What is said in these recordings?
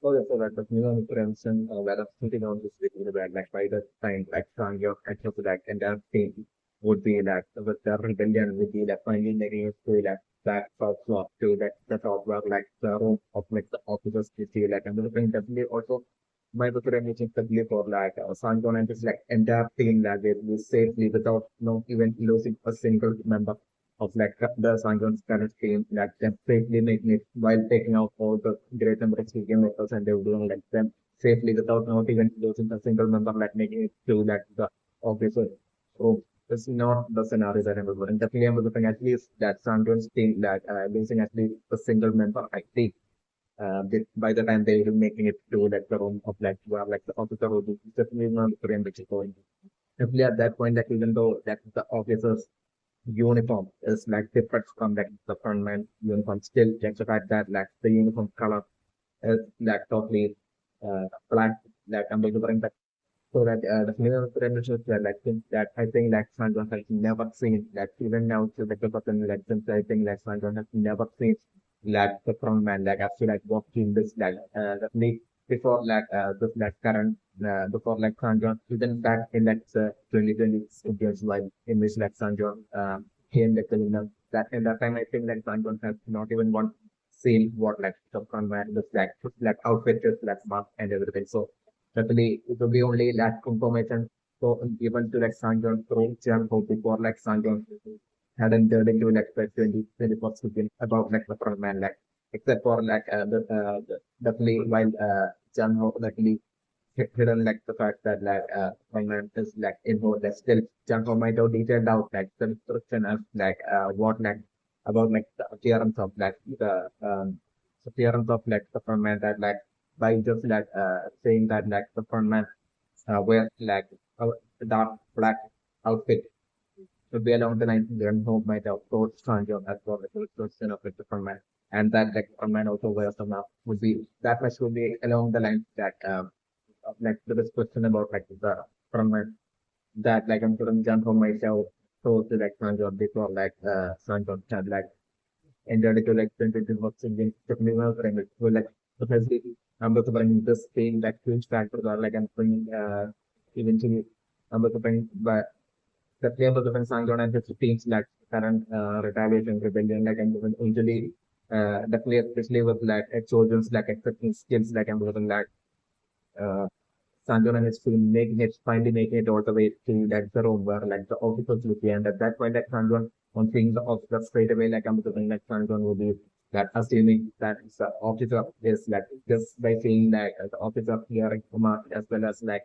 Okay, so that the prevention, where sitting on this video, that like by the time like trying your actual like entire team would be that with the rebellion would be that finally making it to that first floor to the top where like the room of like the officers you see like and the thing definitely also my preparation definitely for like Sanjon and just like entire team that they will safely without no even losing a single member of like the Sanjon's current team, like them safely making it while taking out all the great number of game makers and they were doing like them safely without not even losing a single member, like making it to that the officer room. It's not the scenario that I'm referring. Definitely, I'm looking at least that Sanjon's team that losing at least a single member, I think. By the time they will making it to like the room of like where like the officer will be definitely not the frame which is going. Definitely at that point, like even though that the officers uniform is like different from like the frontman uniform. Still, just the fact that like the uniform color is like totally black, like I'm delivering that. So that the female premiership like things that I think like Sandra has never seen that even now to the person like since I think like Sandra has never seen like the frontman like actually like watching this like the before like this like current before like Sandra even back in like 2020 Indians like in which like Sandra came like the winner that in that time I think like Sandra has not even one seen what like the frontman looks like outfit just like mask and everything. So definitely, it will be only lack information so given to like Sanjon through Jung-bae before like Sanjon hadn't turned into like the 2021st begin about like the front man like except for like definitely while Jung-bae definitely hidden like the fact that like front man is like involved that still Jung-bae might have detailed out like the description of like what like about like the appearance of like the appearance of like the front man that like by just like saying that like the front man wears like a dark black outfit should be along the lines of who might have told Sanjay as well as the question of the front man. And that like front man also wears a mask would be that much would be along the lines that of, like there is question about like the front man that like I'm putting jump from myself so to like Sanjay before like Sanjay had like entered into like 20 works in technical framework. So like the facility, I'm also bringing this being like huge factors are like I'm bringing eventually I'm also bringing but the player of the defense on and his teams like current retaliation rebellion like and usually the player especially with like soldiers like accepting skills like I'm looking like uh, Sanjana is making it finally making it all the way to like the room where like the officers will be and at that point like Sanjana on seeing the officer straight away like I'm looking like Sanjana will be that assuming that the officer is like just by seeing like the officer hearing command as well as like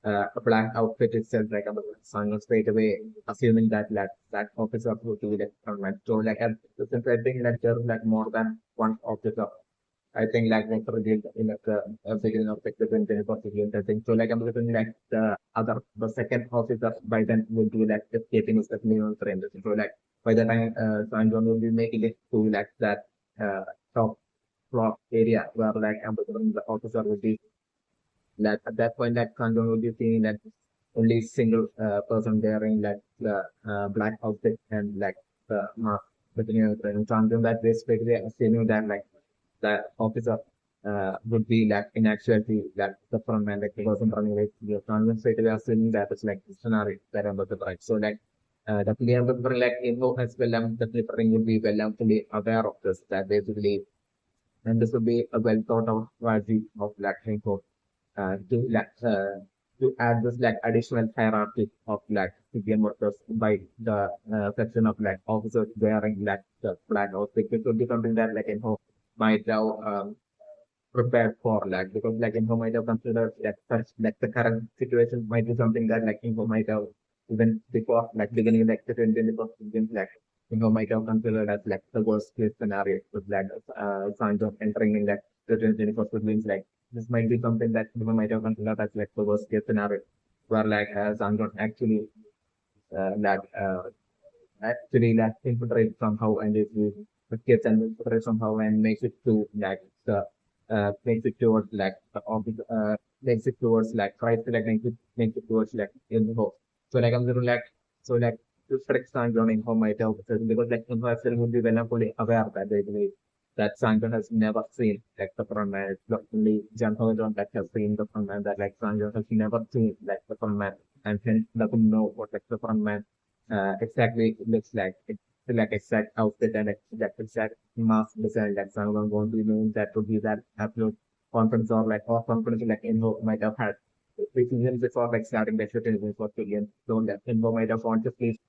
a black outfit itself like I'm Sanjana straight away assuming that like that officer will be the government. So like since I think that there's like more than one officer I think like next revealed in like beginning of like the 20 revealed I think so like I'm looking like the second officer by then will be like escaping his new friend. So like by the time Sanjon will be making it to like that top floor area where like I'm looking the officer will be like at that point like Sanjon will be seeing that only single person wearing like the black outfit and like the mask with the new friend. Sanjon that basically assuming that like the officer would be like in actuality that the front man, like the person running away from the front man straight away assuming that it's like the scenario that I'm about to write. So like definitely I'm looking like info as well I'm definitely would be well I'm fully aware of this that basically and this would be a well thought out strategy of like info to add this like additional hierarchy of like CPM workers by the section of like officers wearing like the flag outfit. It would be something that like info might have prepared for like because like info might have considered that such like the current situation might be something that like info might have even before like beginning like the 2021st begins like info might have considered as like the worst case scenario with like signs of entering in like the 2021st begins like this might be something that info might have considered as like the worst case scenario where like Sandron actually that actually like infiltrate somehow and if you gets and infiltrate somehow and makes it to like the makes it towards like the office makes it towards like tries to like makes it towards like info. So like I'm gonna like so like to strict stand on info might help because like info actually would be well and fully aware that they believe. that Sanjay has never seen like the front man. It's the only Jung-ho that has seen the front man that like Sanjay has never seen like the front man and hence doesn't know what like the front man exactly looks like. It's like exact outfit and that exact mask design that someone won't be known that would be that absolute confidence or confidence like Invo might have had. Which even before like starting the shooting before billion, so that Invo might have consciously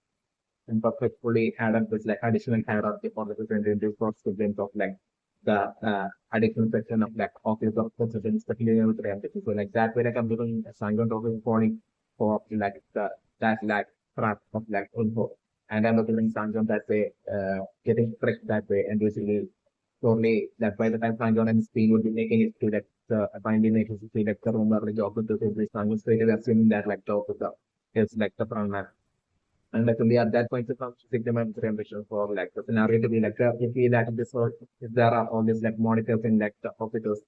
and purposefully added this like additional hierarchy for the representative constituents of like the additional section of like office of president, especially with reality. So like that way like I'm doing a single token calling for like the that like trap of like info. And I'm doing Sanjon that way, getting tricked that way and basically totally that by the time Sanjon and Spin would be making it to like the finally making it to see like the room or the job with the Sanjon straight away assuming that like top of the is like the front man. And like only at that point, it comes to segment ambition for like the scenario to be like if we like this or if there are all these like monitors in like the officers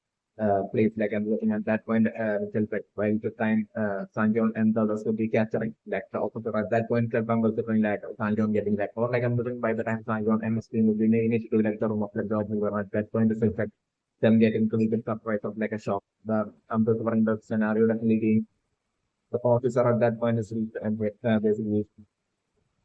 place like I'm looking at that point until like while the time Sanjon and the others will be capturing like the officer at that point I'm also doing like Sanjon getting like or like I'm looking by the time Sanjon and Muslim will be needed to like the room of the job at that point it's like them getting to the surprise of like a shock. The I'm just running the scenario definitely being the officer at that point is basically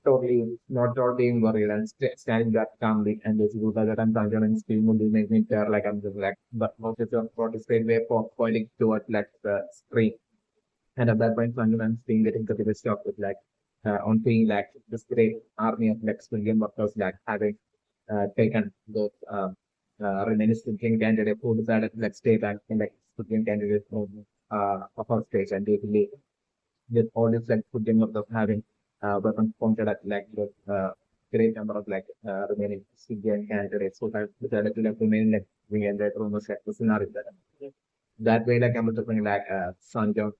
totally not being worried and standing back calmly and this is that I'm trying and still will make me tear like I'm just like but focus on what is straight way for pointing towards like the screen. And at that point Sanjay and Sting getting the biggest shock with like on being like this great army of like civilian workers like having taken those remaining civilian candidates who decided to like stay back in like civilian candidates of our stage and basically with all these like civilian workers having weapons pointed at like the great number of like remaining civilian candidates who have decided to like remain like wing and that almost like the scenario that way like I'm looking like Sanjay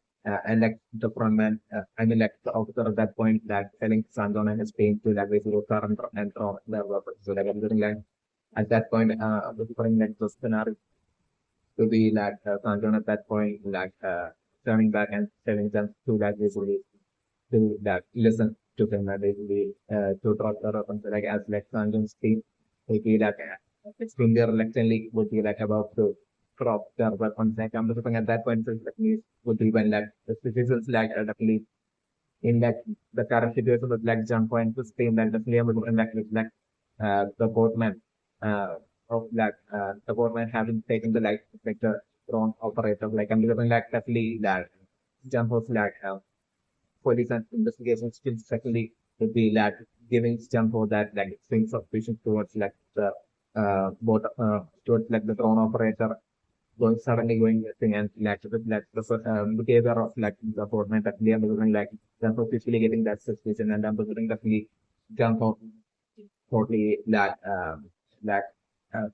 and like the front man I mean like the officer at that point like telling Sanjay and his pain to like basically and throw their weapons. So like I'm looking like at that point I'm looking like the scenario to be like Sanjay at that point like turning back and telling them to like basically to that listen to them and basically to drop the weapons like as like Sanjay's team would be like extremely reluctantly would be like about to drop their weapons like I'm looking at that point so like me would be when like the citizens like definitely in like the current situation with like jump point to Spain and definitely I'm looking like with like the boatman uh the boatman having taken the like the drone operator like I'm looking like definitely that jump was like police and investigation skills secondly would be like giving stem for that like things suspicion towards like the boat towards like the drone operator going suddenly going missing and like with like the behavior of like the boatman that they are looking like them officially getting that suspicion and I'm looking definitely jump out totally like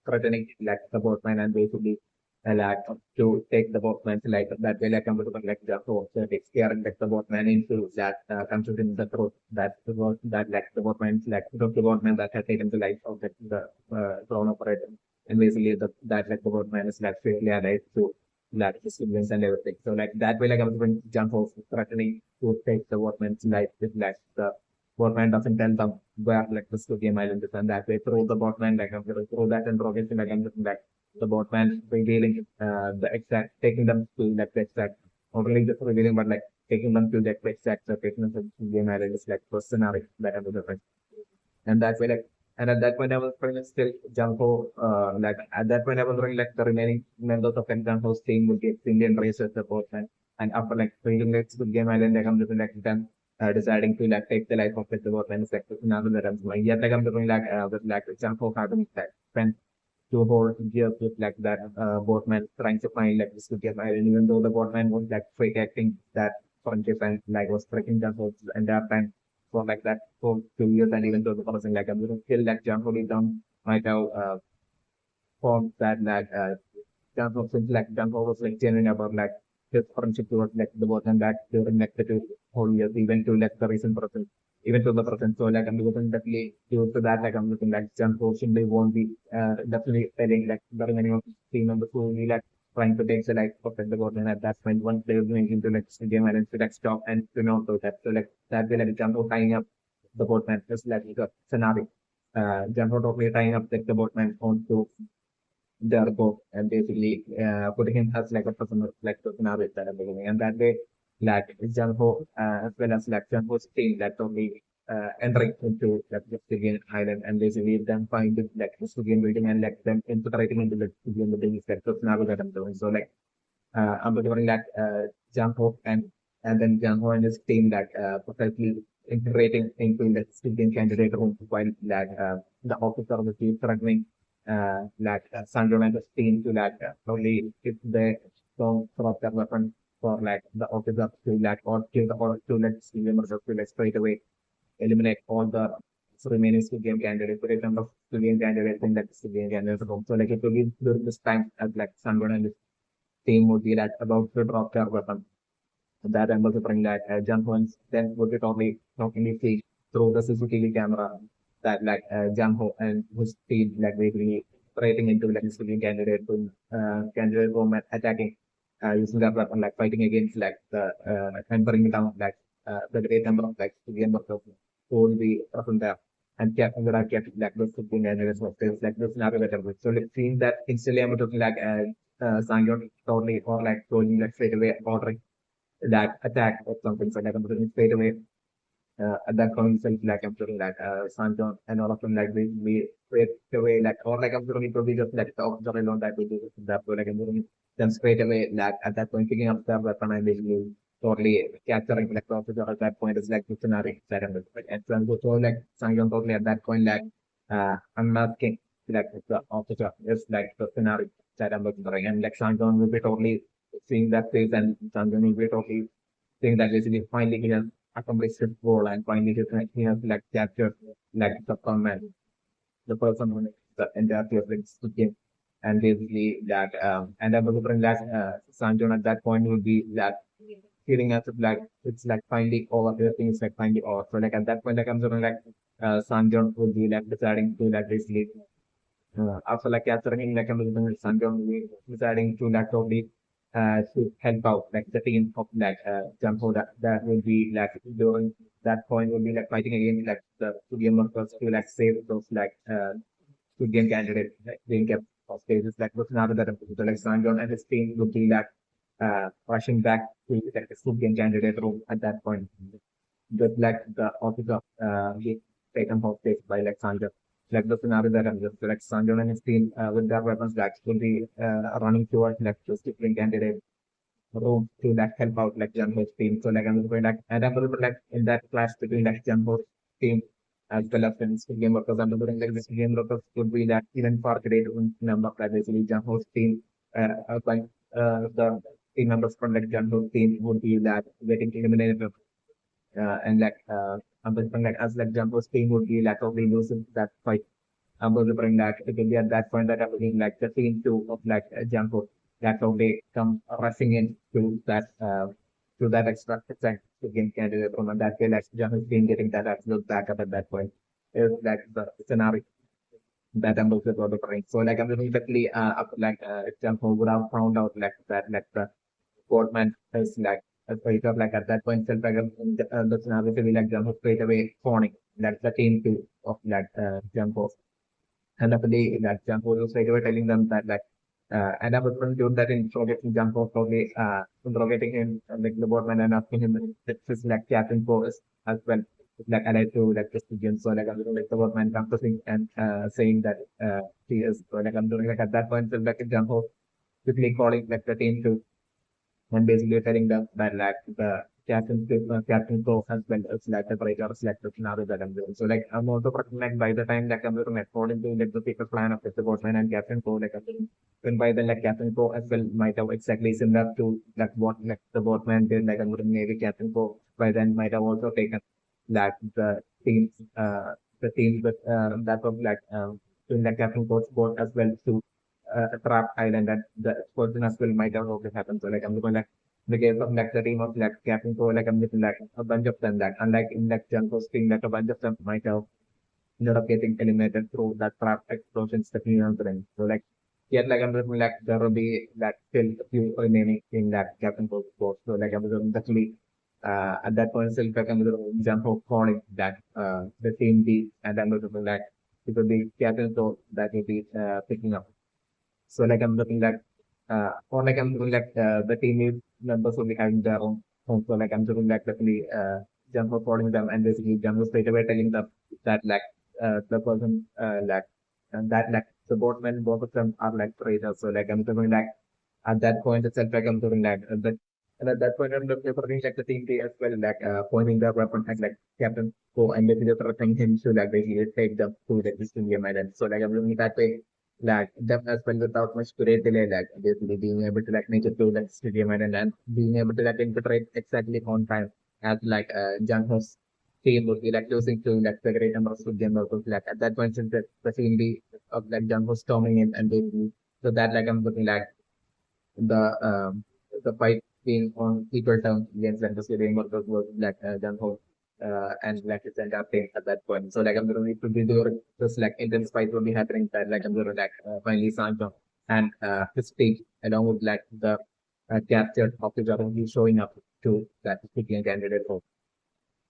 threatening like the boatman and basically like to take the boatman like that way like I'm looking like the approach that takes care and like the boatman into that considering the truth that the that like the boatman like the boatman that had taken the life of the drone operator and basically that like the boatman is like fairly alive to like his siblings and everything. So like that way like I was going to jump off threatening to take the boatman's life with like the Boatman doesn't tell them where like the Studium Island is, and that way through the Boatman, like I'm going through that interrogation, like I'm looking back the Boatman revealing the exact, taking them to like the exact, not only just revealing, but like taking them to like the exact location of the Studium Island is like first scenario that I was referring. And that way, like, and at that point, I was trying to still Janko, like, at that point, I was trying like the remaining members of Janko's team would get Indian race as the Boatman. And after like thinking like good game island, like I'm just like them deciding to like take the life of the boatman is like another that I'm doing. Yet like I'm doing like with like Janko having like spent two whole years with like that boatman trying to find like this good game island, even though the boatman was like fake acting that friendship and like was tricking Janko the entire time for like that for 2 years and even though the person like I'm doing still like Janko down might have formed that like Janko since like Janko was like genuine about like his friendship towards like the boat and that during like the 2 whole years, even to like the recent present, even to the present. So like I'm looking definitely due to that, like I'm looking like Janko simply won't be definitely telling like the remaining of the team members who will be like trying to take the life of the boat and at that point once they will going into like the game and to like stop and to not do that. So like that way like Janko tying up the boatman is like a scenario. Janko totally tying up like the boatman onto their boat and basically putting him as like a person like personality at the beginning. And that way, like Jung-ho, as well as like Jung-ho's team, that only entering into like the Stygian island and basically them finding like the Stygian building and like them infiltrating into the Stygian building is like personality that I'm doing. So like I'm doing that Jung-ho and then Jung-ho and his team that perfectly integrating into the Stygian candidate room while like the officer of the chief struggling like Sandro and his team to like only if they don't drop their weapon for like the officer to like or kill the or to let civilian members to like straight away eliminate all the remaining civilian candidates, for example, civilian candidates in that civilian candidate room. So like it will be during this time as like Sandro and his team would be like about to drop their weapon. That I'm also bring that John Holmes then would be talking see through the CCTV camera that like Jang Ho and his team like basically operating into like civilian candidate room and attacking using their weapon like fighting against like the and bringing down like the great number of like civilian workers who will be present there and kept like the civilian candidates of this like this narrative. So like seeing that instantly I'm talking like Sangyon totally or like going like straight away ordering that attack or something. So like I'm putting straight away at that point itself, like I'm putting that Sanjon and all of them like we straight away like or like I'm putting probably just like the officer alone that we do this and that. So like I'm putting them straight away like at that point picking up their weapon and basically totally capturing like the officer at that point is like the scenario that I'm doing. And so like Sanjon totally at that point like unmasking like the officer is like the scenario that I'm looking for. And like Sanjon will be totally seeing that face and Sanjon will be totally seeing that basically finally he has accomplished his goal and finally he has like captured like the command, the person who makes the entire theoretic game. And basically that and I was wondering that Sanjon at that point would be that feeling as if like it's like finally over, everything is like finally over. So like at that point like I'm sort of like Sanjon would be like deciding to like basically after like capturing like I'm Sanjon would be deciding to like probably to help out like the team of like Jumbo that will be like during that point will be like fighting against like the Studium workers to like save those like Studium candidates like being kept hostages. Like was another that so, like Sanjon and his team would be like rushing back to like the Studium candidate room at that point. Just like the officer being taken hostage by like Sanjon. Like the scenario that I'm just like Sanjon and his team with their weapons like will be running towards like the Studium candidate room to like help out like Jumbo's team. So like I'm going like and I'm going like in that clash between like Jumbo's team as well as the game workers. I'm doing like this game workers could be that even far greater in number like basically Jumbo's team like the team members from like Jumbo's team would be that getting eliminated and like I'm thinking like as like Jumbo's team would be like probably losing that fight. I'm going to bring that it will be at that point that I'm looking like the scene two of like Jumbo. That's how they come rushing in to that extra percent to gain candidate from and that way like Jumbo's been getting that absolute backup at that point. Is like the scenario that I'm also going to bring. So like I'm looking definitely up like Jumbo would have found out like the Portman is like a fighter like at that point self like the scenario will be like Jumbo straight away phoning. That's the team two of that Jumbo and luckily that Janko was straight away telling them that like and I was going to do that in interrogating Janko probably interrogating him like the boardman and asking him if this like Captain Force as well like allied to like the students. So like I'm doing like the boardman confessing and saying that he is so like I'm doing like at that point so like Janko quickly calling like the team to and basically telling them that like the captain pro has been selected right or selected scenario that I'm doing. So like I'm also like by the time like I'm doing according to like the paper plan of the boatman and captain pro like when by then like captain pro as well might have exactly similar to like what like the boatman did like I'm doing navy captain pro by then might have also taken like teams the teams with that of like doing the captain coach board as well to trap island that the person as well might have also happened. So like I'm looking like the case of like the team of like Captain Pro, like I'm looking like a bunch of them that unlike in like Junko's team, like a bunch of them might have ended up getting eliminated through that trap explosions that you answering. So like yet like I'm looking like there will be like still a few remaining in that Captain Pro sport. So like I'm looking definitely at that point still like I'm looking Junko calling that the team B and I'm looking like it will be Captain Pro that will be picking up. So like I'm looking like or like I'm doing like the team members will be having their own home. So like I'm doing like definitely Jump for calling them and basically Jump straight away telling them that like the person like and that like the boatmen both of them are like traitors. So like I'm doing like at that point itself like I'm doing like that and at that point I'm looking like the team T as well like pointing their weapon at like Captain Ko and basically threatening him to like basically take them to the Eastern Island. So like I'm doing that way like them as well without much great delay, like basically being able to like make it to that stadium and being able to like infiltrate exactly on time as like Jang-ho's team would be like losing to like the great number of game workers like at that point since the scene be of like Jang-ho storming in and basically so that like I'm looking like the the fight being on equal terms against like the stadium workers was like Jang-ho and like it's entire thing at that point. So like I'm gonna need to be doing this like intense fight will be happening that like I'm gonna like finally Sancho and his team along with like the captured officer who is showing up to that speaking candidate for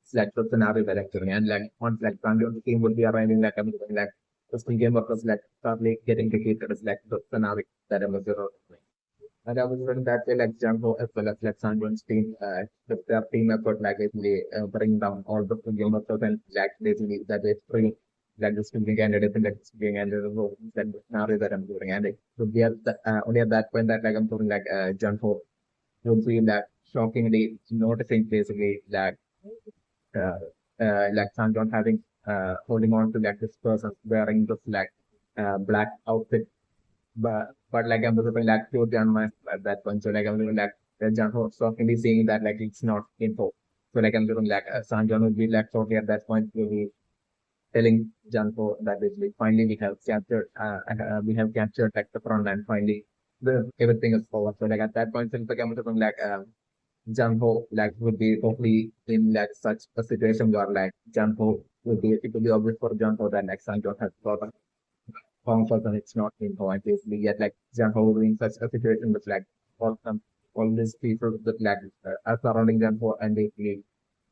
it's like the scenario that actually and like once like Sancho the team would be arriving like I'm doing like the game workers like probably getting defeated is like the scenario that I'm gonna and I was running that way like Django as well as like Sandron's team, with their team effort like basically bring down all the game of and like basically that is free like this being candidates and like this being candidates that scenario that I'm doing and it would be at the, only at that point that like I'm doing like Django would be like shockingly noticing basically that uh, like Sandron having holding on to like this person wearing this like black outfit but like I'm looking like pure John at that point. So like I'm looking like John Ho shockingly seeing that like it's not info. So like I'm looking like San John would be like shortly at that point will be telling John Ho that basically finally we have captured like the front and finally the everything is forward. So like at that point since like I'm looking like John Ho like would be totally in like such a situation where like John Ho would be it would be obvious for John Ho that like San John has got comfort and it's not in how I basically yet like Janho in such a situation with like all these people with like are surrounding Janho and basically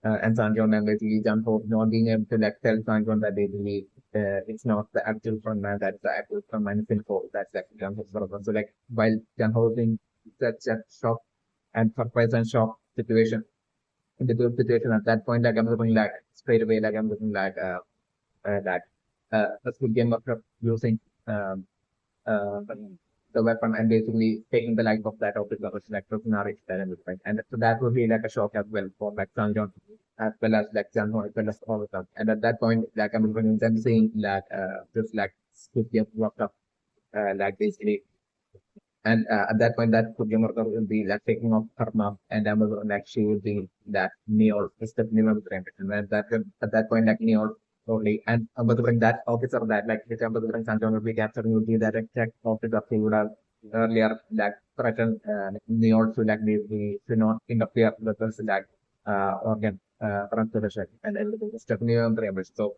and Sanjon and basically Janho not being able to like tell Sanjon that basically it's not the actual front man that's the actual front man info that's like Janho's brother. So like while Janho is in such a shock and surprise and shock situation in the good situation at that point like I'm looking like straight away like I'm looking like a good game of using um, uh, the weapon and basically taking the life of that officer, which like Rosinari experiment, right? And so that would be like a shock as well for like San John, as well as like Janho, as well as all of them. And at that point, like I'm going to seeing like just like good game worked up, like basically and at that point, that Kugyamarkar will be like taking off her mom, and Amazon like she will be that Neol is the name of the brand. And at that point, like Neol only, and Ambadurang that officer that like which Ambadurang Sanjon will be capturing will be that exact officer he would have earlier like threatened Neol to like be to not interfere with this like organ transportation and then Stephanie on the so.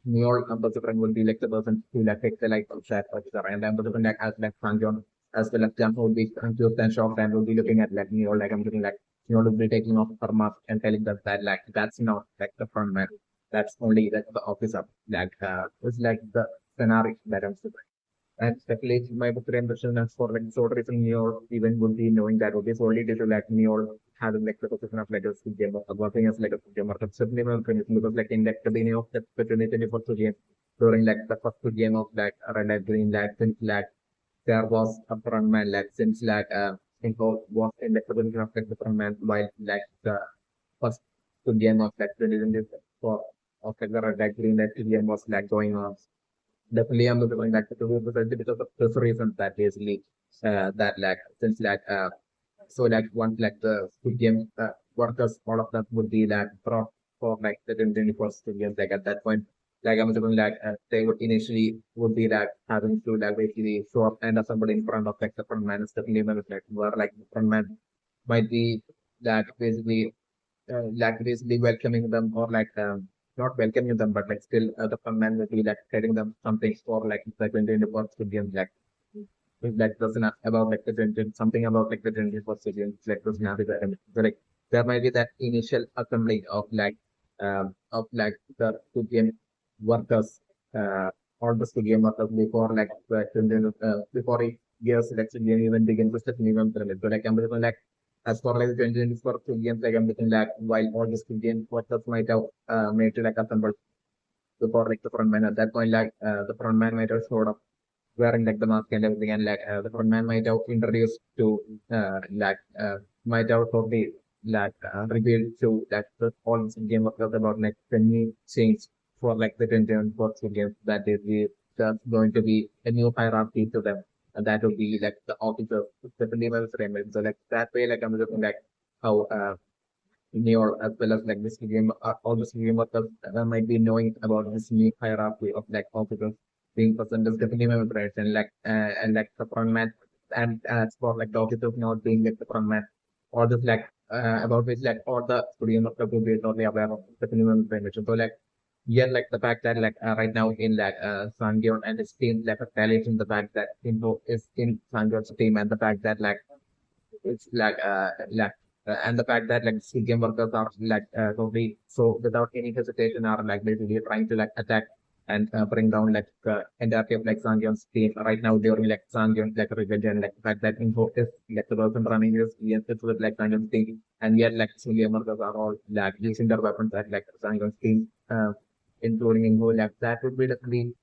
New York Ambassador will be like the person who like takes the life of that officer and Ambassador like as like Sanjon as well as Jump will be confused and shocked and will be looking at like New York like I'm looking like New York will be taking off her mask and telling them that like that's not like the front man. That's only like the officer. Like it's like the scenario that I'm saying. And speculating my book impression as for like sort of reason your event would be knowing that okay, so only due to like your having like the position of like a game of working as like a game or subliminal information because like in like the beginning of the 2024 game during like the first game of like red light green light since like there was a front man like since like info was in like the position of like the front man while like the first game of like the for of like the red light green light game was like going on definitely I'm looking going back to 2% because of this reason that basically that like since like so like once like the studio workers all of them would be like for like the 2024 studios like at that point like I'm assuming like they would initially would be like having to like basically show up and assemble in front of like the front man definitely like where like the front man might be that like basically welcoming them or like not welcoming them, but like still the fun man will be like telling them something for like when they in the first studium, like if that doesn't about like the something about like the 21st studium, like doesn't have it. So like there might be that initial assembly of like the studium workers or the studium workers before like before gears like the game even begin to step even from it. So like I'm looking like as for like the 2024 games like I'm looking like while all these games what else might have made to like assemble before like the front man at that point like the front man might have sort of wearing like the mask and everything and like the front man might have introduced to like might have totally like revealed to like the all this game was about like the new change for like the 2024 games that is there's going to be a new hierarchy to them and that will be like the officer the level framework so like that way like I'm looking like how New as well as like this game, all this game workers might be knowing about this new hierarchy of like officers being present as definitely members and like the front man and as for like the officers not being like the front man, all this like about which like all the studio workers will be totally aware of definitely members. So like yeah, like the fact that like right now in like Sangyeon and his team like retaliation the fact that Info is in Sangyeon's team and the fact that like it's and the fact that like skill game workers are like totally so without any hesitation are like basically trying to like attack and bring down like entirety of like Sangyeon's team right now during like Sangyeon like rebellion like the fact that Info is like the person running this yes it's with like Sangyeon's team and yet like skill game workers are all like using their weapons at like Sangyeon's team including Info like that would be definitely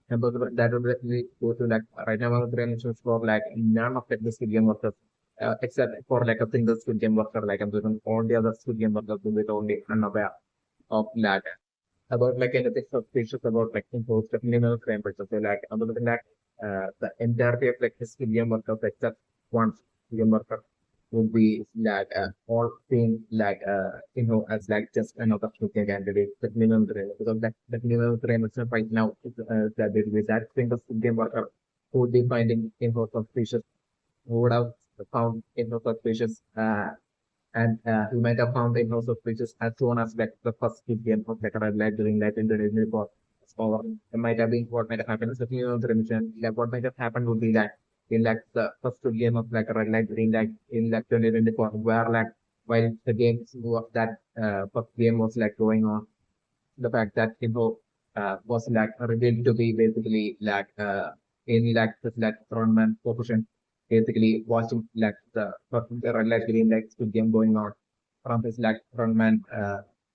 that would definitely go to like right now I'm for like none of like the skill game workers except for like a single skill game worker, like I'm doing all the other skill game workers will be only unaware of that. About like anything suspicious about like imposed minimal frame rates. So like other than that, the entirety of like the skill game workers except one skill game worker would be like all seen like as like just another skill game candidate, the minimum frame because that minimum frame itself right now is that there is that single skill game worker who would be finding info suspicious who would have found info suspicious you might have found info suspicious as soon as like the first kid game of like a red light during that introduction report is over. It might have been what might have happened is if you know the remission, like what might have happened would be that in like the first good game of like a red light green light in like 2024 where like while the games of that first game was like going on the fact that info was like revealed to be basically like in like this like frontman position, basically watching like the red light green light good game going on from his like frontman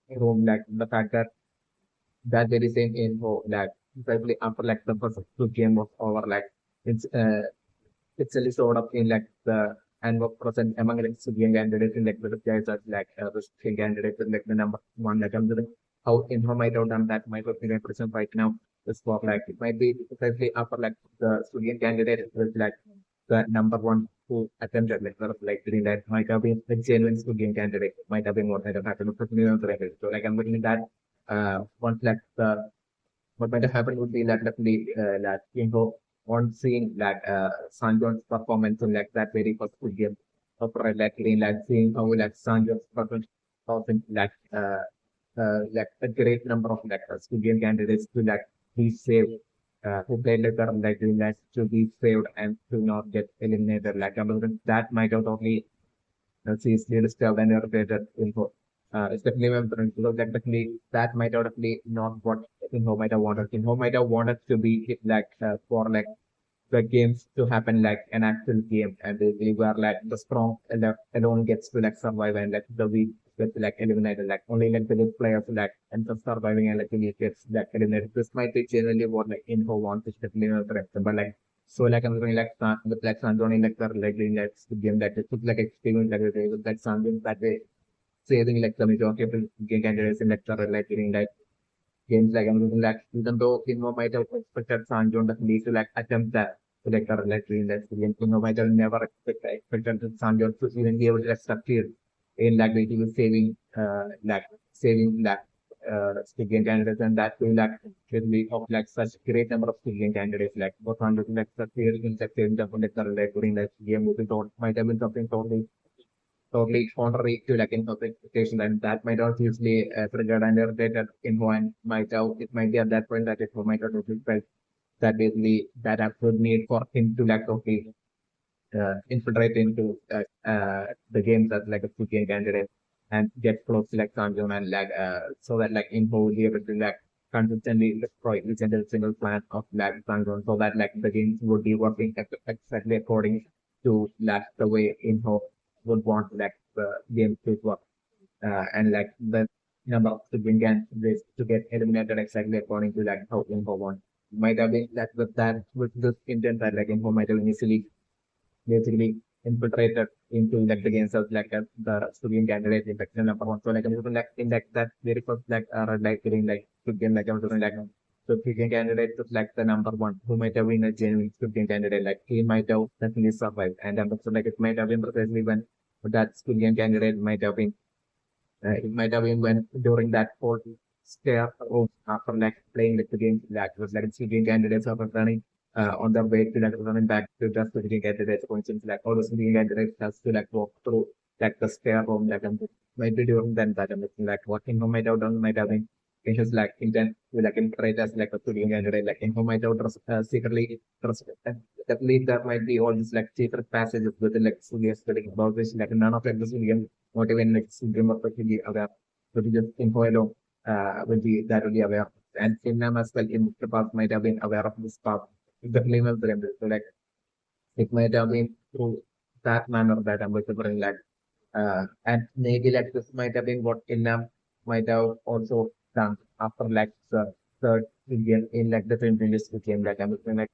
room, like the fact that that very same info like probably after like the first good game was over, like it's it's really sort of in like the and was present among like Sugian candidates in like the guys are like the Sugian candidates with like the number one like I'm doing how info might have done that might be represent right now is for like it might be precisely after like the Sugian candidate was like the number one who attempted like sort of like doing that might have been the genuine Sugian candidate might have been what might have happened with the so like I'm looking at that once like the what might have happened would be that definitely that info on seeing that Sanjon's performance in like that very first full game of Red Light Green Light, seeing how like Sanjon's performance like a great number of like school game candidates to like be saved, who played like the Red Light Green Light to be saved and to not get eliminated. Like that might have totally seriously disturbed and irritated info. It's definitely important because definitely that might have definitely not what Info might have wanted. Info might have wanted to be like for like the games to happen like an actual game and they were like the strong alone gets to like survive and like the weak gets like eliminated like only like the good players like and the surviving and like the weak gets like eliminated. This might be generally what like info wants is definitely not correct. But like so like I'm doing like with like Sandroni like the like the game that it took like experience like with like Sandroni that way saving like the majority of the game candidates in like the like during like games like I'm looking like even though Inno might have expected Sanjon definitely to like attempt that to like the like during that game, Inno might have never expected Sanjon to even be able to like succeed in like basically saving like game candidates and that will like will be of like such great number of game candidates like both on looking like succeed in like saving the like during that game would be thought might have been something totally contrary to like interpretation and that might also usually triggered and irritated info and might have it might be at that point that it might have totally felt that basically that absolute need for him to like totally infiltrate into the games as like a full game candidate and get close to like Sanjun and like so that like info will be able to like consistently destroy each and every single plan of like Sangron so that like the games would be working exactly according to like the way Info would want like the game to work. And like the number of Squid candidates to get eliminated exactly according to like how Info wants. Might have been that with that with this intent that like Info might have initially basically infiltrated into like the games of like the student candidate infection number one. So like I'm like in like that very first like like getting like student like I'm doing like so student candidate was like the number one who might have been a genuine student candidate like he might have definitely survived and so like it might have been precisely when that student candidate might have been it might have been when during that whole stare of after like playing like the game that was like student candidates are running on their way to like running back to just to getting candidates for instance like all those student candidates has to like walk through like the stair room like might be during then that I'm looking like what info might have done might have been it's just like intent to like infiltrate as like a student candidate like info might have secretly definitely there might be all these like secret passages within like studios studying about which like none of like the studio not even like student or perfectly aware so we just info alone will be that will be aware and Finland as well in the past might have been aware of this path definitely was there. So like it might have been through that manner that I'm remembering like and maybe like this might have been what Inam might have also done after like the third billion in like the 2020 became like I'm looking like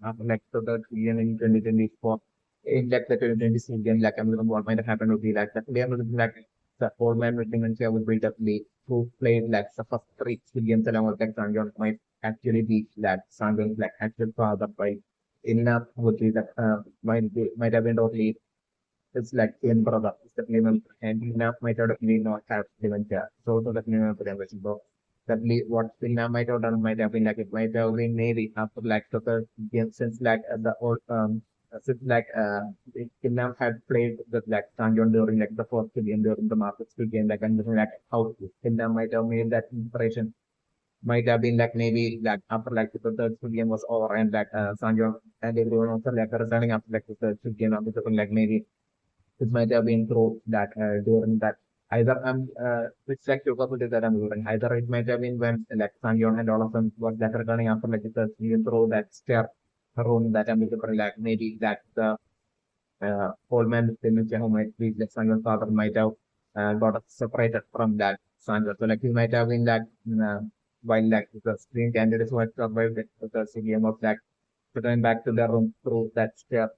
after like the third billion in 2024 in like the 2020 billion like I'm looking what might have happened would be like that we are looking like the old man with dementia would build up the who played like the first three billions along with like Sangyon might actually be that Sangyon's like actual father by Inam would be that might have been totally it's like twin brother. It's definitely and Lina might have definitely not have dementia. So definitely not prevention. But definitely what Lina might have done might have been like it might have been maybe after like the game since like the old since like Lina had played with like Sanjon during like the first game during the Market School game like and like how Lina might have made that inspiration might have been like maybe like after like the third school game was over and like Sanjon and everyone also like returning after like the third school game after like maybe it might have been through that during that either which like two possibilities that I'm doing. Either it might have been when like Sangyon and all of them was that returning after like the season through that stair room that I'm looking like maybe that the old man with dementia who might be like Sangyon's father might have got separated from that Sangyon. So like he might have been that while like the screen candidates who had survived the CDM of that returning back to their room through that stair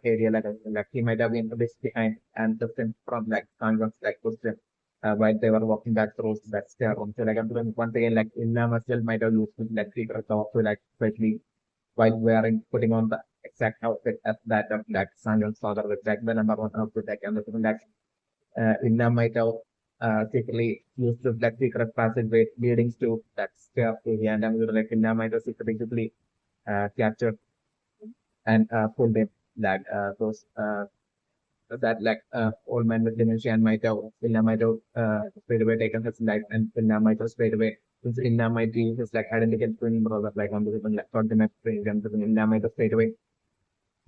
area like he might have been a bit behind and different from like Congress like question while they were walking back through that stair room. So like I'm doing once again like Ilna Marcel might have used like secret to like especially while wearing putting on the exact outfit as that of like Sanjon's father with like the number one outfit like I'm looking like Ilna might have secretly used the like secret passageway leading to that stair area and I'm like Ilna might have secretly captured and pulled them that those that like old man with dementia and might have Inna might have straight away taken his life and Inna might have straight away since Inna might be his like identical twin brother like on the different like got the next range and Inna might have straight away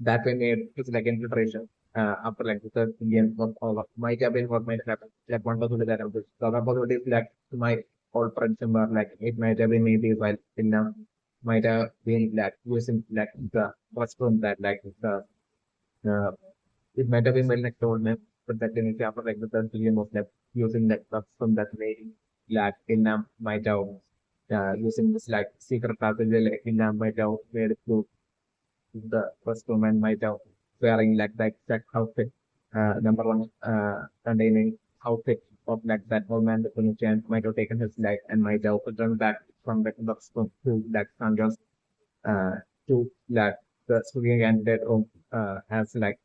that way made his like infiltration after like the third game was over. Might have been what might happen. Like one possibility that happens. The other possibility is like my old friends were like it might have been maybe while Inna might have been like using like the restroom that like the uh, it might have been well like told me, but that didn't happen like the third billion was like using that restroom that made like Inna might have using this like secret passage like Inna might have made it to the first woman might have wearing like the exact outfit number one containing outfit of like that woman the Phoenician might have taken his life and might have returned back from the to that Sanjos uh, to that the studio candidate room as like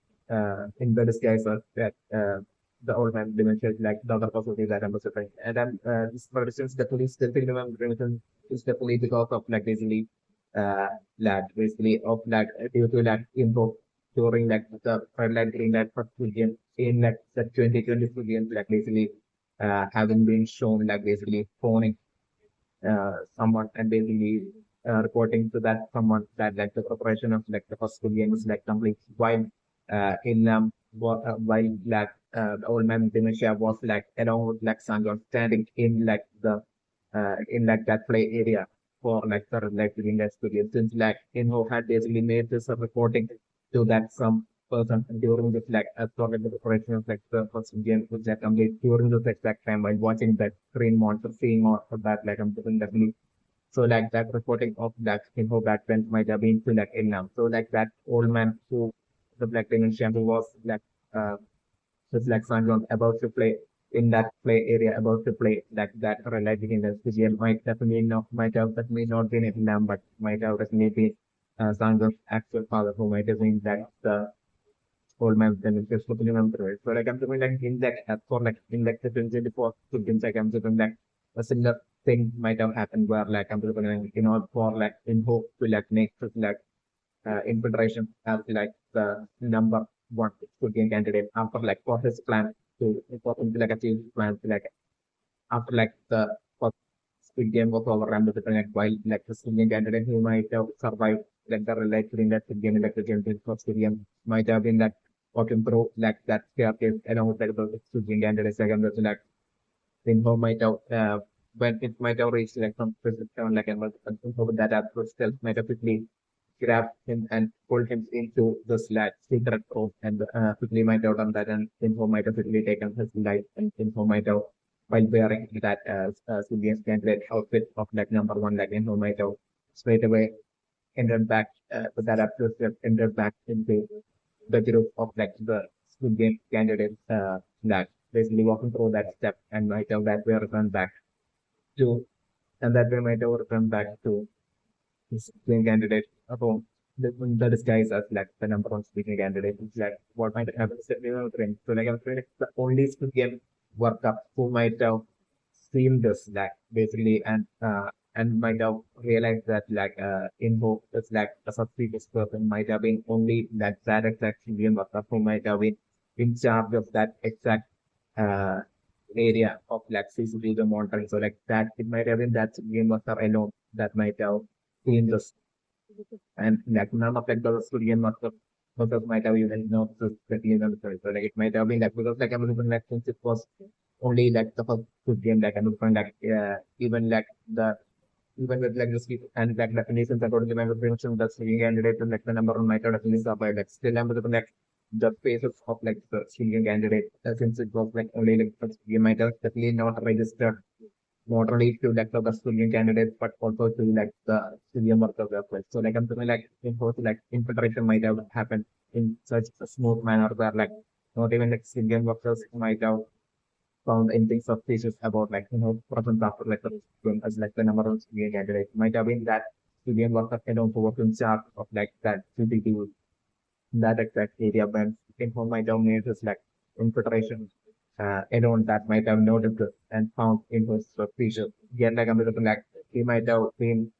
in the disguise of that the old man dementia like the other possibility that I'm suffering. And then this for instance the police still think dementia is definitely because of like basically like basically of like due to like info during like the red light green light for Julian in like the 2020 Julian like basically having been shown like basically phoning someone and basically reporting to that someone that like the preparation of like the first game is like complete while in while like the old man dementia was like along with like Sanjon standing in like the in like that play area for like the like during that experience. Since like Inho had basically made this reporting to that some person during this like sort of the preparation of like the first game which I complete during this exact time while watching that green monster seeing or that like I'm doing definitely so like that reporting of that info back then might have been to like Inam. So like that old man who the black dimension who was like uh was like someone about to play in that play area about to play like that related in the CGM might have definitely not been Inam but might have definitely been Sanjay's actual father who might have been that the old man then it's just looking remember it. So like I'm doing like in that for like in like the 2024 games like I'm doing like a similar thing might have happened where like I'm doing like, for like in hope to like make this like infiltration as like the number one good game candidate after like for his plan to for him to like achieve his plan to like after like the first Squid Game was over and the like while like the Squid Game candidate who might have survived like the related in that Squid Game like the game for Squid Game might have been like what improve like that staircase along with like the Squid Game candidates like like info might have when it might have reached like some position like and over that approach still might have quickly grab him and pull him into the secret room and quickly might have done that and info might have quickly taken his life and info might have while wearing that Sylvian's candidate outfit of like number one like info might have straight away ended back with that approach entered back into the group of like the Squid Game candidates that basically walking through that step and might have that way returned back to and that way might have returned back to his Squid Game candidate home. The disguise as like the number one speaking candidate is like what might happen is that we were trained. So like I'm afraid it's the only Squid Game workup who might have seen this like basically and might have realized that like info is like a suspicious person might have been only that exact civilian worker who might have been in charge of that exact uh area of like CCTV monitoring. So like that it might have been that civilian worker alone that might have seen this and like none of like the civilian workers might have even noticed that you know so like it might have been like because like I'm looking like since it was only like the first good game like I'm looking like even like the even with like the sleep and like definitions according to my definition, the swinging candidate and like the number one might have definitely survived. Like still I'm looking like the phases of like the swinging candidate since it was like only like the swinging might have definitely not registered not only to like the swinging candidate but also to like the civilian workers as well. So like I'm thinking like like infiltration might have happened in such a smooth manner where like not even like civilian workers might have found anything suspicious about like persons after like the as like the number of civilian candidates might have been that civilian workers and also work in charge of like that CCTV that exact area when info might have made this like infiltration anyone that might have noticed it and found info suspicious. Again, like I'm looking like he might have been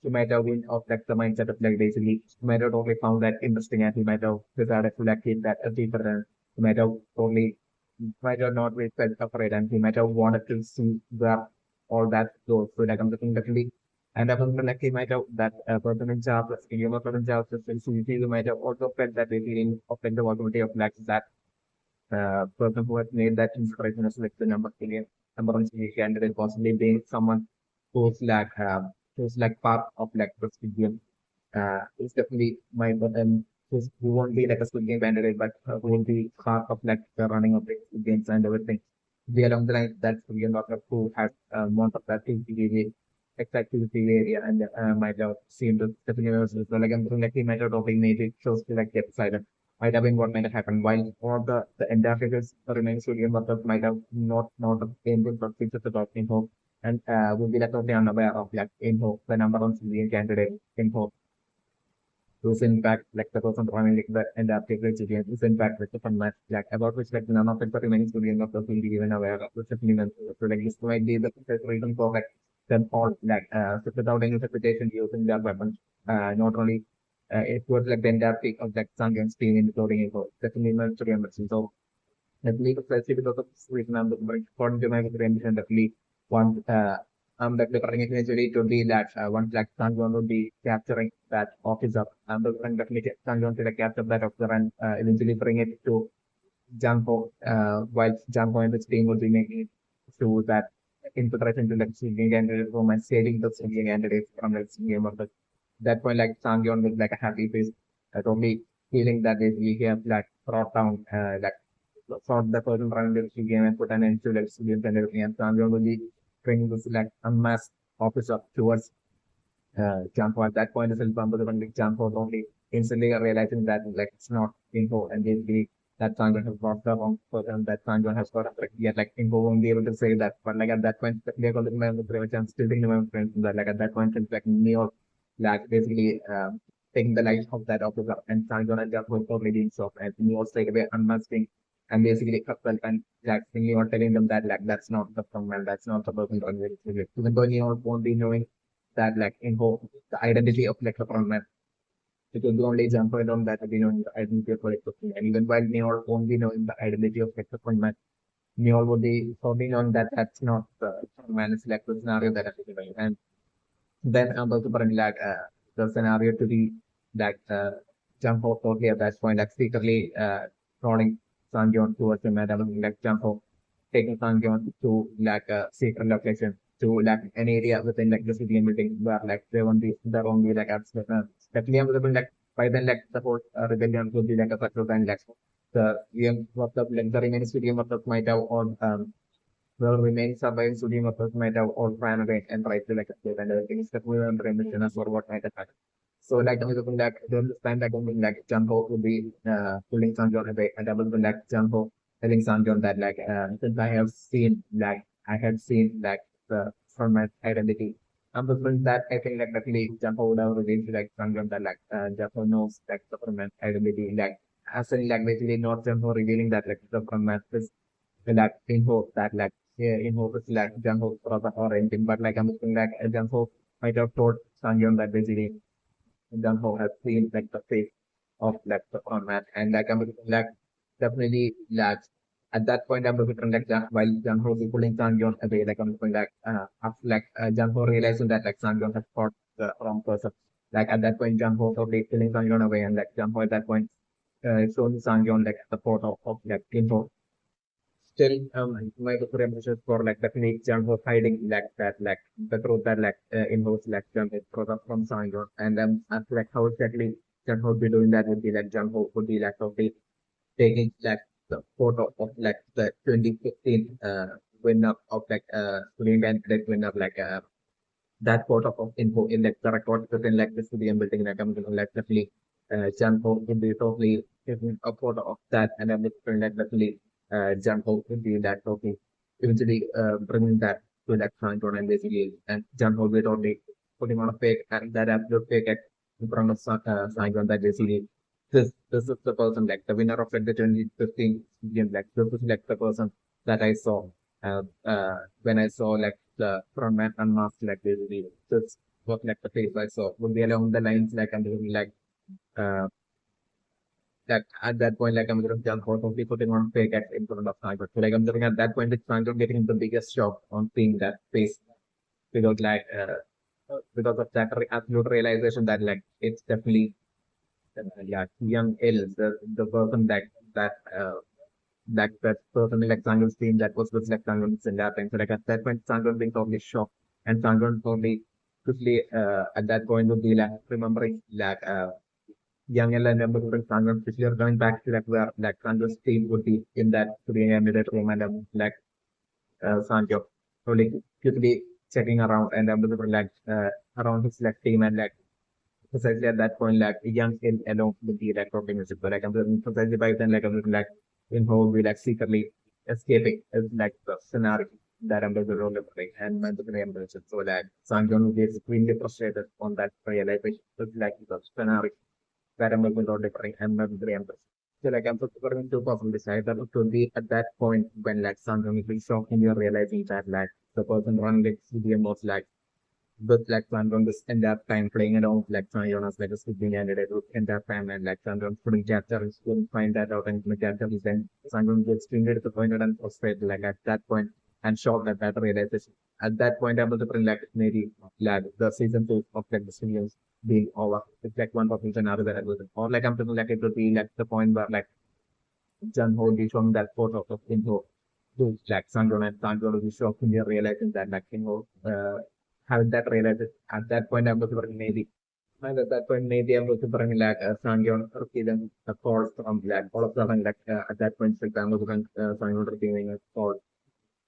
he might have been of like the mindset of like basically he might have totally found that interesting and he might have decided to like keep that a deeper and he might have totally might have not be felt afraid and he might have wanted to see where all that goes. So like I'm looking definitely and I was like he might have that person in charge, you know, person in charge of the might have also felt that feeling of like the vulnerability of like that person who has made that inspiration as like the number one senior candidate possibly being someone who's like part of like the Squid is definitely my who won't be like a Squid Game candidate but who will be part of like the running of the Squid Games and everything. Be along the line that Squid Game doctor who has most of that CCTV exactly the area and might have seen the definitely so like I'm thinking like he might have totally made it shows to like get silent might have been what might have happened. While all the entire figures remains to game workers might have not been good but features the top info and would be like totally unaware of like info, the number one civilian candidate info who's in fact like the person running like the entire figure civilian is in fact like the fun match like about which like none of it the remaining civilian workers will be even aware of the supplement. So like this might be the reason for like them all like without any reputation using their weapons. Not only it was like the entire peak of like Sangham's team including it was definitely not to remember. So definitely precisely because of this reason I'm looking according to my comprehension definitely one I'm like looking eventually to be that once like Sangham will be capturing that officer. I'm looking definitely Sangham to like capture that officer and eventually bring it to Jung-ho while Jung-ho and his team will be making it to that infiltration to like singing candidate room and saving the singing candidates from like singing of the that point like Sangyeon with like a happy face, only feeling that he have like brought down like from the person running the game and put an end to like civilian candidate and Sangyeon will be bringing this like unmasked officer towards Jump at that point is Bumble when Jump only instantly realizing that like it's not info and basically that Sanjay has got the wrong person, that Sanjay has got a yet like info won't be able to say that. But like at that point they're going to remember the chance still thinking about friends that like at that point it's like Neo like basically taking the life of that officer and Sanjay and Jump will probably being soft and Neo straight away unmasking and basically herself and Jack Neo telling them that like that's not the man, that's not the person running it. Even though Neo won't be knowing that like info the identity of like the frontman. It will be only jumper on that we know the identity of like the frontman. And even while Neol won't be knowing the identity of like the frontman, Neol would be holding on that that's not the frontman, it's like the scenario that I'm doing. And then I'm also putting like the scenario to be that jump off totally at that point, like secretly rolling Sangyeon towards him and I'm like jump off, taking Sangyeon to like a secret location to like an area within like the city and building where like they won't be there won't be like absolute definitely available like by then like the whole rebellion will be like a success and like the young workers like the remaining city workers might have all the remaining surviving studio workers might have all ran away and tried to like escape and everything is definitely under mission as for what might have happened. So like I was looking like during this time like I'm looking like Jumbo would be pulling Sanjon away and I was looking like Jumbo telling Sanjon that like since I have seen like I had seen like the from my identity. I'm looking that I think like definitely Jumbo would have revealed to like Sanjon that like Jumbo knows like the from my identity like as in like basically not Jumbo revealing that like the from my is like in hope that like yeah, in hope it's like Jumbo or anything but like I'm looking like Jumbo might have told Sanjon that basically Jung-ho has seen like the face of like the format and like I'm looking like definitely like at that point I'm looking like that while Jung-ho is pulling Sang-yeon away like I'm looking like after like Jung-ho realizing that like Sang-yeon has fought the wrong person like at that point Jung-ho totally pulling Sang-yeon away and like Jung-ho at that point showing Sang-yeon like the photo of like info still my references for like definitely Jung was hiding like that like the truth that like involves like Jung is because of from Sangyor and after like how exactly Jung would be doing that would be like Jung would be like okay taking like the photo of like the 2015 winner of like Korean candidate winner like that photo of info in like the record within like the studio building like I'm gonna like definitely Jung would be totally taking a photo of that and I'm looking like definitely Junho will be that okay. Eventually bringing that to that control and basically and Junho will only putting on a fake and that absolute fake act in front of Saigon that basically this is the person like the winner of like the 2015 game like this is like the person that I saw when I saw like the frontman unmasked like basically this was like the face I saw would be along the lines like I'm doing like uh, that at that point, like I'm going to jump out of putting on fake at in front of Tiger. So like I'm looking at that point, it's trying to getting the biggest shock on seeing that face because like because of that absolute realization that like it's definitely yeah young ill the person that that person like Sangon team that was with like Sangon in that time. So like at that point, Sangon being totally shocked and Sangon totally quickly at that point would be like remembering like young and remembering Sangram, especially are coming back to like where like Sandra's team would be in that 3 a.m. room and like Sanjo. So like quickly checking around and like around his like team and like precisely at that point like young in alone with the like talking music. But like I'm precisely by then like I'm like in who will be like secretly escaping is like the scenario that I'm going to roll play and I'm going to so like Sanjon will be extremely frustrated on that realization. It's like the scenario parameter or different MMs. So like I'm going to perform this either to be at that point when like something is shocking you're realizing that like the person running the CDM was like but like Sandron this entire time playing around like Jonas like a sleeping candidate with entire time and like Sandron couldn't capture his couldn't find that out and couldn't capture his then Sandron gets extremely disappointed and frustrated like at that point and shocked at that realization. At that point I was to like maybe like the season 2 of like the studios being over. It's like one of the scenario that I was in. Or like I'm thinking like it would be like the point where like Jan Ho be showing that photo of info to like Sandro, and Sandro will be shocked when you realizing that like having that realized at that point I was maybe and at that point maybe I was like Sandro receiving a call from like all of a sudden like at that point like I was Sandro receiving a call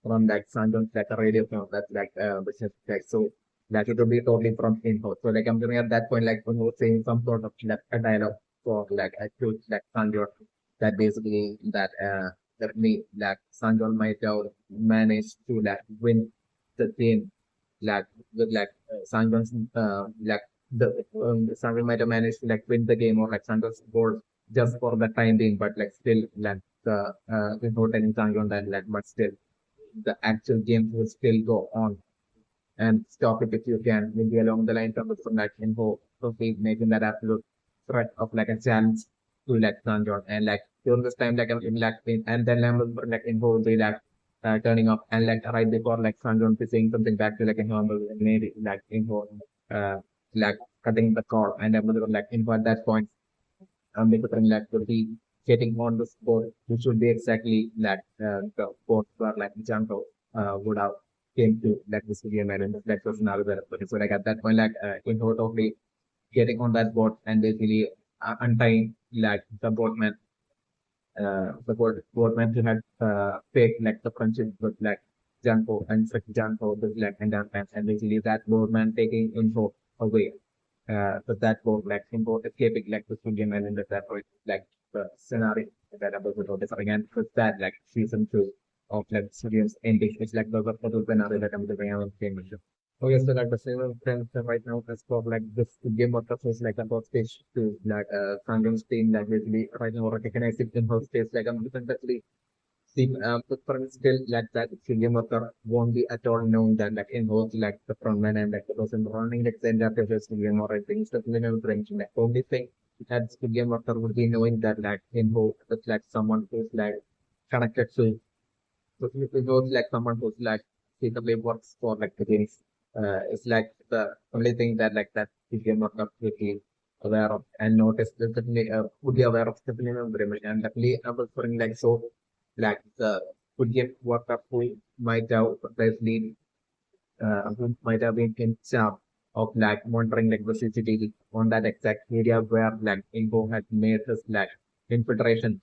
from like Sandro like a radio phone that's like business like so like it will be totally from info. So like I'm doing at that point like when we was saying some sort of like a dialogue for like a huge like Sandro that basically that me like Sanjol might have managed to like win the game like with like Sanjol's like the Sanjol might have managed to like win the game or like Sanjol's goal just for the time being, but like still like the without any Sanjol that like but still the actual game will still go on and stop it if you can, maybe along the lines of some like info, probably making that absolute threat of like a challenge to like Sanjor. And like during this time, like I'm in like and then I'm like info will be like turning off and like right before like Sanjor is saying something back to like a normal maybe like info uh like cutting the cord and I'm like info at that point because like would be getting on the spot, which would be exactly like the sport where like Django would have came to like this video and that was another better. So like at that point, like in totally getting on that boat and basically untying like the boatman, boatman who had fake like the friendship with like Janko and such Janko with like and basically that boatman taking info away so that boat like symbol escaping like the Indian island that was like the scenario that about the notice again with that like season 2 of like Studios ending. It's like the scenario that I'm doing on game show. Oh yes, so like the same friends right now as for like this game of the is like about stage 2 like Sangham's team like basically right now recognizing in her stage like I'm actually see, the front still like that film worker won't be at all known that like involves like the frontman and like the person running like the entire process film or I think it's the film range. Like only thing that film worker would be knowing that like involved with like someone who's like connected to so if it goes like someone who's like suitably works for like the games. It's like the only thing that like that film worker would be aware of and notice definitely would be aware of the film very much and definitely I was putting like so like the could get worked up who might have precisely who might have been in charge of like monitoring like the CCTV on that exact area where like info had made his like infiltration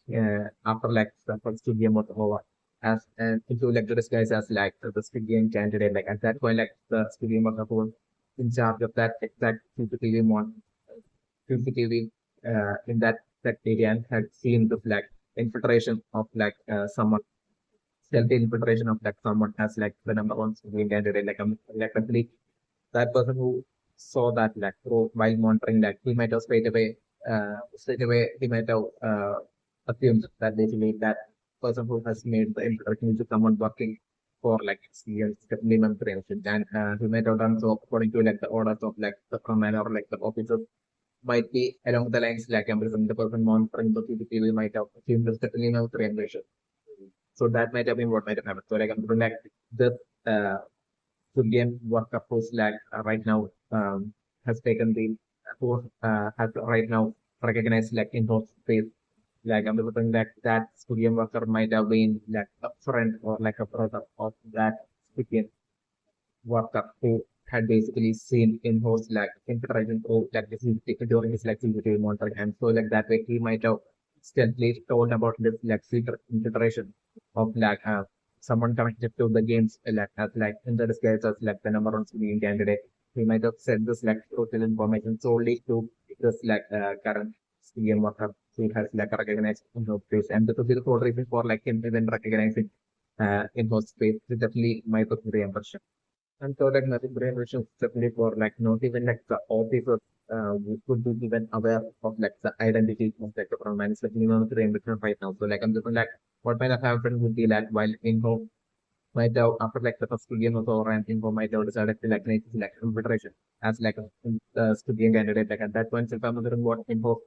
after like the first game was over as and into like the disguise as like the Squid candidate like at that point like the Squid was in charge of that exact CCTV in that area and had seen the like infiltration of like someone stealthy infiltration of like someone as like the number one civilian candidate like actually that person who saw that like while monitoring that he might have straight away he might have assumed that basically that person who has made the infiltration is someone working for like experience definitely mentoring and he might have done so according to like the orders of like the command or like the officers might be along the lines like the person monitoring the CCTV might have assumed this definitely mentoring. So that might have been what might have happened. So like I'm like the uh full game work approach like right now has taken the has right now recognized like in those space like I'm looking that that studio worker might have been like a friend or like a brother of that studio worker who had basically seen in host like infiltration through like this during his like CCTV monitoring and so like that way he might have stealthily told about this like secret infiltration of like someone connected to the games like as like in the disguise as like the number one screen candidate. He might have said this like total information solely to this like current game worker who has like recognized in the place and this will be the whole reason for like him even recognizing in host space. It's definitely my personal impression. And so like nothing brain vision simply for like not even like the officers we could be even aware of like the identity of like the front man, especially on the brain vision right now. So like I'm just like what might have happened would be like while info might have after like the first game was over and info might have decided to like make like infiltration as like a studio candidate. Like at that point if I'm wondering what info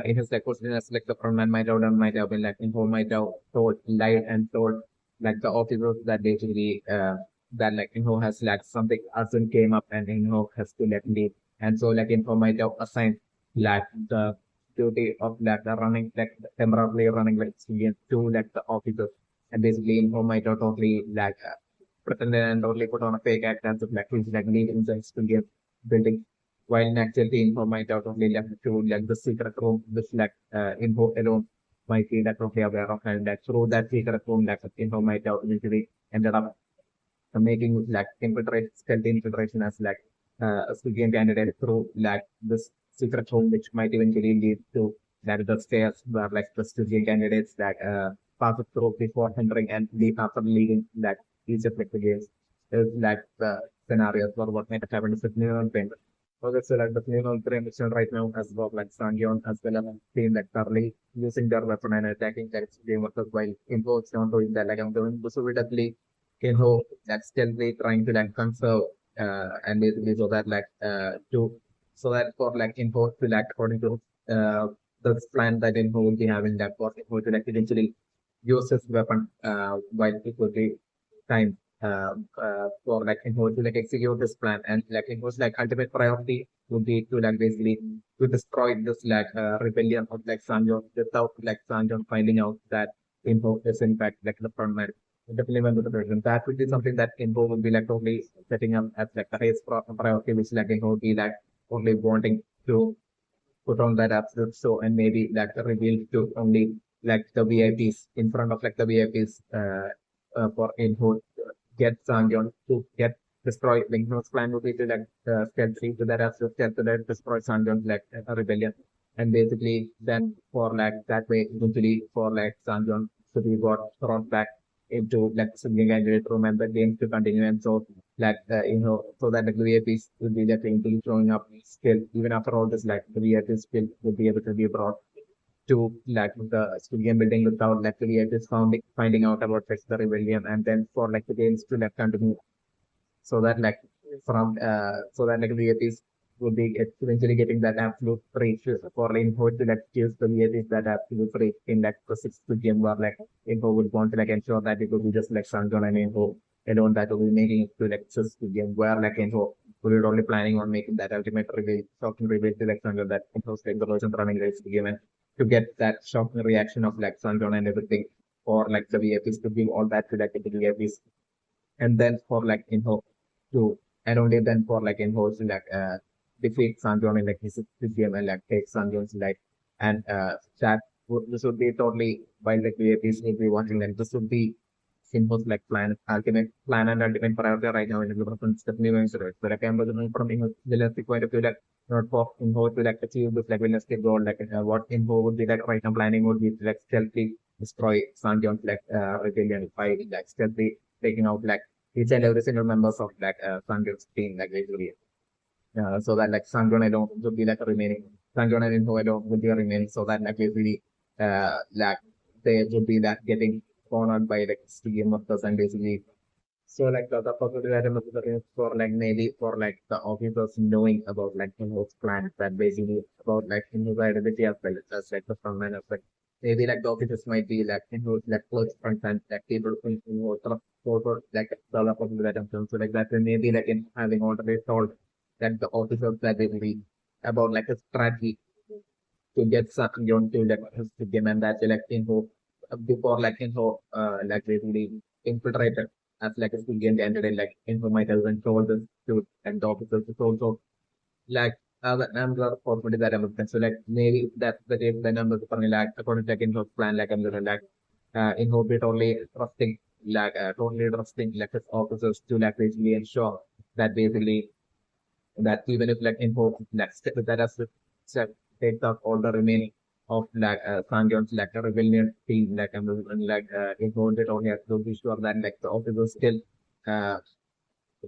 in his like position as like the front man might have been like info might have told lied and told like the officers that basically that like Inho has like something urgent came up and Inho has to like leave. And so like Info might have assigned like the duty of like the running like temporarily running like civilian to like the officers and basically info might not totally like pretend and totally put on a fake act and like he's like leaving the to give building, while in actuality info might not only left to like the secret room which like info alone might be like totally aware of, and that through that secret room like info might have eventually ended up making like infiltrate stealthy infiltration as like a civilian candidate through like this secret room, which might eventually lead to that the stairs where like the civilian candidates that pass through before entering and leave after leaving like each of like the games is like the scenarios for what might have happened to Sydney and Paint. Okay, so like the new mission right now as well like Sangyeon as well as team like thoroughly using their weapon and attacking that game workers while involves not doing that like I'm doing so repeatedly who that's still they trying to like conserve and basically so that like to so that for like info to like according to the plan that info will be having that for info to like eventually use this weapon while it will be time for like info to like execute this plan, and like it was like ultimate priority would be to like basically to destroy this like rebellion of like Sanjon without like Sanjon finding out that info is in fact like the front man. Definitely went with the president. That would be something that info would be like totally setting up as like the highest priority, which like info would be like only wanting to put on that absolute show and maybe like reveal to only like the VIPs in front of like the VIPs for info get Sangyeon to get destroy Linkno's plan would be to like stealthy to that absolute stealth to that destroy Sangyeon's like a rebellion. And basically then for like that way eventually for like Sangyeon to be got thrown back into like singing candidate room and the game to continue, and so like so that like the VIPs will be definitely showing up still even after all this like the VIPs still will be able to be brought to like the civilian building without like the VIPs finding out about like, the rebellion, and then for like the games to like continue so that like from so that like VIPs will be eventually getting that absolute free for info to like choose the VIPs that absolute free in like the sixth game where like info would want to like ensure that it will be just like Sanjon and info alone that will be making it to like sixth game where like info will be only planning on making that ultimate reveal, shocking reveal to like Sanjon that info's like the version running race game, and to get that shocking reaction of like Sanjon and everything for like the VIPs to give all that to like the VIPs, and then for like info to and only then for like info to like defeat Sanjon in like his game and like take Sanjon's life, and that this would be totally while like VIPs will be watching that this would be Info's like plan and ultimate priority right now in the development definitely going through it. So like I'm looking from Info realistic point of view like not for Info to like achieve this like realistic goal like what Info would be like right now planning would be to like stealthy destroy Sanjon's like rebellion by like stealthy taking out like each and every single members of like Sanjon's team like basically so that like Sanjon alone would be like remaining Sanjon and Info alone would be remaining so that like basically like they would be that getting cornered by like stadium workers and basically so like the possibility that I'm looking is for like maybe for like the officers knowing about like Inho's plans that basically about like Inho's identity as well as like the frontman aspect. Maybe like the officers might be like Inho's like close friends and like people who trust for like the possibility that I'm so like that and maybe like in having already told that the officers that they will be about like a strategy to get something on to like to game and that like info before like info like basically infiltrated as like a skill game candidate like info might have been told this to and the officers is also like number possibility that I'm looking. So like maybe that's the case the number like according to like info plan like I'm looking like info bit only trusting like totally trusting like his officers to like basically ensure that basically that even if like info like that has set takes up all the remaining of like Sangyeon's like a rebellion team like and like info that only has to be sure that like the officers still uh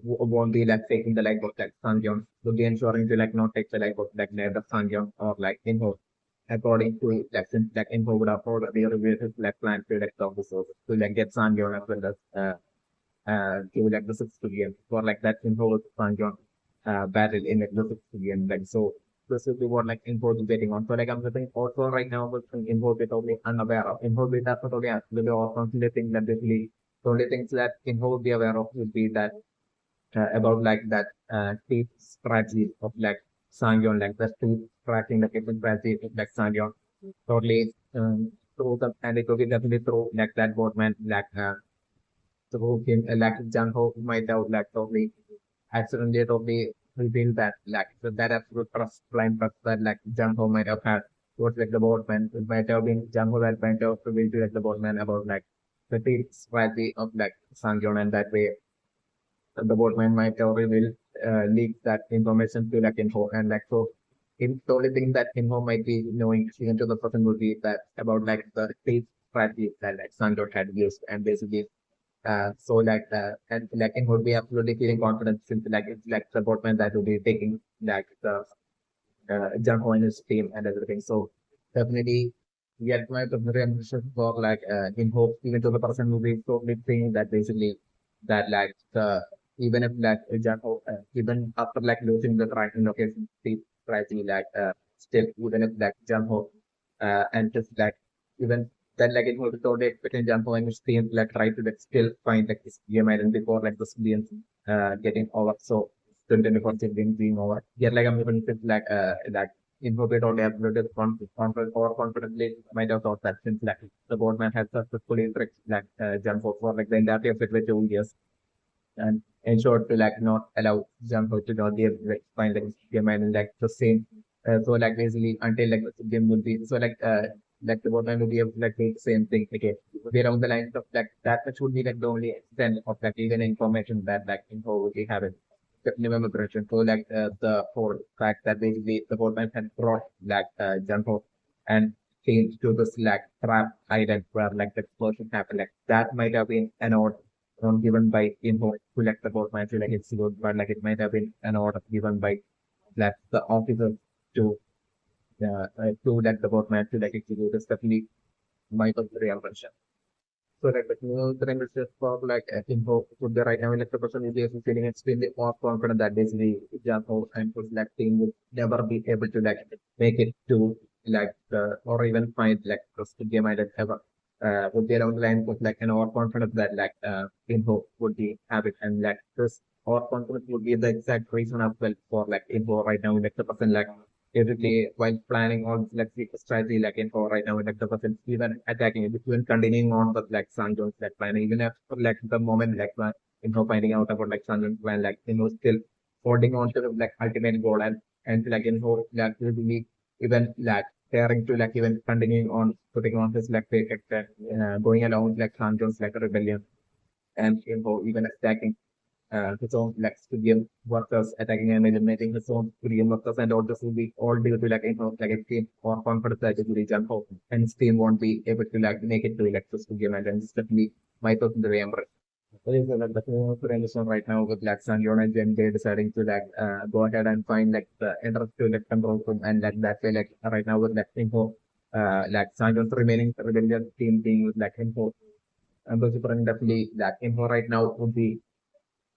won't be like taking the life of like Sangyeon to be ensuring to like not take the life of like neither Sangyeon or like info according to like since like info would have already revealed his like plan to like the officers to like get Sangyeon as well as to like the sixth game for like that info with Sangyeon battle in like the sixth game like so this is what like info is betting on. So like I'm sitting also right now with info bit only unaware of info bit that's not only actually or constantly think that basically the only things that info would be aware of would be that about like that teeth strategy of like Sangyeon like the teeth tracking the different strategy of like Sangyeon totally through them, and it will be definitely through like that boatman, like through him, like Jung-ho might have like totally accidentally totally revealed that like that absolute trust, blind trust that like Jung-ho might have had towards like the boatman. It might have been Jung-ho that might have revealed to like the boatman about like the deep strategy of like Sang-yeon, and that way the boatman might have revealed leak that information to like info, and like so the only thing that info might be knowing even to the person would be that about like the state strategy that like Sandor had used, and basically so like and like it would be absolutely feeling confident since like it's like the boatman that will be taking like the jump on his team and everything. So definitely get my appreciation for like in hope even to the person who is totally saying that basically that like even if like Janho even after like losing the tracking location strategy like still even if like Janho and just like even then like it would be totally expecting Janho and his team like try to like still find like his game identity before like the civilians getting over. So 2024 siblings being over. Yeah, like I'm even like like incorporate or elaborated confident or confidently might have thought that since like the boardman has successfully like jump for like the entirety of it with 2 years and ensured to like not allow jump to not give like find like game and like the same. So like basically until like the game would be so like the boardman would be able to like do the same thing again. Would be around the lines of like that which would be like the only extent of like even information that like info would be having November production. So like the whole fact that basically the boardman had brought like Junho and changed to this like trap island where like the explosion happened. Like that might have been an order given by info to like the boardman to like it's good, but like it might have been an order given by like the officers to like the boardman to like execute. It's definitely my real version. So like the new trend is just for like info would be right now like the person is just feeling extremely more confident that basically Jaco and for like team would never be able to like make it to like or even find like the game I did ever would be around the line with like an overconfidence that like info would be habit and like this overconfidence would be the exact reason as well for like info right now like the person like basically while planning on like the strategy like info right now like the person even attacking it even continuing on with like Sanjon's like plan even after like the moment like info finding out about like Sanjon's plan like still holding on to the like ultimate goal and like info like really even like daring to like even continuing on putting on his like fake attack going along like Sanjon's like rebellion and info even attacking his own like studio workers attacking and eliminating his own studio workers and all this will be all due to like like a team or confidence that it will jump out and his team won't be able to like make it to like the studio and it's definitely my personal remember. There is like the transition right now with like Sanjona and Jung-bae deciding to like go ahead and find like the entrance to like control room and like that way like right now with like info like Sanjon's remaining rebellion team being with like info and those are definitely like info right now would be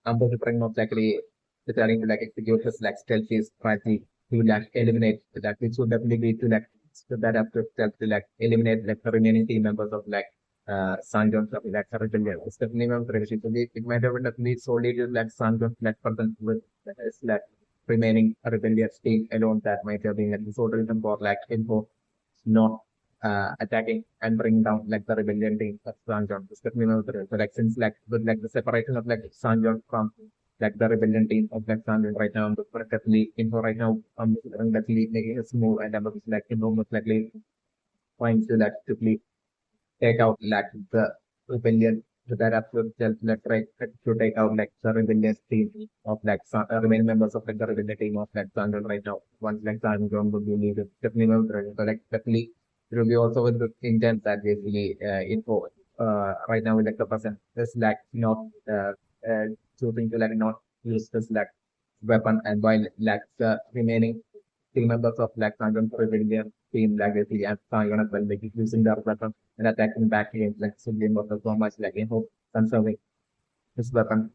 those are most likely deciding to like execute his like stealthy strategy to like eliminate that which would definitely lead to like so that after stealth to like eliminate like the remaining team members of like Sanjon of like rebellion. It's definitely my prediction. So it might have definitely solely to like Sanjon like person with is like remaining rebellious team alone that might have been like the sort of reason for like info not attacking and bring down like the rebellion team of Sanjon. It's definitely my prediction. So like since like with like the separation of like Sanjon from like the rebellion team of like Sanjon right now, I'm definitely info right now. I'm definitely making a move and I'm like most likely trying to like quickly take out like the rebellion to that absolute self like right to take out like the rebellious team of like remaining members of like the rebellion team of like Sandal right now. Once like Sandal would be needed, definitely not ready. So like definitely it will be also with the intent that basically info right now like the person is like not uh choosing to like not use this like weapon and while like the remaining team members of like Sandal rebellion team like basically and Sandal as well like using their weapon and attacking back against like civilian workers so much like info conserving his weapon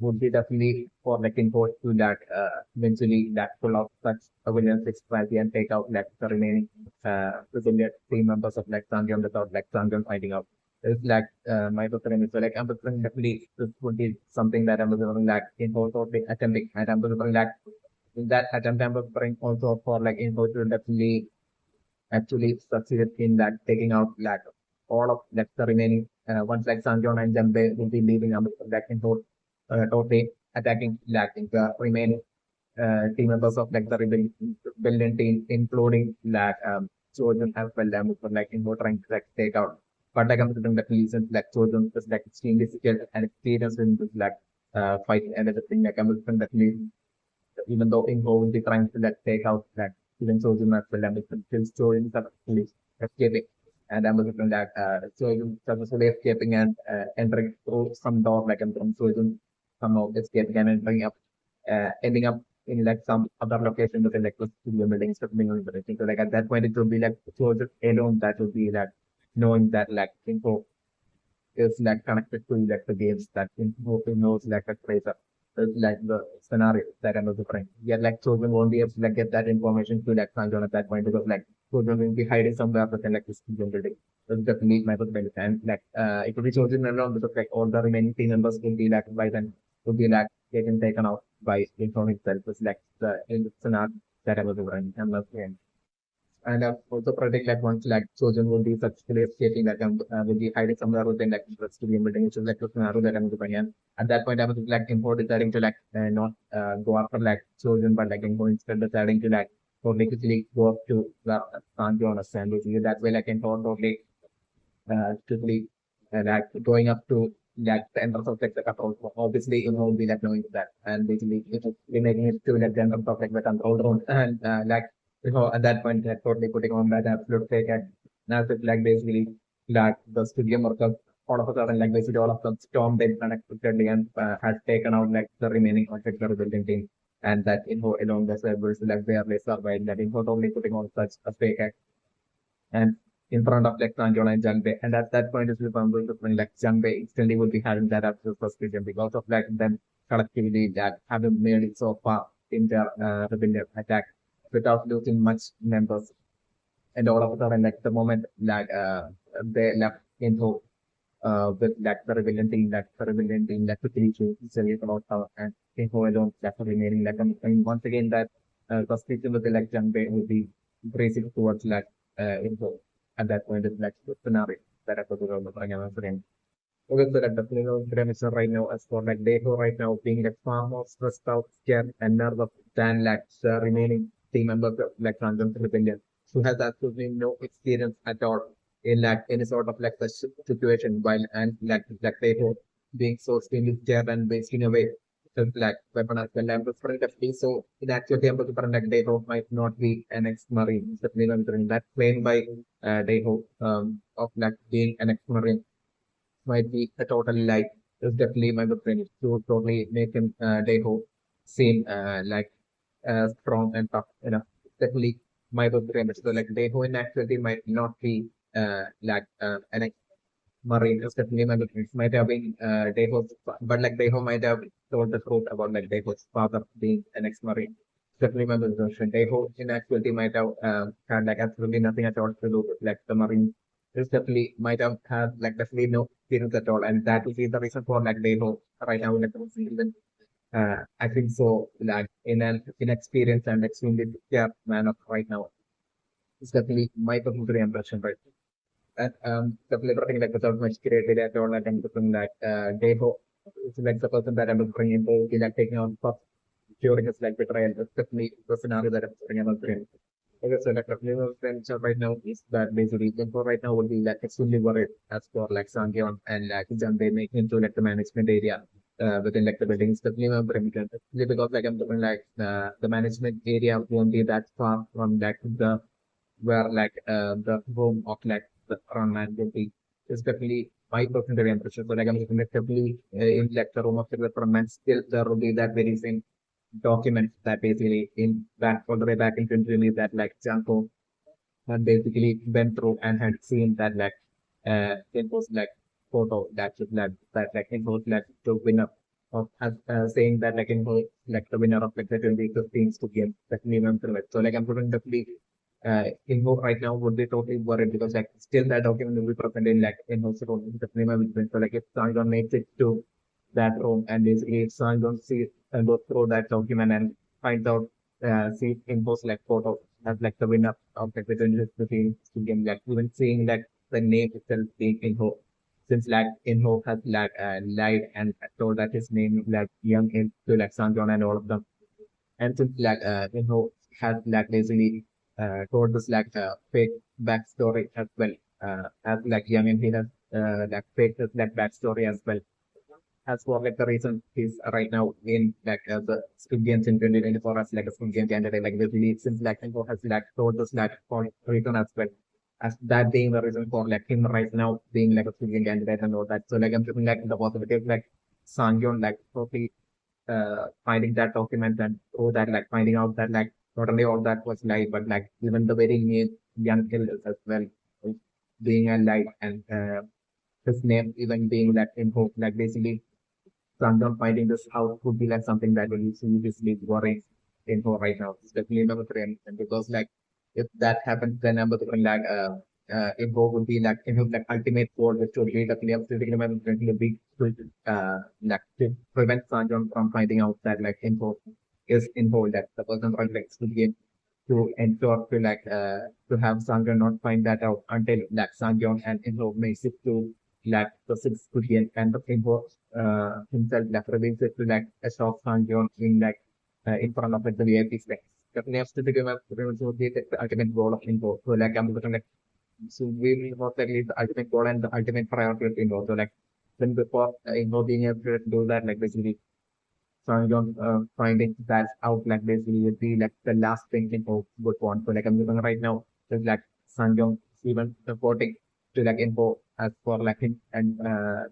would be definitely for like info to that eventually that pull out such civilian strategy and take out like the remaining civilian team members of like Sangyam without like Sangyam fighting out. It's like my preference. So like I'm preferring definitely this would be something that I'm preferring like info totally attempting and I'm preferring like in that attempt I'm preferring also for like info to definitely actually succeeded in that taking out like all of like the remaining once like Sanjon and Jung-bae will be leaving like in totally attacking like the remaining team members of like the rebellion team, including like Chojun as well, like in trying to like take out. But like I'm saying that reasons like Chojun is like extremely skilled and experienced in this like fighting and everything. Like I'm saying that even though Ingo will be trying to like take out like even Chojun as well, and still Chojun is actually escaping. And I'm looking at Chojun successfully escaping and entering through some door like I'm from Chojun somehow escaping and entering up ending up in like some other location within like the studio building instead of being on the thing. So like at that point it would be like closer alone that would be like knowing that like info is like connected to like the games that info knows like a tracer. Is like the scenario that I'm different. Yet like children won't be able to like get that information to like Sanjon at that point because like children will be hiding somewhere within like the studio building. So definitely my perspective. And like it will be chosen alone because like all the remaining team members will be like by then will be like getting taken out by Inform itself. It's like the in the scenario that I was running. I'm not saying. And also predict like once like Trojan would be successfully escaping like will be hiding somewhere within like the studio building, which is like the scenario that I'm doing. And at that point, I was like import deciding to like not go after like Trojan, but like Info instead deciding to like totally quickly go up to the Sanjon and basically that way like Info totally quickly like going up to like the entrance of like the control room. Obviously, you know, will be like knowing that and basically it will be making it to like the entrance of like the control room and like you know at that point like totally putting on that absolute fake and now it's like basically like the studio workers all of a sudden like basically all of them stormed in unexpectedly and has taken out like the remaining of like the building team and that info along the servers like barely survived that info only putting on such a fake act and in front of like Sanjona and Jung-bae. And at that point, if I'm going to bring like Jung-bae instantly would be having that absolute frustration because of like them collectively that haven't made it so far in their rebellion attack without losing much members. And all of a sudden, like the moment like they left into with like the rebellion team that quickly to salute about her and Info alone that remaining like and once again that frustration with the like Jung-bae would be racing towards like Info at that point it's like the scenario that I put on the again. Okay, so like the premises right now as for like Dae-ho right now being like far more stressed out, scared and nervous than like the remaining team members of like Random Rebellion who has absolutely no experience at all in like any sort of like the situation while and like Dae-ho being so extremely scared and wasting away the like weapon as well. I'm different definitely. So in actuality I'm different like Dae-ho might not be an ex-marine. Definitely I'm different. That claim by Dae-ho of like being an ex-marine might be a total lie. It's definitely my friend to totally make him Dae-ho seem like strong and tough enough. Definitely my friend. So like Dae-ho in actuality might not be like an ex-marine. It's definitely my friend. Might have been Dae-ho's, but like Dae-ho might have told the truth about like Dae-ho's father being an ex-marine. Definitely my version. Dae-ho in actuality might have had like absolutely nothing at all to do with like the marine this definitely might have had like definitely no experience at all, and that will be the reason for like they know right now like even I think so like in an inexperienced and extremely yeah man of right now. It's definitely my personal impression, right? And definitely everything like without much creativity at all, I think something like Devo is like the person that I'm looking into like taking on first during his like betrayal. That's definitely the scenario that I'm bringing on screen. Okay, so like the friends right now is that basically for right now would be like extremely worried as for like Sangyeon and like Jung-bae making into like the management area within like the buildings. Definitely because like I'm talking like the management area won't be that far from like the where like the home of like the frontman will be is definitely my personal impression. So like I'm looking at definitely in like the room of the frontman still there will be that very same document that basically in back all the way back in 2020 that like Janko had basically went through and had seen that like it was like photo that should like it was like the winner of saying that like it was like the winner of like the 2015 to game that new member. So like I'm putting definitely Info right now would be totally worried because like still that document will be present in like in also the name of it. So like if someone makes it to that room and basically if someone see and go through that document and finds out see Info's like photo as like the winner of like the 2015 game, like even seeing like the name itself being Inho, since like Inho has like lied and told that his name is like Young In to like Sanjon and all of them, and since like Inho has like basically told this like fake backstory as well, as like Young In he has like fake his like backstory as well, as for like the reason he's right now in like the Squid Games in 2024 as like a Squid Game candidate, like basically since like Info has like told us like for reason as well, as that being the reason for like him right now being like a Squid Game candidate and all that. So like I'm thinking like the possibility of like Sangyeon like totally finding that document and all that, like finding out that like not only all that was lie, but like even the very name Young Hill as well being a lie, and his name even being that info, like basically so I'm not finding this out would be like something that will seriously worry info right now. It's definitely number three, and because like if that happens, then number three like info would be like info like ultimate goal, which would be definitely absolutely number three will be to like to prevent Sanjon from finding out that like info is info that the person right like to the game to ensure to like to have Sanjon not find that out until like Sanjon and info makes it to like the six Korean kind of info himself like reveals it to like a soft Sanjon in like in front of like the VIP space. Definitely has to become a the ultimate goal of info. So like I'm looking like so we most likely the ultimate goal and the ultimate priority of info. So like then before info being able to do that like basically Sanjon finding that out like basically would be like the last thing info would want. So like I'm looking right now there's like Sanjon even reporting to like info as for like him and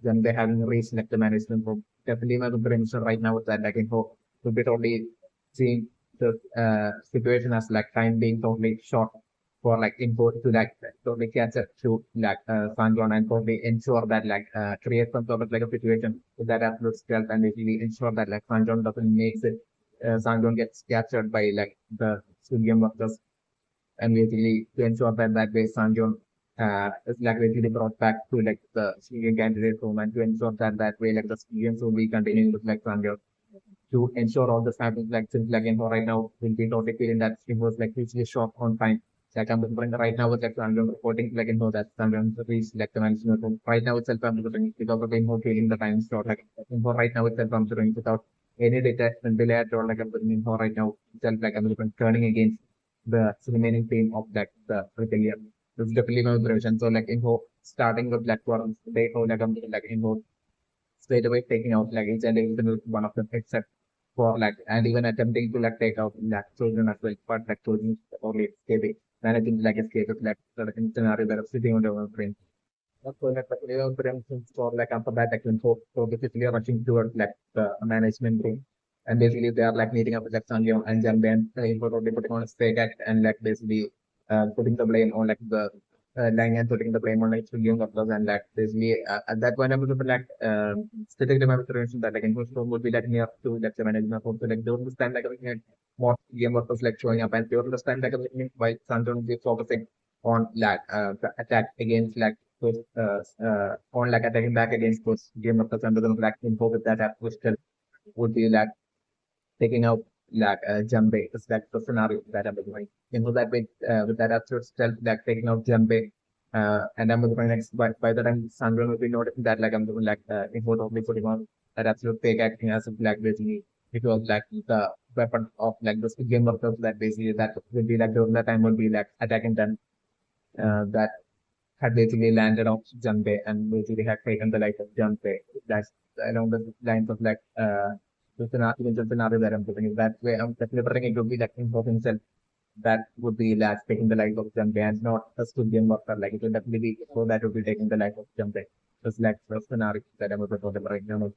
then they having reached like the management room. Definitely my premise right now is that like info will be totally seeing the situation as like time being totally short for like info to like totally catch up to like Sanjon and totally ensure that like create some sort of like a situation with that absolute stealth and basically ensure that like Sanjon doesn't makes it Sanjon gets captured by like the Sugiyam workers and basically to ensure that that way Sanjon is like basically brought back to like the Syrian candidate room and to ensure that that way like the Syrians will be continuing with like Sanjon to ensure all this happens like since like info right now will be totally feeling that it was like hugely short on time. Like I'm looking right now with like Sanjon reporting like info that Sanjon reached like the management room. Right now itself I'm looking because of the info feeling the time short like info right now itself I'm doing without any detachment delay at all like I'm looking info right now itself like I'm looking turning against the remaining team of like the rebellion. This is definitely my observation. So like info starting with like forums, they know like I'm like info straight away taking out like each and every single one of them except for like and even attempting to like take out like children as well, but like children only escaping. Managing like escape is like sort of scenario that are sitting on their brain. So like for instance for like after that like info so basically rushing towards like the management room. And basically they are like meeting up with like Sanjay and Jung-bae and info totally putting on a fake act and like basically putting the blame on like the lying and putting the blame on like William Douglas and like basically at that point I was like statistically my observation that like info would be like near to like the management of so like during this time like we had more game workers like showing up and during this time like while Sanjay is focusing on like the attack against like those on like attacking back against those game workers under the black info with that app which would be like taking out like Jung-bae. It's like the scenario that I'm doing. You know that with that absolute stealth, like taking out Jung-bae. And I'm going next by the time Sandra will be noticing that like I'm doing like info totally putting on that absolute fake acting as if like basically it was like the weapon of like the game workers that basically that will be like during that time would be like attacking them that had basically landed on Jung-bae and basically had taken the life of Jung-bae. That's along the lines of like the scenario that I'm putting. That way I'm delivering it would be like info himself that would be like taking the life of Jung-bae and not a studio worker. Like it would definitely be so that would be taking the life of Jung-bae. Just like the scenario that I'm delivering now.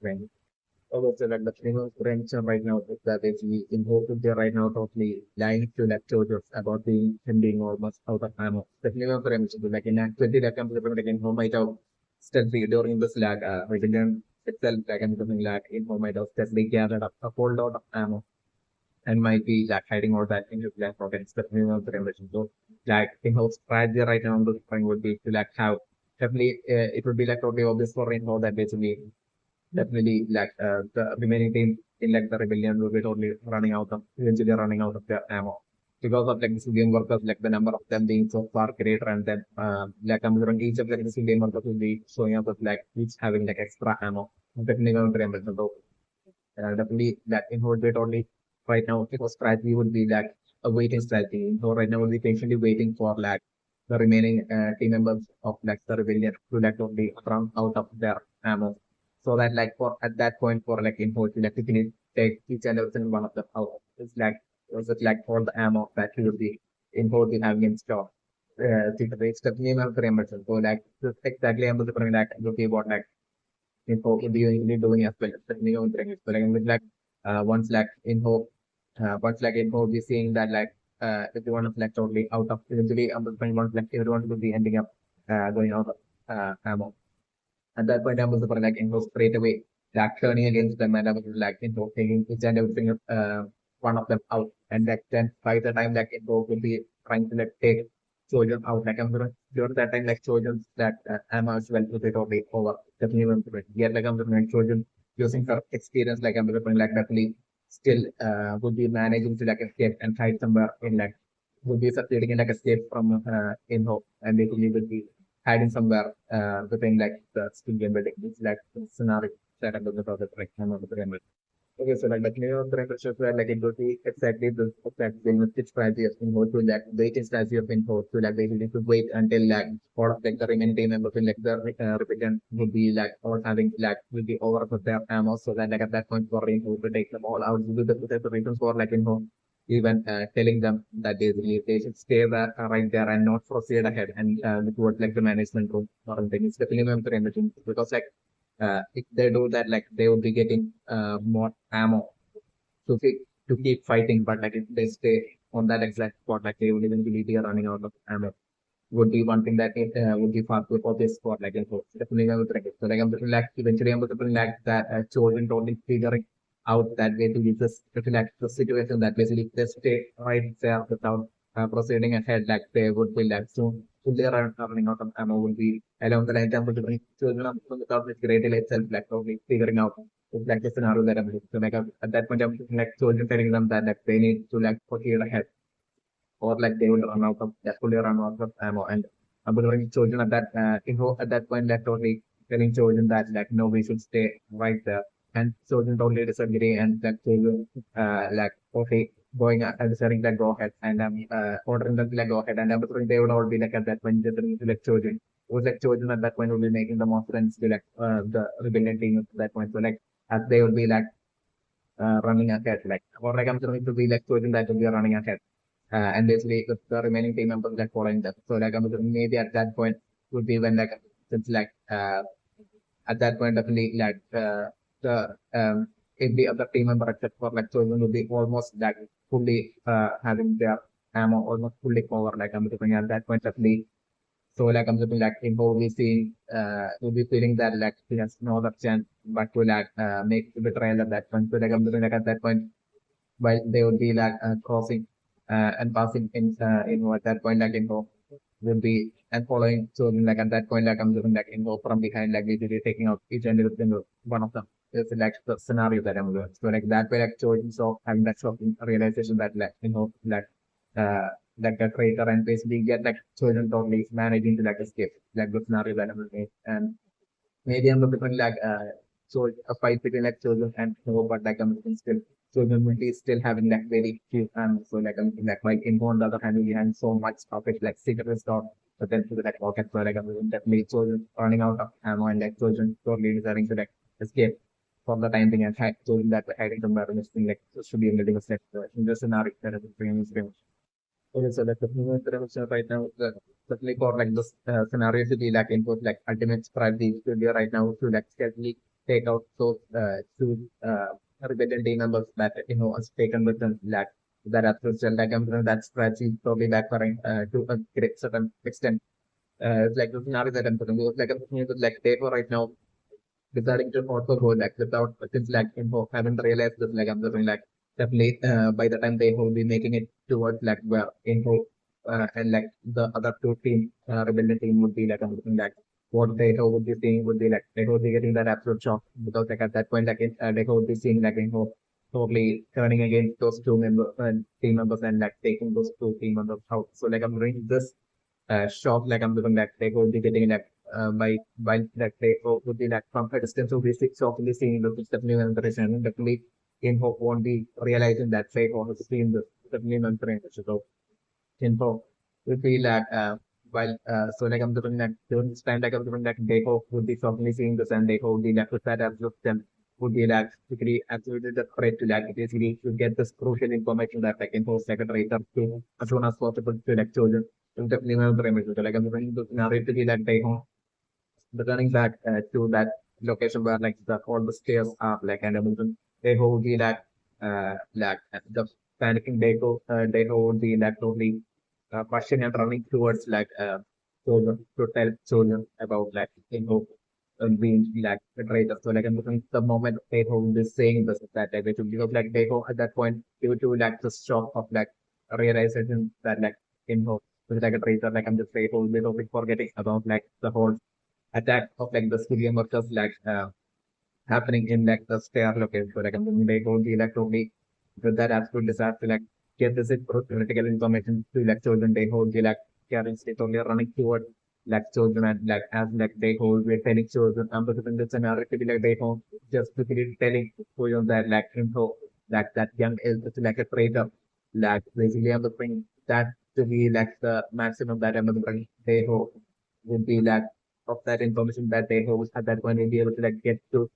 Also, like the famous prevention right now is that basically involved there right now totally lying to like soldiers about him being almost out of ammo. The famous prevention like in actually like I'm like home might have steadily during this like rebellion itself like I'm something like in home might have steadily gathered up a whole lot of ammo and might be like hiding all that in his black pockets. The famous prevention. So like in whole strategy right now on this point would be to like have definitely it would be like totally obvious for info that basically definitely like the remaining team in like the rebellion will be totally running out of eventually running out of their ammo. because of like the civilian workers, like the number of them being so far greater, and then like I'm considering each of the civilian workers will be showing up with like each having like extra ammo, depending on the remember. So definitely that in whole bit only right now it was strategy would be like a waiting strategy. So right now we'll be patiently waiting for like the remaining team members of like the rebellion to like only run out of their ammo. So that like for at that point for like in whole like you need take each and every single one of them out. It's like was it like all the ammo that you will be in whole be having in store. It's definitely not very much. So like just exactly I'm looking like looking about like info individually doing as well. Depending on the so like with like once like info once like info we seeing that like everyone is like totally out of eventually once like everyone will be ending up going out of ammo. At that point I was like info straight away like turning against them and I was like info taking each and every single one of them out and like then by the time like info will be trying to like take soldiers out like I'm gonna during that time like soldiers that ammo as well to be totally over definitely going to get like I'm gonna soldiers using her experience like I'm gonna like definitely still would be managing to like escape and hide somewhere in like would be succeeding in like escape from info and basically will be hiding somewhere within like the skill game building. It's like the scenario that I'm looking for the correct time of the game. Okay, so like the new temperature where like it would be exactly the exact same with which strategy has been hold to like waiting strategy has been hold to like basically to wait until like all of like the remaining team members will like the replicant would be like all having like will be over with their ammo so that like at that point for Rainbow to take them all out to do the reasons for like even telling them that they should stay there right there and not proceed ahead and towards like the management room or anything. It's definitely going to emergency because like if they do that, like they will be getting more ammo to keep fighting. But like if they stay on that exact spot, like they will eventually be running out of ammo. Would be one thing that it would be far too obvious for like info. Definitely I would think it. So like I'm looking like eventually I'm looking like that chosen totally figuring out that way to use this to like the situation that basically if they stay right there without proceeding ahead, like they would be like soon fully running out of ammo will be along the line. I'm looking chosen up from the top with great deal itself, like probably figuring out it's like the scenario that I'm looking. So like at that point I'm looking like chosen telling them that like they need to like proceed ahead or like they will run out of fully run out of ammo. And I'm telling children at that info at that point like totally telling children that like no we should stay right there. And children totally disagree and that children like okay going and deciding that go ahead and ordering them to like go ahead and I'm telling they would all be like at that point just like children. It was like children at that point will be making the most sense to like the rebellion team at that point. So like as they would be like running ahead like or like I'm telling to be like children that will be running ahead and basically the remaining team members like following them. So like I'm maybe at that point would be when like since like at that point definitely like the every other team member except for like Chosen would be almost like fully having their ammo almost fully covered. Like I'm looking at that point definitely. So like I'm looking like info we seeing we'll be feeling that like he has no other chance but to like make the betrayal at that point. So like I'm looking like at that point while they would be like crossing and passing in at that point like info would be and following so like at that point like I'm looking like info from behind like literally taking out each and every single one of them. It's like the scenario that I'm doing. So like that way like choosing so having that shocking realization that like uh like the traitor and basically get like chosen totally managing to like escape like the scenario that I'm doing. And maybe I'm looking like so a fight between like children and no, but like I'm looking still children will be still having like very few and so like I'm looking like info on the other hand we had so much of it like secret stuff but then to the like rocket so like I'm looking definitely children running out of ammo and like children totally deciding to like escape for the time being and children that were hiding somewhere in this thing like should be in the biggest like in the scenario that is pretty much. Okay, so like the human intervention right now, especially for like this scenario to be like input like ultimate strategy to be right now to like steadily take out those two rebellion team members that has taken with them that approach and like that strategy probably backfiring to a great certain extent. It's like the scenario that I'm putting like I'm thinking with like Dae-ho right now deciding to also go like without since like info haven't realized this like I'm doing like definitely by the time they will be making it towards like where info and like the other two team rebellion team would be like I'm looking like what they would be seeing would be like they would be getting that absolute shock because like at that point like they would be seeing like info totally turning against those team members and like taking those two team members out. So like I'm doing this shot like I'm doing that they would be getting like by that they would be like from a distance of this softly seeing the definitely mentoring and definitely in hope won't be realizing that they have seen the definitely mentoring. So info would be like while so like I'm doing that during this time like I'm doing that Deco would be certainly seeing this and Deco would be like with that as of them would be like basically actually the threat to like basically to get this crucial information that like info secretary to as soon as possible to like children to definitely remember the image. So like I'm doing this narrative that Deco returning back to that location where like all the stairs are like and everything. Deco would be like the panicking Deco would be like totally question and running towards like children to tell children about like being like the traitor. So like in the moment Deco is saying this that like because like Deco at that point due to like the shock of like realization that like Info was like a traitor, like I'm just Deco will be totally forgetting about like the whole attack of like the civilian workers like happening in like the stair location. So like they go be like totally with that absolute disaster like get this critical information to like children they hold the like carrying state only running toward like children and like as like they hold we're telling children because in this scenario to be like they hold just to be telling children that like info like that young is like a traitor like basically I'm looking that to be like the maximum that I'm looking they hold would be like of that information that they hold at that point will be able to like get to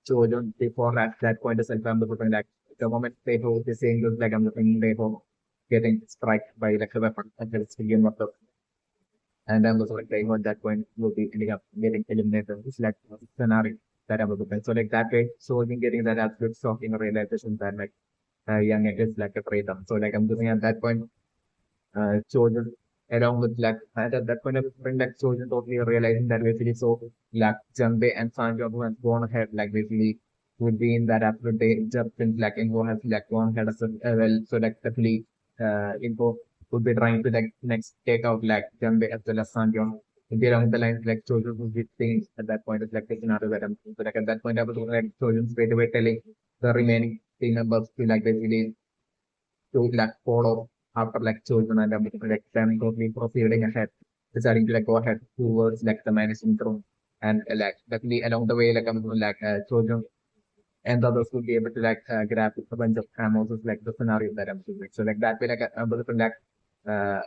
children before that point itself, I'm looking like the moment they hold the saying is like I'm looking they hold getting struck by like a weapon and it's begin of the and I'm also like they at that point will be ending up getting eliminated. It's like a scenario that I'm looking at. So like that way, so we've been getting that absolute shocking realization that like young is like a traitor. So like I'm looking at that point children along with like and at that point of when like children totally realizing that basically so like Jung-bae and Sang-yeon who has gone ahead like basically would be in that absolute danger since like Info has like gone ahead as well so like definitely Info would be trying to like next take out like Jung-bae as well as Sang-yeon would be along the lines like children would be things at that point it's like the scenario that I'm so like at that point I was like children straight away telling the remaining team members to like basically to like follow after like children and everything like them totally proceeding ahead, deciding to like go ahead towards like the management room and like definitely along the way like I'm like children and others will be able to like grab a bunch of ammo like the scenario that I'm doing. So like that way like I'm able to like uh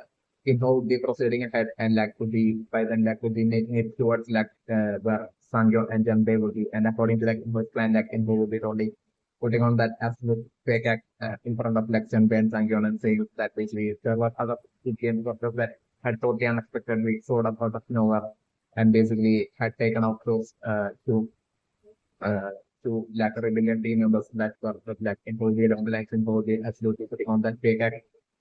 Info would be proceeding ahead and like would be by then like would be making it towards like where Sangyo and Jung-bae will be and according to like Info's plan like Info will be only putting on that absolute fake act in front of like Jung-bae and Sangyeon and saying that basically there were other games of that had totally unexpectedly sort of out of nowhere and basically had taken out those uh, to like rebellion team members that were like imposed on the like imposed absolutely putting on that fake act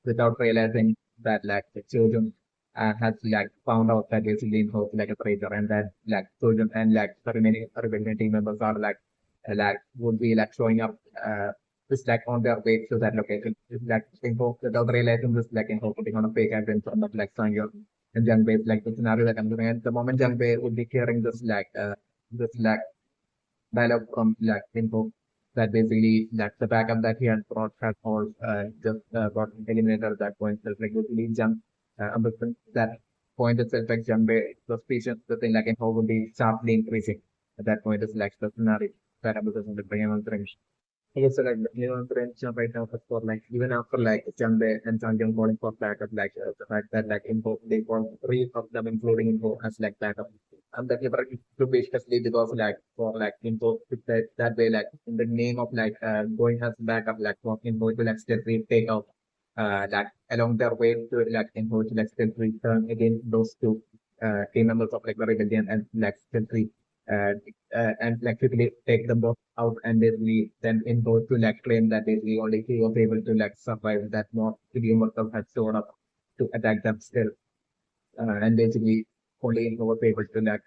without realizing that like the children has like found out that basically imposed like a traitor and that like children and like the remaining rebellion team members are like would be like showing up just like on their way to that location. It's like info without realizing this like info putting on a fake act in front of like Sangyeon and Jung-bae like the scenario that I'm doing at the moment Jung-bae would be hearing this like dialogue from like info that basically that the backup that he had brought has all just got eliminated at that point. So it's like basically jump but that point itself like jump suspicion the thing like info would be sharply increasing at that point is like the scenario that I'm doesn't bring on range. I guess so like you know the range right now for like even after like Jumbe and Changjung calling for backup like the fact that like info they call three of them including info as like backup and that never to be especially because like for like info that way like in the name of like going as backup like for info to like still take out like along their way to like info to like still return against those two team members of like the rebellion and like still uh, and like quickly take them both out and basically then info to like claim that basically only he was able to like survive that not to be immortal had shown up to attack them still and basically only Info was able to like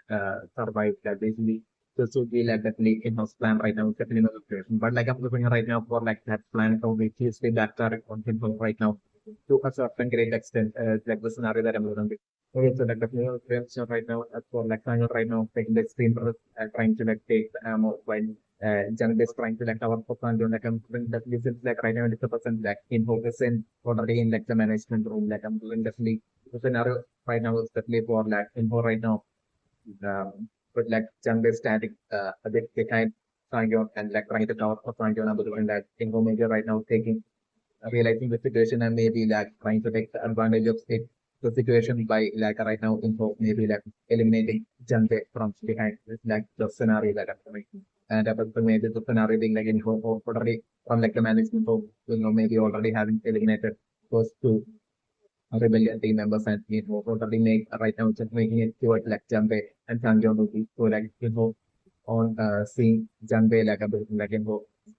survive that basically this would be like definitely in-house plan right now, definitely not a situation. But like I'm looking right now for like that plan how we is with that direct on Info right now to a certain great extent, like the scenario that I'm looking at. Okay, so like the female friends right now, as for like Daniel right now, taking the extreme risk and trying to like take the ammo while Jung is trying to like cover for Sanjo, like I'm doing that this is like right now it's a person like in focus in already in like the management room, like I'm doing definitely the scenario right now is definitely for like info right now. But like Jung is static a bit behind Sanjo and like trying to cover for Sanjo and I'm doing that info major right now taking realizing the situation and maybe like trying to take the advantage of it, the situation by like right now info maybe like eliminating Jante from behind. It's like the scenario that I'm doing. And about maybe the scenario being like info or already from like the management of maybe already having eliminated those two rebellion team members and already make right now just making it towards like Jante and Sanjo movie. So like on seeing Jung-bae like a bit like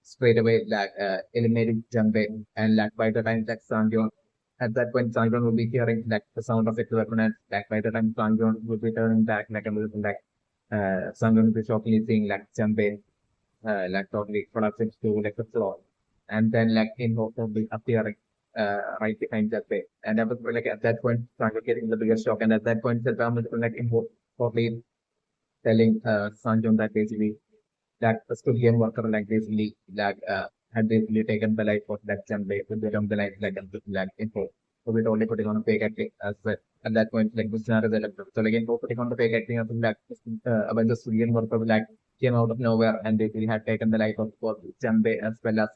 straight away like eliminating Jung-bae and like by the time like Sang-yeon at that point Sang-yeon will be hearing like the sound of the weapon and like by the time Sang-yeon will be turning back like a little like Sang-yeon will be shockingly seeing like Jung-bae like totally collapsing to like the floor and then like Inho will be appearing right behind Jung-bae and I was like at that point Sang-yeon getting the biggest shock and at that point the family like Inho probably telling Sanjom that basically that a Studian worker like basically like had basically taken the life of that Jambay to become the life like info. So we're only putting on a fake acting as well. At that point, like this scenario developed. So again, for putting on the fake acting as like a bunch of Studian worker like came out of nowhere and basically had taken the life of both Jambay as well as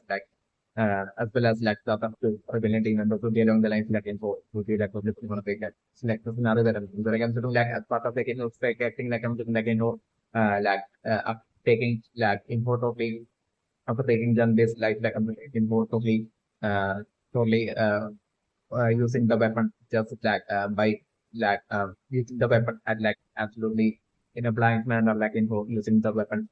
like the other two rebellion team members who be along the lines like info who be like publicly on a fake act. So like the scenario that I'm doing like as part of like fake acting like I'm doing like taking like info totally after taking Jan based life like I'm info totally uh totally using the weapon just like by like using the weapon at like absolutely in a blind manner like info using the weapon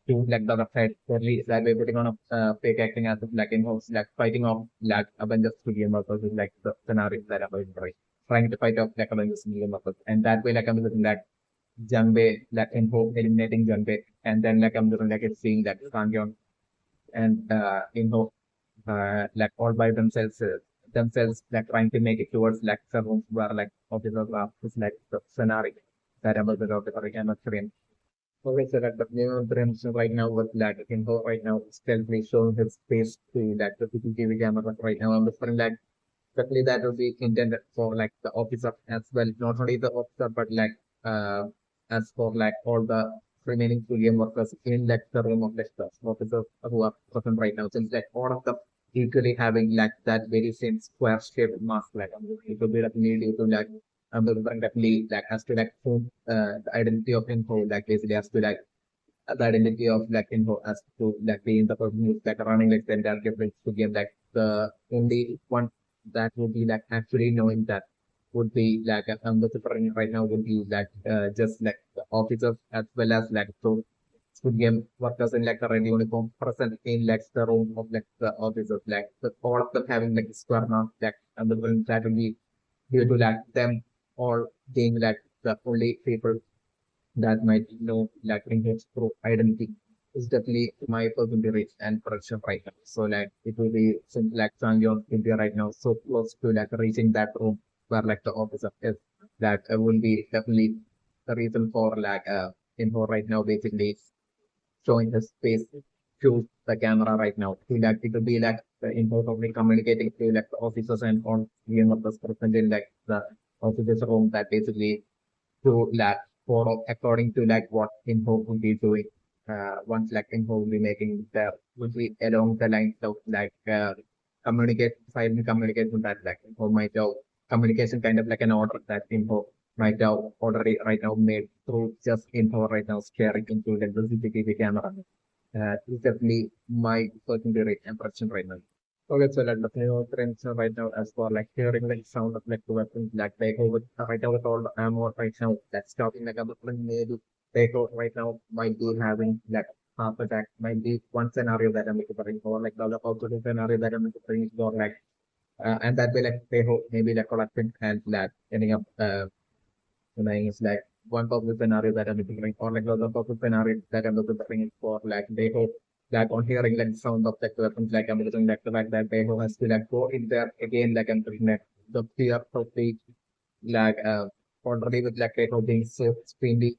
to like the website totally that way putting on a fake acting as of like in-house like fighting off like Avengers Studio workers is like the scenario that I'm right trying to fight off like Avengers Studio workers and that way like I'm looking like Jung-bae like in-hope eliminating Jung-bae and then like I'm looking like it's seeing that Kangyeon and in-hope like all by themselves like trying to make it towards like servants where like officers are is like the scenario that I'm looking at. Okay, so that the new Brims right now with that info right now is stealthily showing his face to that the CCTV camera right now. I'm referring that especially that will be intended for like the officer as well, not only the officer but like as for like all the remaining civilian workers in like the room of like the officers who are present right now. Since like all of them equally having like that very same square shaped mask like it will be like needed to like the definitely like has to like prove the identity of info like basically has to like the identity of like info as to like being the person who's like running like the entire difference to give like the only one that would be like actually knowing that would be like the different right now would be like just like the officers as well as like so good game workers in like the red uniform present in like the room of like the officers like the all of them having like square mask like and the that will be due to like them all being like the only people that might know like his true identity is definitely my percentage and production right now. So like it will be since like Changyong India right now so close to like reaching that room where like the officer is that will be definitely the reason for like info right now basically showing his face to the camera right now. To like it will be like the info probably communicating to like the officers and on the workers present in like the officers room that basically to like follow according to like what info will be doing. Once like info will be making the will be along the lines of like communicate silent communication that like info might have communication kind of like an order that info might have already right now made through just info right now sharing into like the CCTV camera. It's definitely my personal impression right now. Okay, so like the new trends right now as for like hearing like sound of like the weapons like Dae-ho right now with all the ammo right now that's talking like a different maybe Dae-ho right now might be having like half attack might be one scenario that I'm referring for like the other positive scenario that I'm referring for like and that way like Dae-ho maybe like collapsing and like ending up denying is like one positive scenario that I'm looking or like the other positive scenario that I'm looking for like they hope that on hearing like the sound of like the weapons like I'm looking like the fact that they hope has to like go in there again like I'm looking at the fear of the like already with like Dae-ho being so extremely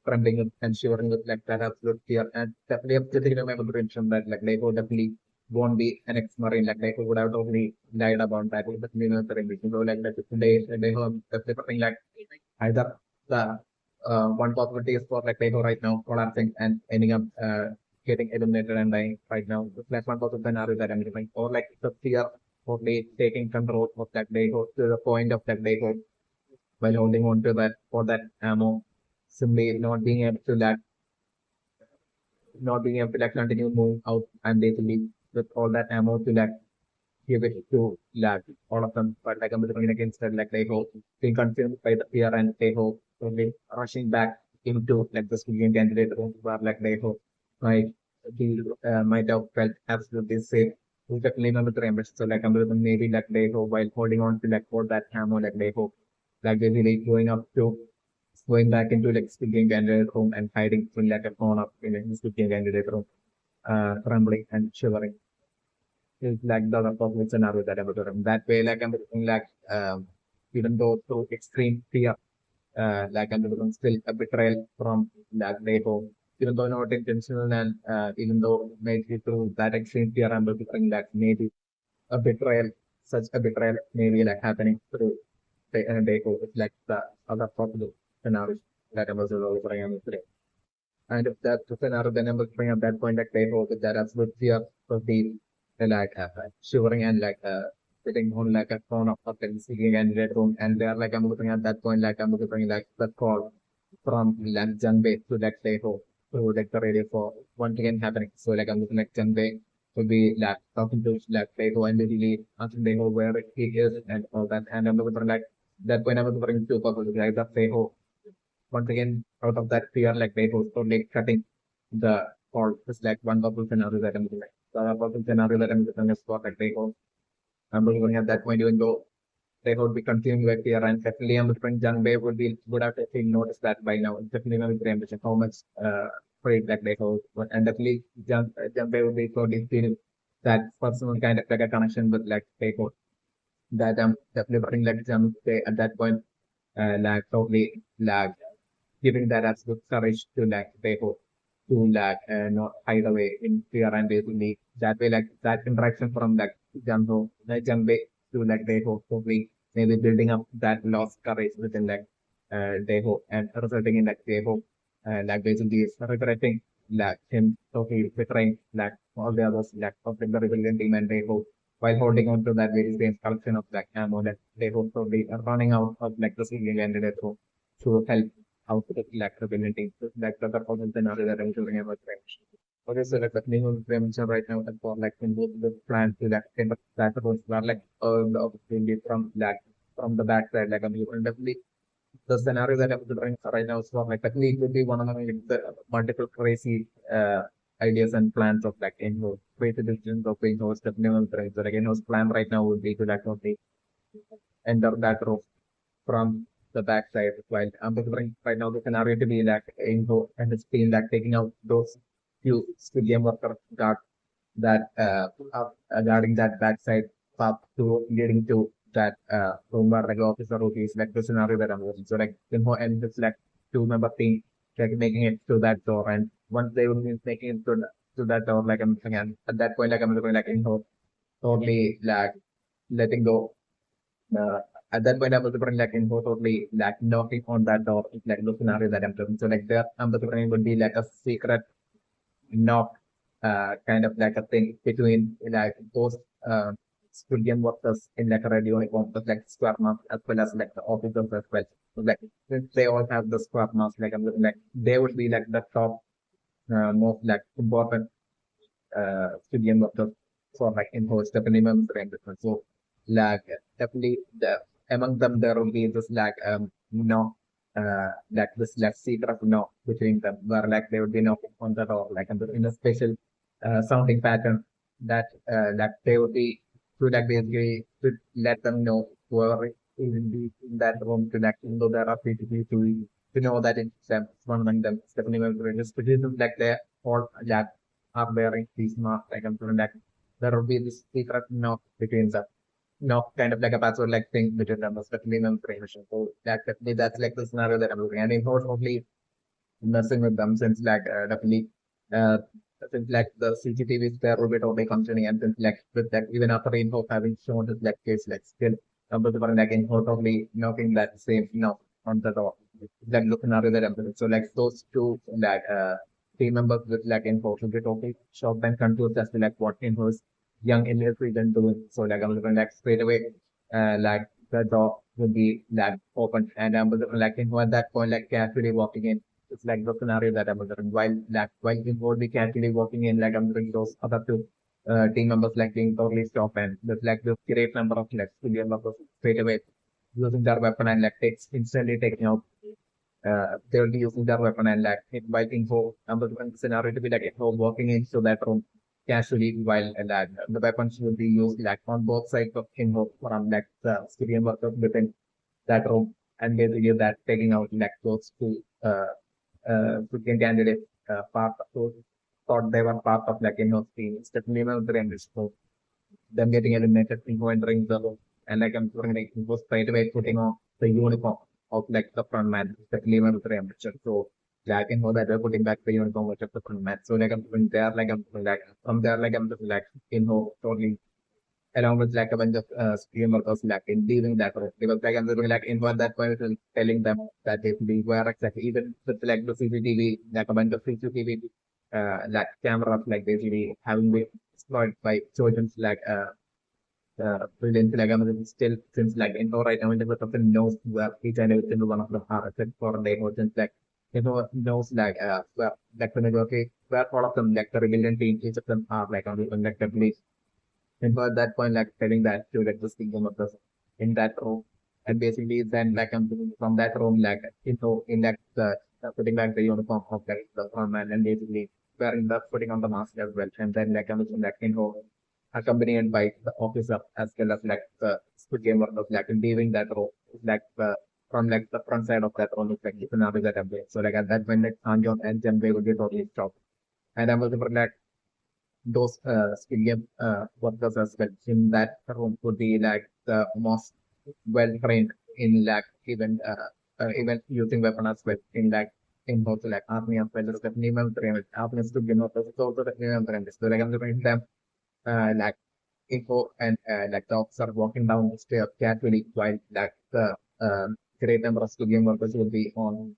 trembling and shivering with like that absolute fear. And definitely I'm getting remember to mention that like Dae-ho definitely won't be an ex-marine. Like Dae-ho would have totally died about that. But you know the reason. So like that Dae-ho definitely something like either the one possibility is for like Dae-ho right now collapsing and ending up getting eliminated and dying right now. That's one possible scenario that I'm giving. Or like the fear of me taking control of that Dae-ho to the point of that Dae-ho while holding on to that for that ammo, simply not being able to like continue move out and basically with all that ammo to like give it to like all of them. But like I'm looking against that like they hope being consumed by the fear and they hope only rushing back into like the civilian candidate room where like they hope might be might have felt absolutely safe. We definitely remember the remember. So like I'm looking maybe like they hope while holding on to like all that ammo like they hope like basically going back into like speaking candidate room and hiding in like a corner in the speaking candidate room, trembling and shivering is like the perfect scenario that I'm looking at. That way, like I'm looking like even though through extreme fear, like I'm looking still a betrayal from that NATO, even though not intentional and even though maybe through that extreme fear, I'm looking like maybe a betrayal, such a betrayal maybe like happening through the NATO. It's like the other possible scenario that I was looking at. And if that's the scenario, then I'm looking at that point, like they hope that that's absolute fear of the like shivering and like sitting on like a phone of a speaking and red room. And they're like, I'm looking at that point, like I'm looking like the call from like Jung-bae to like they hope to like the radio for once again happening. So like I'm looking like Jung-bae will be like talking to like they go and really asking they know where he is and all that. And I'm looking like that point I'm looking to like that they hope once again, out of that fear, like they was totally cutting the cord. It's like one bubble scenario that I'm looking at. The other bubble scenario that I'm looking at is for like they go. I'm looking at that point, even though they would be continuing with fear, and definitely I'm looking Jung-bae would have definitely noticed that by now. Definitely not very ambitious how much afraid that they hold. And definitely Jung-bae would be totally feeling that personal kind of like a connection with like they hold. That I'm definitely bring like Jung-bae at that point, like totally like giving that absolute courage to like they hope to like not hide away in fear and basically that way like that interaction from like Jumbo to like they hope hopefully maybe building up that lost courage within like they hope and resulting in like they hope like basically is regretting like him totally betraying like all the others like of the rebellion team and they hope while holding on to that very same collection of like ammo that they hope probably are running out of like the civilian candidate to help out with electroability. So like the performance scenario that I'm showing about French. Okay, so like the name of the right now and for like in both the plan to that kind of platforms were like the opportunity from like from the backside, like I'm definitely the scenario that I'm drawing right now is for like technically it would be one of the multiple crazy ideas and plans of like in-house crazy decisions of in-house definitely so like in-house plan right now would be to like only enter that room from the backside while I'm preparing right now the scenario to be like info and it's been like taking out those few civilian worker that guarding that backside path to leading to that room where like officer who is like the scenario that I'm watching. So like info and it's like two member team like making it to that door and once they will be making it to that door like I'm looking at that point like I'm looking like info totally like letting go uh, at that point, I was looking like in totally like knocking on that door, like the scenario that I'm doing. So like there, I'm looking would be like a secret knock, kind of like a thing between like those civilian workers in like a radio uniform, but like square mask as well as like the officers as well. So like since they all have the square mask, like I'm looking like they would be like the top most like important civilian workers for like in-house definitely members and business. So like definitely among them there will be this like like this like secret between them where like they would be knocking on the door like in a special sounding pattern that they would be to like basically to let them know whoever is in that room to like even though there are PTP to know that it's them one among them it's definitely members but it is like they all like are wearing these masks like I'm that there will be this secret knock between them kind of like a password like thing between them, especially in information. So definitely that's like the scenario that I'm looking at. And importantly, messing with them since definitely uh since like the CCTVs there will be totally functioning and since like with that even after info having shown this like case like still numbers were like info totally knocking that same on the door. Like looking at that so like those two team members with like info should be totally shocked and confused as to like what info's young Indian freedom doing. So like I'm looking like straight away like the door will be like open and I'm looking like info at that point like casually walking in. It's like the scenario that I'm wondering. While we would be casually walking in, like I'm doing those other two team members like being totally stopped and there's like this great number of like civilian members straight away using their weapon and like takes instantly taking out they will be using their weapon and like while info number one scenario to be like info walking into that room casually while that the weapons will be used like on both sides of info from like the civilian workers within that room and basically that taking out like those two Christian candidates part of those thought they were part of like team. Definitely not the end. So them getting eliminated, people entering the room, and like I'm sure like it was straight away putting on the uniform of like the front man, definitely not the temperature. So like I know that they're putting back the uniform of the front man. So like I'm doing there, like I'm doing like from there, like I'm just like totally along with like a bunch of stream workers like in leaving that room. Because like I'm doing like info at that point telling them that they should be where exactly even with like the CCTV, like a bunch of CCTV like cameras like basically having been exploited by Trojans brilliant like still since like info right now the person knows where each and every single one of them are except for the emotions like knows where like when okay where all of them like the rebellion team each of them are like on the like the police and at that point, like telling that to like the single workers in that room, and basically then like I'm from that room, like in that putting back the uniform of like the frontman, and basically wearing the putting on the mask as well, and then like I'm like accompanied by the officer as well as like the Squid Game workers, like leaving that room, like from like the front side of that room, is like the scenario that I'm doing. So like at that point, like Sanjon and Jung-bae would be totally stopped, and I was like those civilian workers as well in that room would be like the most well trained in like even using weapon as well in like in both like army as well as the minimum trained army to be not also the minimum trained. So like I'm doing them like info and like the officer walking down the stairs casually while like the great number of civilian workers will be on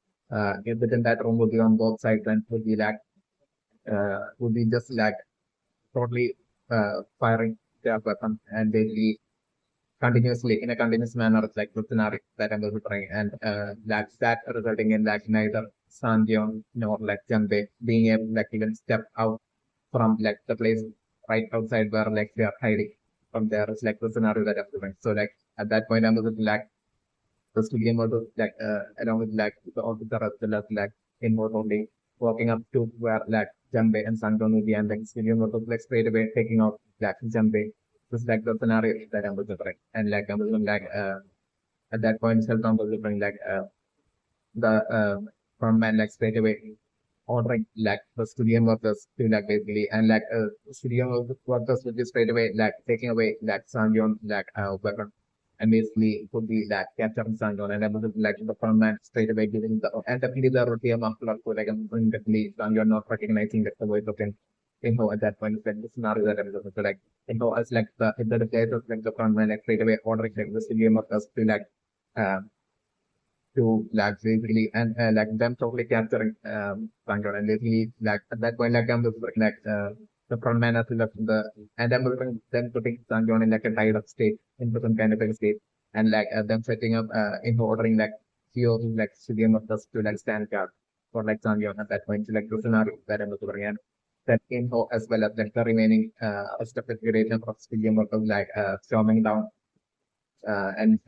within that room will be on both sides and would be just like totally firing their weapon and basically continuously in a continuous manner it's like the scenario that I'm trying and that's that resulting in like neither Sanjeon nor like Jung-bae being able like even step out from like the place right outside where like they are hiding from there is like the scenario that I'm doing. So like at that point I'm like the studio model like along with like the officer as well as like inward only walking up to where like Jung-bae and Sangdong will be and like studio model like straight away taking out like Jung-bae. This is like the scenario that I'm delivering. And like I'm looking like at that point self I'm delivering like the front man like straight away ordering like the studio workers to like basically and like studio workers will be straight away like taking away like Sangyeon like weapon and basically could be like capturing Sangyeon and able to like the front man straight away giving the and definitely the routine after all like I'm definitely Sangyeon not recognizing that the voice of info at that point is like the scenario that I'm looking for like info as like the if the case of like the front man like straight away ordering like the studio workers to like um to like basically and like them totally capturing Bangalore and basically like at that point like I'm just like the front man has left the and I'm looking then putting Sanjon in like a tied up state into some kind of a state and like them setting up in ordering like few like civilian workers to like stand guard for like Sanjon at that point so like the scenario that I'm looking at that info as well as like the remaining rest of the duration of civilian workers like storming down and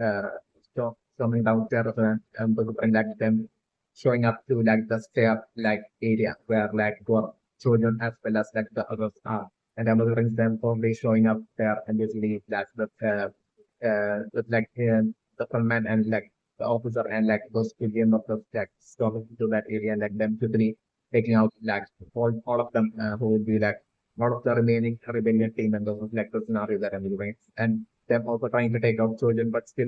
coming downstairs and like them showing up to like the stair like area where like your children as well as like the others are. And I'm observing them probably showing up there and basically that's with, like the frontman and like the officer and like those civilian of the like coming to that area and like them quickly taking out like all of them who will be like all of the remaining rebellion team members of like the scenario that I'm doing. And them also trying to take out Trojan, but still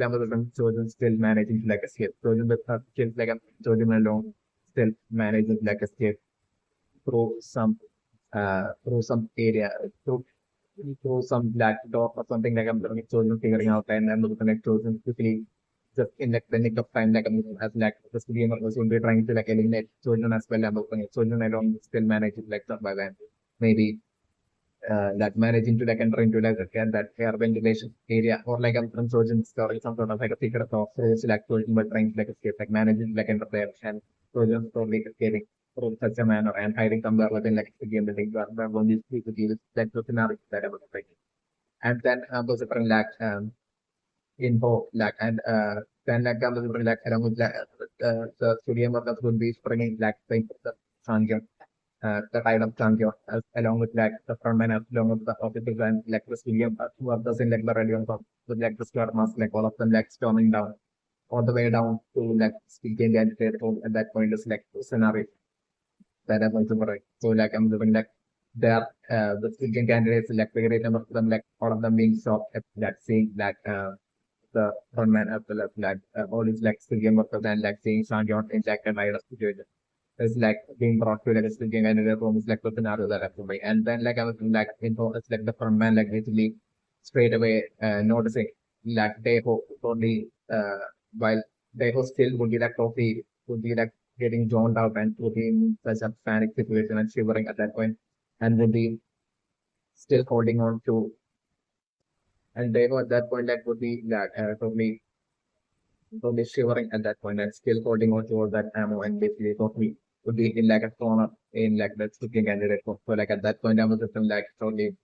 Trojan still managing to like escape. Trojan with her skills like a Trojan alone still managing to like escape through through some area through some black door or something like I'm Trojan figuring out and I'm looking at Trojan quickly just in like the nick of time like as like the game was will be trying to like eliminate Trojan as well. I'm looking at Trojan alone still managing to like survive and maybe that managing to like enter into like that air ventilation area or like some Trojan story, some sort of like a secret of like Trojan but trying to like escape, like managing to like enter there and Trojan probably escaping through such a manner and hiding somewhere within like the game building where one these people use that the scenario that I was expecting. And then those different like info like and then like those different like along with like the studio workers would be springing like the Sanjay the kind of champion as along with like the frontman as along with the officers and like the civilian who are in like the rebellion from with like the squad mask like all of them like storming down all the way down to like speaking and at that point is like the scenario that I'm going to write. So like I'm doing like there the speaking candidates like the great number of them like all of them being shocked at that seeing that the frontman as well as like all these like civilian workers and like seeing Sanjon in like a virus situation is like being brought to like a sleeping and the room is like the scenario that happened by. And then like I was like info it's like the front man like basically straight away noticing like Dae-ho only while Dae-ho still would be like totally would be like getting zoned out and would be in such a panic situation and shivering at that point and would be still holding on to and Dae-ho at that point like would be like totally shivering at that point and still holding on to all that ammo and basically totally would be in like a corner in like the sleeping candidate. So like at that point I was just like totally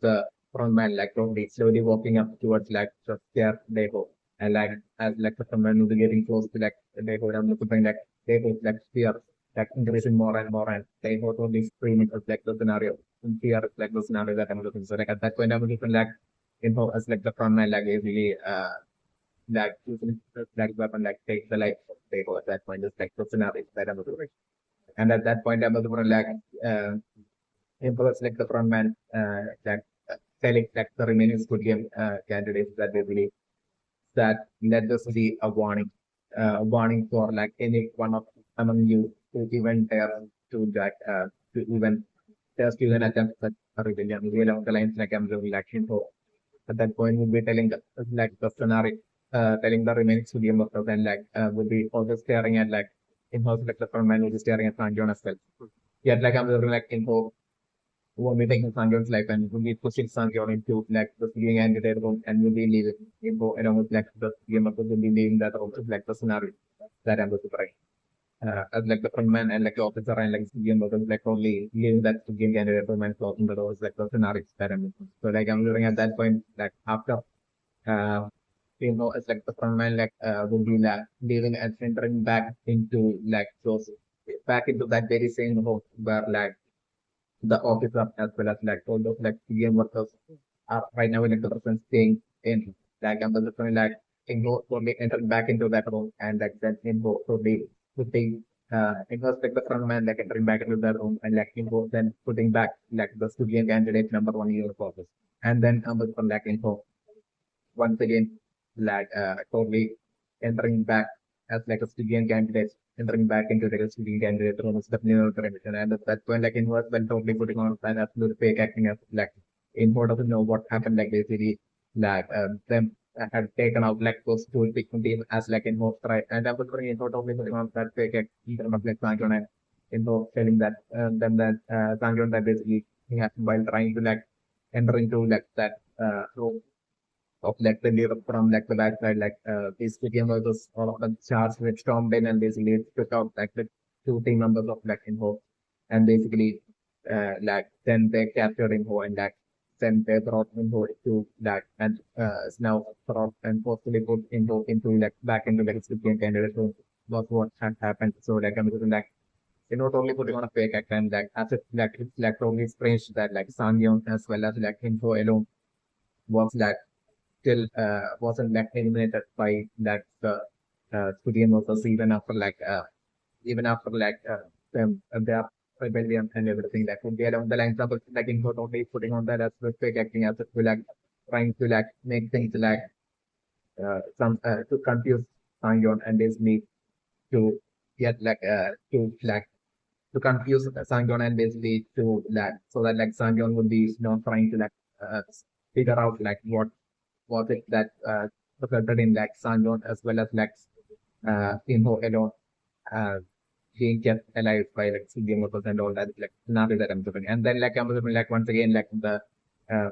the front man like totally slowly walking up towards like just their Deho. And like as like the front man was getting close to like Deho, I'm looking like Deho like fear like increasing more and more and Deho totally screaming as like the scenario and fear is like the scenario that I'm looking. So like at that point I was looking like info as like the front man like basically that using that weapon like take the life of Deho at that point just like the scenario that I'm looking. And at that point, I was like, influence like the front man, that telling like the remaining Squid Game candidates that they believe that let this be a warning for like any one of among you to even dare to that to even just even attempt such a rebellion. Maybe along the lines like I'm really like info. At that point, we'll be telling like the scenario, telling the remaining studio workers and like we'll be also staring at like in house like the front man will be staring at Sanjon as well. Yet like I'm really like info who will be taking Sanjon's life and will be pushing Sanjon into like the studio and the room and will be leaving info along with like the studio workers will be leaving that room like the scenario that I'm going to try. As like the front man and like the officer and like the game was like only leaving that to game candidate for man closing the doors like the scenario experiment. So like I'm looking at that point like after uh it's like the front man like will be like leaving and entering back into like those back into that very same hole where like the officer as well as like all those like game workers are right now in the person staying in like I'm just going like in go only enter back into that room and like then in go so they putting it was like the front man like entering back into that room and like in go then putting back like the studio candidate number one year of office and then from like info once again like totally entering back as like a studio candidate entering back into like a studio candidate room is definitely not permission and at that point like inverse when totally putting on an absolute fake acting as like in order to know what happened like basically like them had taken out like those two big team as like in hope right and I was putting in totally putting on that fake acting of like Sanjon and in hope telling that them that Sanjon that basically he has while trying to like enter into like that room of like the leader from like the backside, like this became was all of the charged with stormed in and basically took out like the two team members of like Info and basically like then they captured Info and like then they brought Info to that and is now brought and forcefully put Info into like back into like recipient candidate so was what had happened. So like I'm just like you not only putting on a fake act and like as it like it's like only strange that like Sangyeon as well as like Info alone was like still wasn't like eliminated by that Squid workers even after like them their rebellion and everything that would be along the lines of like in totally putting on that as the fake acting as it will like trying to like make things like some to confuse Sangyeon and basically to get to like to confuse Sangyeon and basically to like so that like Sangyeon would be trying to like uh, figure out like what was it that resulted in like Sangyeon as well as like Inho alone uh, being kept alive by like CDM workers and all that like scenario that I'm doing. And then like I'm doing like once again like uh,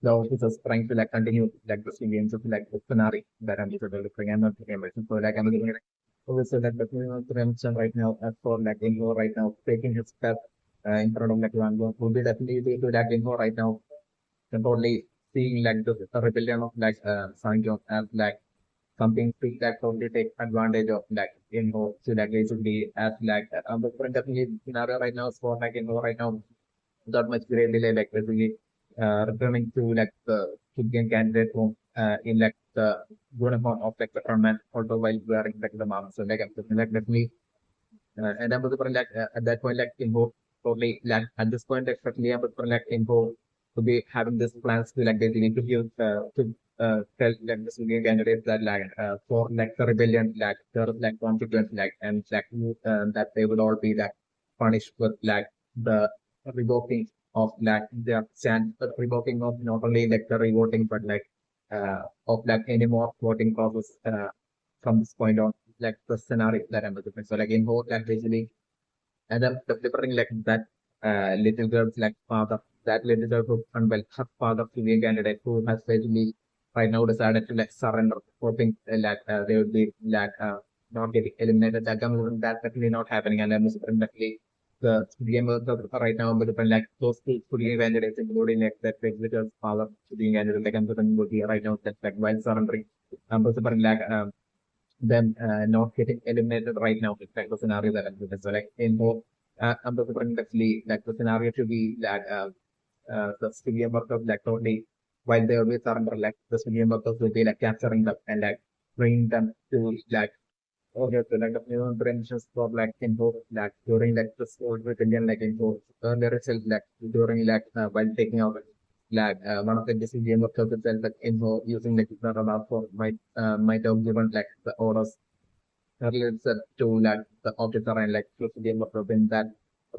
the officers trying to like continue like the civilians of like the scenario that I'm looking. I'm not taking so like I'm doing like obviously like the prevention right now as for like Inho right now taking his step in front of like Wango would be definitely to like Inho right now and only seeing like the rebellion of like Sangyeon as like something to that only take advantage of like Inho so like basically as like the current definitely scenario right now is for like Inho right now that much great delay, like basically returning to like the Indian candidate home in like the good amount of like the government, although while wearing like the mask. So like, like definitely and I'm like at that point like info totally like at this point especially I'm like info to be having this plans to like basically to give tell like the Indian candidates that like for like the rebellion like there is like consequence like and like that they will all be like punished with like the revoking of like their chance revoking of not only like the revoting but like of like any more voting process from this point on like the scenario that I'm looking for. So like in whole like basically and then delivering like that little girl's like father, that little girl who unwell, her father to be a candidate who has basically right now decided to like surrender, hoping that they would be like not getting eliminated. That definitely not happening, and I'm definitely the game right now, but like those two candidates, including like that little girl's father to be a candidate, like I'm would be right now that like while surrendering, but like them not getting eliminated right now. It's like the scenario that I'm looking at. So like in both, I'm looking actually like the scenario to be that the civilian workers like totally while they always surrender like the civilian workers will be like capturing them and like bringing them to like okay so like the new branches for like info like during like the old rebellion like info earlier itself like during like while taking out like one of the decision workers itself like info using like the radar for might have given like the orders earlier itself to like the officer and like to the worker in that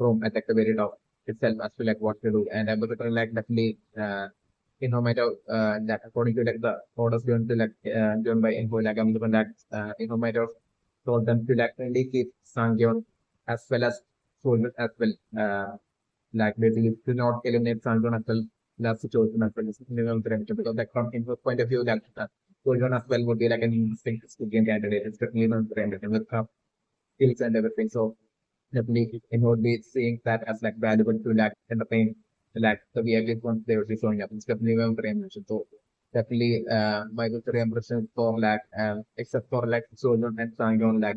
room at like the very top itself as to like what to do and I was like definitely might have that according to like the orders given to like given by info like I'm given that might have told them to like really keep Sangyeon as well as soldiers as well. Like basically to not eliminate Sangyeon as well. That's the chosen as well. It's minimum parameter because like from info point of view, like Sangyeon as well would be like an instinct to game candidate. It's definitely not parameter with skills and everything. So definitely it would be seeing that as like valuable to like entertain like the VIPs once they would be showing up. It's definitely very impression. So definitely my good impression for like except for like Solon and Sangyon like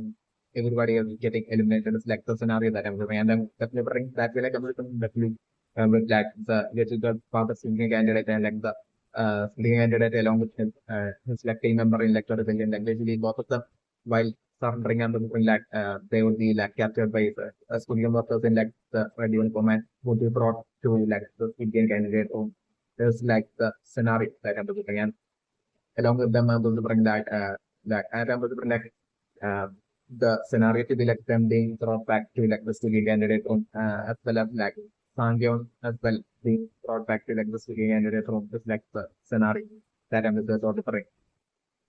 everybody is getting eliminated. It's like the scenario that I'm doing and I'm definitely bring that way like I'm definitely with like the little father singing candidate and like the singing candidate along with his like team member in like the rebellion like basically both of them while surrendering and looking like they would be like captured by Squid workers in like the radio command would be brought to like the Indian candidate home. There's like the scenario that I'm looking and along with them I'm going to bring that that and I'm going to bring like uh, the scenario to be like them being brought back to like the Indian candidate home as well as like Sangyeon as well being brought back to like the Indian candidate home. Just like the scenario that I'm going to bring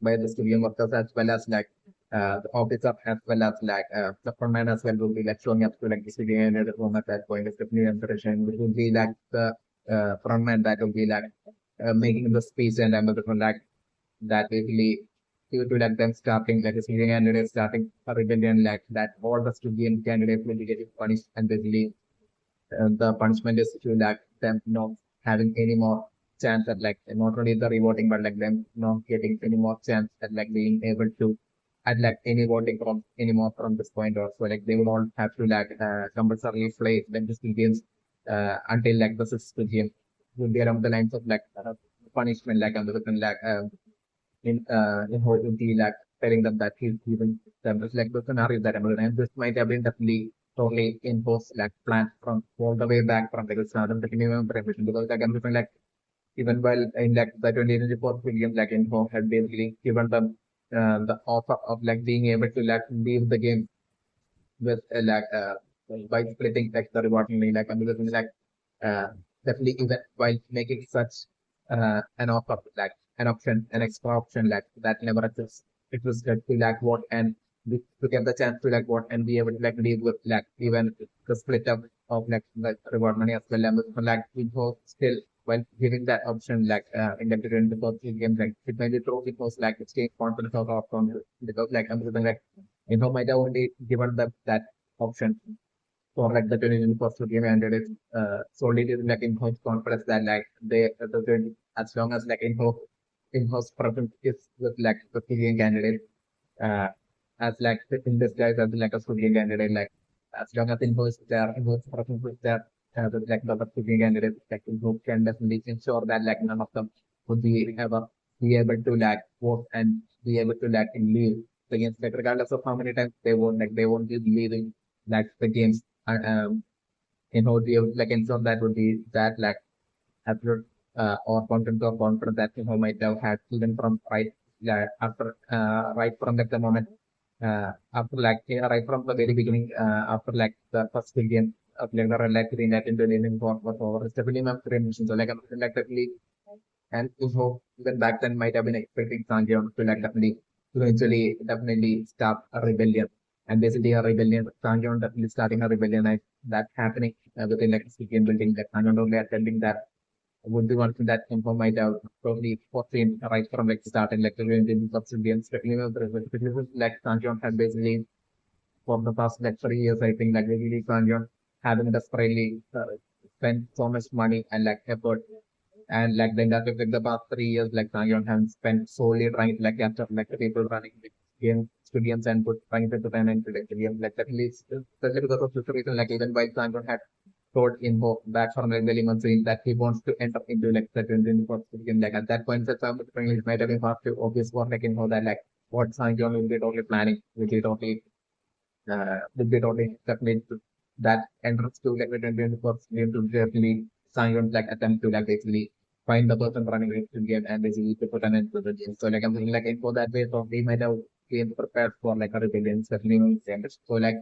by the studio workers as well as like the officer as well as like the frontman as well will be like showing up to like the studio and at home at that point. It's definitely inspiration, which will be like the frontman that will be like making the speech and I'm going like that basically due to like them starting like a studio candidate starting a rebellion like that all the studio candidates will be getting punished and basically the punishment is to like them not having any more chance at like not only the rewarding but like them not getting any more chance at like being able to at like any voting from anymore from this point or so like they will all have to like compulsorily play them just games until like the sixth game will be around the lines of like punishment like under the like in whole like telling them that he's giving them it's like the scenario that I'm doing. And this might have been definitely totally imposed like planned from all the way back from the start of the minimum preparation because like I'm looking like even while in like the 2024 film, like Info had basically given them the offer of like being able to like leave the game with by splitting like the reward money, like because like uh, definitely even while making such an offer, like an option, an extra option like that never exists. It was good to like what and to get the chance to like what and be able to like live with like even the split up of like the reward money as well. And like Info still while giving that option like inducted in the first game, like it made it true because like it's gained confidence of outcome because like I'm something like Info might have only given them that option for like the 2021st game, and it is solely it is like in-house confidence that like as long as like in-house presence is with like the Syrian candidate uh, as like in this guys as like a Syrian candidate, like as long as in-house presence is there with like the other Syrian candidates, like in-house can definitely ensure that like none of them would be ever be able to like vote and be able to like leave the games, like regardless of how many times they won't be leaving like the games like ensure that would be that like absolute or content or confidence that might have had even from right from like the moment after like right from the very beginning after like the first game of like the like the net into the was over. It's definitely not three missions. So like I'm like definitely and so even back then might have been expecting Sanjay to like definitely start a rebellion. And basically a rebellion, Sanjay definitely starting a rebellion like that happening within like Syrian building that Sanjay only attending that would be one thing that Info might have probably foreseen right from like starting like the religion of Syrians. Like Sanjay had basically for the past like 3 years, I think like really Sanjay having desperately spent so much money and like effort and like the industry like the past 3 years, like Sangyon has spent solely trying to like capture like the people running the games, studios and put trying to design and predict the game. Like at least especially because of this reason, like even while Sangyon had told Info back from like very months saying that he wants to enter into like certain in for the game. Like at that point that some it might have been hard to obvious for like Info that like what Sangyon will be totally planning, which is totally will be totally definitely that entrance to like the 21st game to definitely Sangyon like attempt to like basically find the person running the game and basically to put an end to the game. So like I'm thinking like info that way, so we might have been prepared for like a rebellion, certainly damage. So like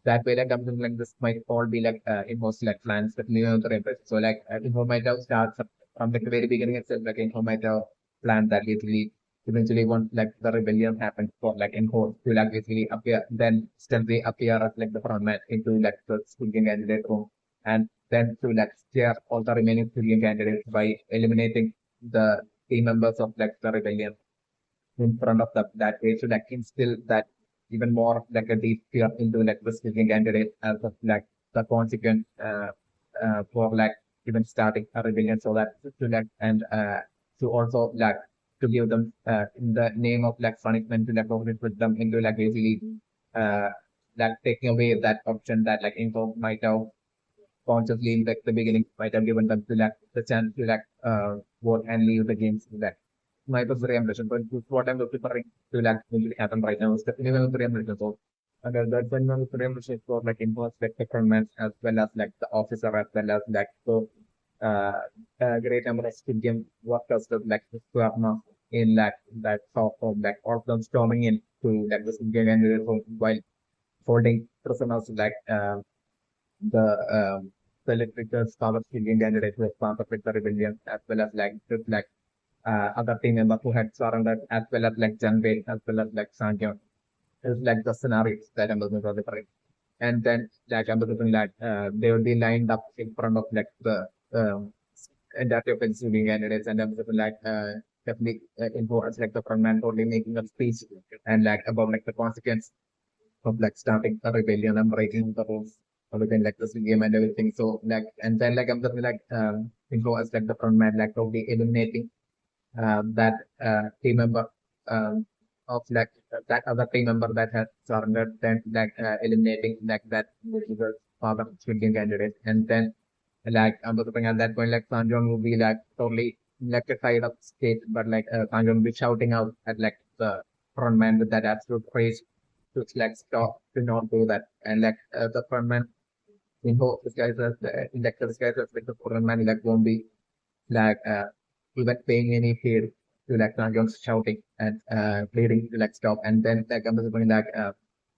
that way like I'm thinking like this might all be like info like plans that new the so like info might have started from the very beginning itself, like info might have planned that basically eventually once like the rebellion happened for like info to like basically appear then stealthily appear as like the front man into like the speaking candidate room and then to like steer all the remaining civilian candidates by eliminating the team members of like the rebellion in front of that way to like instill that even more like a deep fear into like the civilian candidate as of like the consequence for like even starting a rebellion so that to like and to also like to give them in the name of like punishment to like put them into like basically uh like taking away that option that like info might have consciously in like the beginning might have given them to like the chance to like vote and leave the games to that. My was very ambitious, but what I'm preparing to like will happen right now is definitely very ambitious. So and that's when I'm very ambitious for like involves like the government as well as like the officer as well as like so uh a great number of civilian workers with like the Swarna in like that sort of like all of them storming in to like the civilian candidate while holding prisoners like the electrical scholars Indian candidate who was part of like, the rebellion as well as like just like other team members who had surrendered as well as like Jung-bae as well as like Sangyeon. It's like the scenarios that I'm looking for different. And then like I'm looking like they would be lined up in front of like the entire Pennsylvania candidates and I'm looking like definitely info as like the front man totally making a speech and like about like the consequence of like starting a rebellion and breaking the rules within like this game and everything. So like and then like I'm just like info as like the front man like totally eliminating that team member of like that other team member that has surrendered then like eliminating like that particular father Swedish candidate and then like I'm just at that point like Sanjong will be like totally left side of state but like Sanjong will be shouting out at like the front man with that absolute praise to like stop to not do that and like the front man this guy's like this guy's like the front man like won't be like even paying any heed to like Sanjong's shouting and pleading to like stop. And then like I'm just going like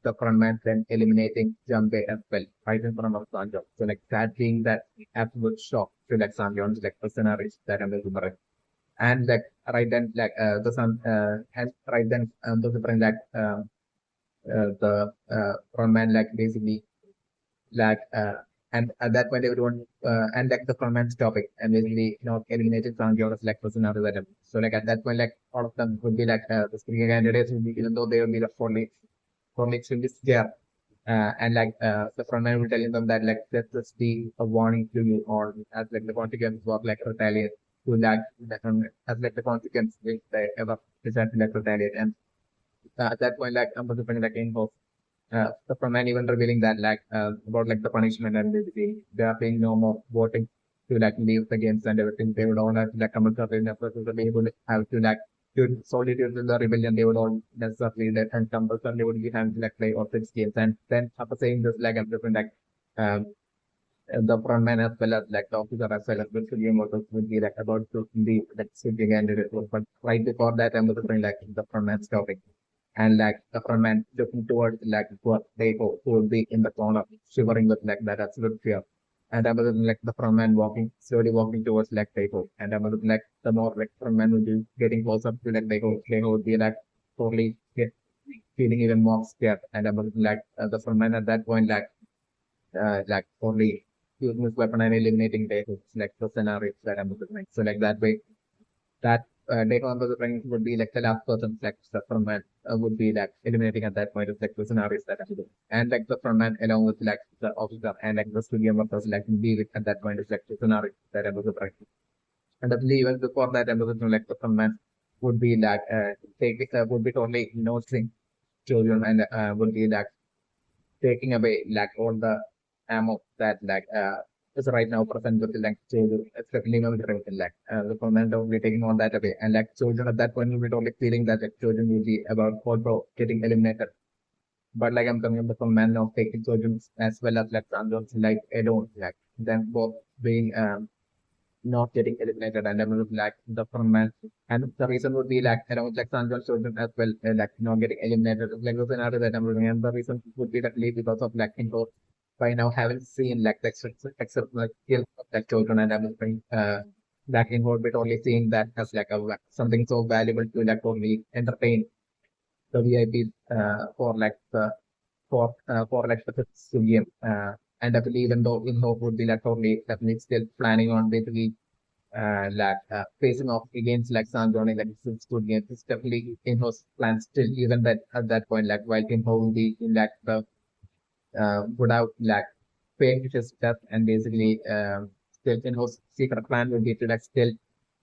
the frontman then eliminating Jung-bae as well, right in front of Sanjong. So like that being that absolute shock to like Sanjong's like personalities that I'm remembering. And like right then like the sun and right then the different like the frontman like basically like and at that point everyone and like the frontman's topic and basically eliminated Sanjong as like personality that. So like at that point like all of them would be like the speaking candidates would be even though they will be the for extremely scared. And like the frontman will telling them that like let's just be a warning to you or as like the consequence of like retaliate to that as like the consequence if they ever decide to like retaliate. And at that point like I'm going to like in hope the frontman even revealing that like about like the punishment and basically they are paying no more voting to like leave the games and everything. They would all have to like come up in to be able to have to like to solely due to the rebellion they would all necessarily that and compulsorily would be having to like play all six games. And then after saying this like I'm different like um the frontman as well as like the officer as well as the game also would be like about to leave like switching candidate. But right before that I'm different like the frontman stopping and like the frontman looking towards like what they go who will be in the corner shivering with like that absolute fear. And I was like the frontman walking slowly walking towards like Dae-ho. And I was like the more like frontman would be getting closer to like Dae-ho would be like totally feeling even more scared. And I was like the frontman at that point like only using his weapon and eliminating Dae-ho. It's like the scenario that I'm looking. So like that way that data on the rank would be like the last person like the frontman would be like eliminating at that point of like the scenarios that have to do. And like the frontman along with like the officer and like the studio members like be with at that point is like the scenario that I was practice. And I believe even before that I was like the frontman would be like taking would be totally noticing children and would be like taking away like all the ammo that like is right now present with the like children, especially with the like the command will be taking all that away. And like children at that point will be totally feeling that like children will be about also getting eliminated. But like I'm coming up with a man of taking children as well as like Sanjons like alone, like them both being not getting eliminated and I'm like the frontman. And the reason would be like around like Sanjons children as well, like not getting eliminated. Like the scenario that I'm looking and the reason would be that because of like indoor by now haven't seen like the except like kill of like children and everything that involved with only seeing that as like a like, something so valuable to like only entertain the VIPs for like the fifth game. And I believe even though in hope would be like only definitely still planning on basically like facing off against like Sandrone like it's good game. It's definitely in his plans still even that at that point like while in hope will be in like the would have like faked his death and basically still in his secret plan would be to like still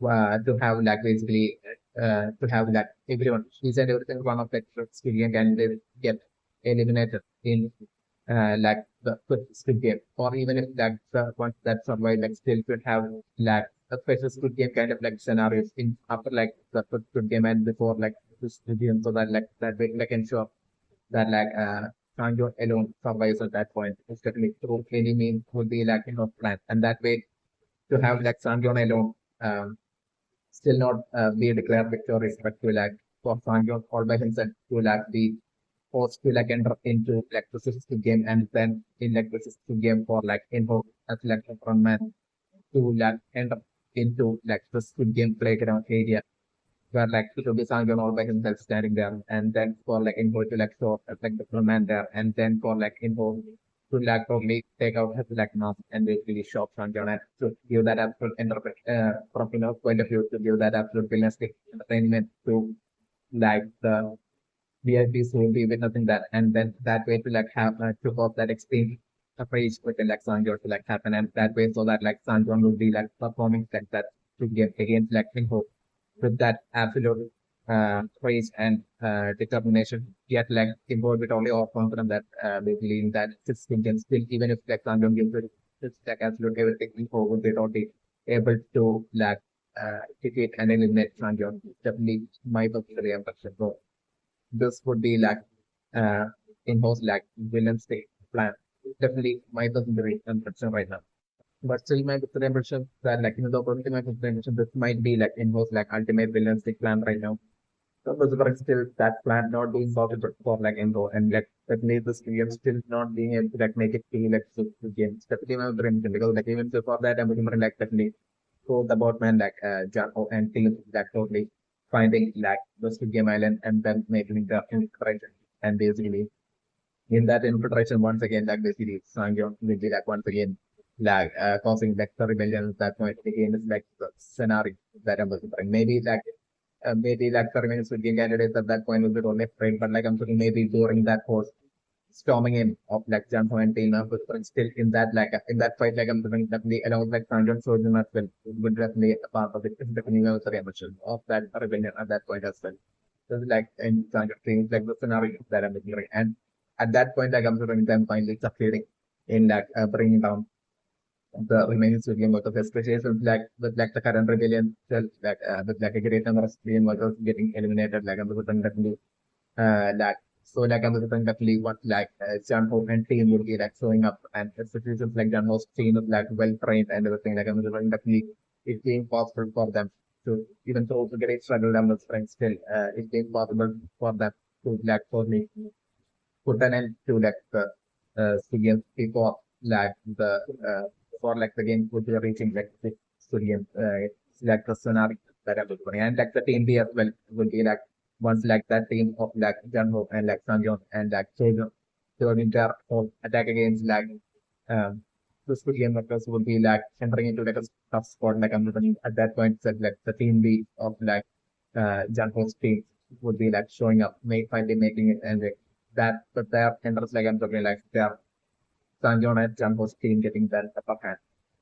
to have like basically to have like everyone he said everything one of the Squid Game can they get eliminated in like the Squid Game or even if that once that survive like still could have like a special Squid Game kind of like scenarios in after like the Squid Game and before like the Squid Game so that like that way like ensure that like Sanjo alone survives at that point. It's definitely through any means would be like plan. And that way to have like Sanjo alone still not be declared victorious, but to like for Sanjo all by himself to like be forced to like enter into like the system game and then in like the system game for like info as like a frontman to like enter into like the Squid Game playground area where like it will be Sangon all by himself standing there, and then for like info to like show up like the command there, and then for like info to like probably take out his like mask and basically shock Sangon and to give that absolute interpret from point of view to give that absolute realistic entertainment to like the VIPs who will be witnessing that, and then that way to like have to hope that extreme rage within like Sangon to like happen, and that way so that like Sangon will be like performing like that to get against like info with that absolute praise and determination, yet like involved with only all confident that they believe that system can still, even if like Sanjong gives it, it's like absolute everything before would be totally able to like defeat and eliminate Sanjong. Definitely my personal impression. So this would be like uh, in most like villain state plan. Definitely my personal impression right now. But still my contribution that like the opportunity my contribution this might be like involves like ultimate villainous plan right now. So but still that plan not being possible for like Enzo and like that made this game still not being able to like make it feel like the game. Definitely my dream because like even before that I'm remembering like definitely so the boatman like Jacko and team like totally finding like the Squid Game Island and then making the infiltration and basically in that infiltration once again like basically Sangyeon will be like once again like causing like the rebellion at that point again is like the scenario that I'm looking for. Maybe like the remaining Squid Game candidates at that point will be only afraid, but like I'm thinking maybe during that course storming in of like Jump and Tina, but still in that like in that fight like I'm thinking definitely along with like Sanjon Sojan as well would definitely a part of it. It's definitely also a mission of that rebellion at that point as well. So it's like in Sanjon things like the scenario that I'm looking at. And at that point like I'm thinking them finally succeeding in like bringing down the remaining civilian workers, especially with like the current rebellion itself, like with like a great number of civilian workers getting eliminated, like I'm definitely like so like I'm definitely what like John Hope and team would be like showing up and institutions like John Hope's team is like well trained and everything, like I'm definitely it being possible for them to even though the great struggle numbers friends still it being possible for them to like for me put an end to like the civilians before like the for like the game would be reaching like the civilians it's like the scenario that I'm looking and like the team B as well would be like once like that team of like Junho and like Sanjon and like Chojo to inter of attack against like um the civilian workers would be like entering into like a tough spot like I'm looking at that point said like the team B of like Junho's team would be like showing up, finally making it and but their enters like I'm talking like their Sanjon and Junho's team getting that upper hand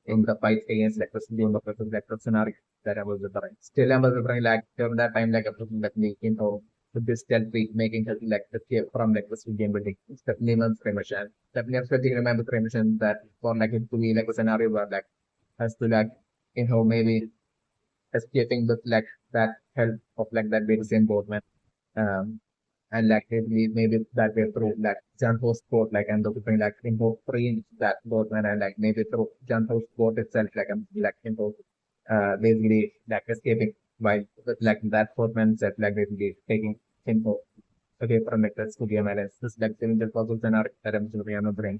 in the fight against like the Slim versus like the scenario that I was referring. Still I was referring like during that time like I was looking at me into this stealthy making her like the escape from like the game building. It's definitely one skirmish and definitely I'm still remember skirmish that for like it to be like a scenario where like has to like maybe escaping with like that help of like that very same boatman. Um, and like maybe that way through like Janto sport like and looking like into freeing that boatman and like maybe through Janto sport itself like I'm like into basically like escaping by with like that boatman set like basically taking info okay from like the studio man this like the puzzle scenario that I'm doing on the brain.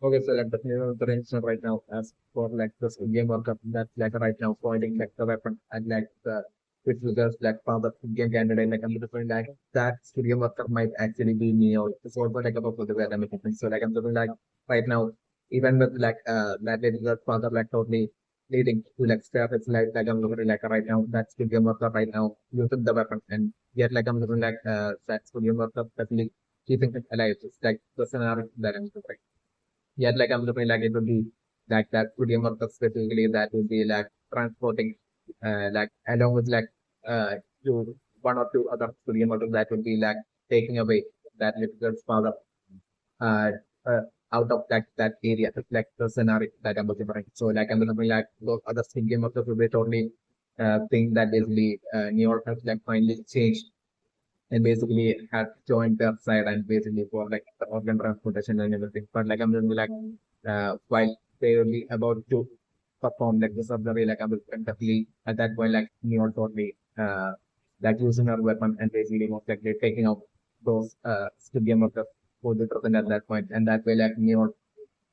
Okay, so like the range right now as for like this game World Cup that's like right now pointing like the weapon and like the which triggers like for the game candidate like I'm looking like that studio World Cup might actually be me or it's also like about the way I'm looking. So like I'm looking like right now even with like that result father like totally leading to like stuff it's like I'm looking like right now that studio World Cup right now using the weapon and yet like I'm looking like that studio World Cup definitely keeping it alive. It's like the scenario that I'm looking. Yet, like I'm looking like it would be like that medium work specifically that would be like transporting, like along with like two, one or two other medium workers that would be like taking away that little father uh, uh, out of that area, like the scenario that I'm looking for. So like I'm looking like those other medium workers would be totally thing that basically New York has like finally changed and basically had joined their side and basically for like the organ transportation and everything. But like I'm just like while they will be about to perform like the surgery, like I was definitely at that point like Neon totally like using her weapon and basically most likely taking out those stadium of the for the person at that point and that way like Neon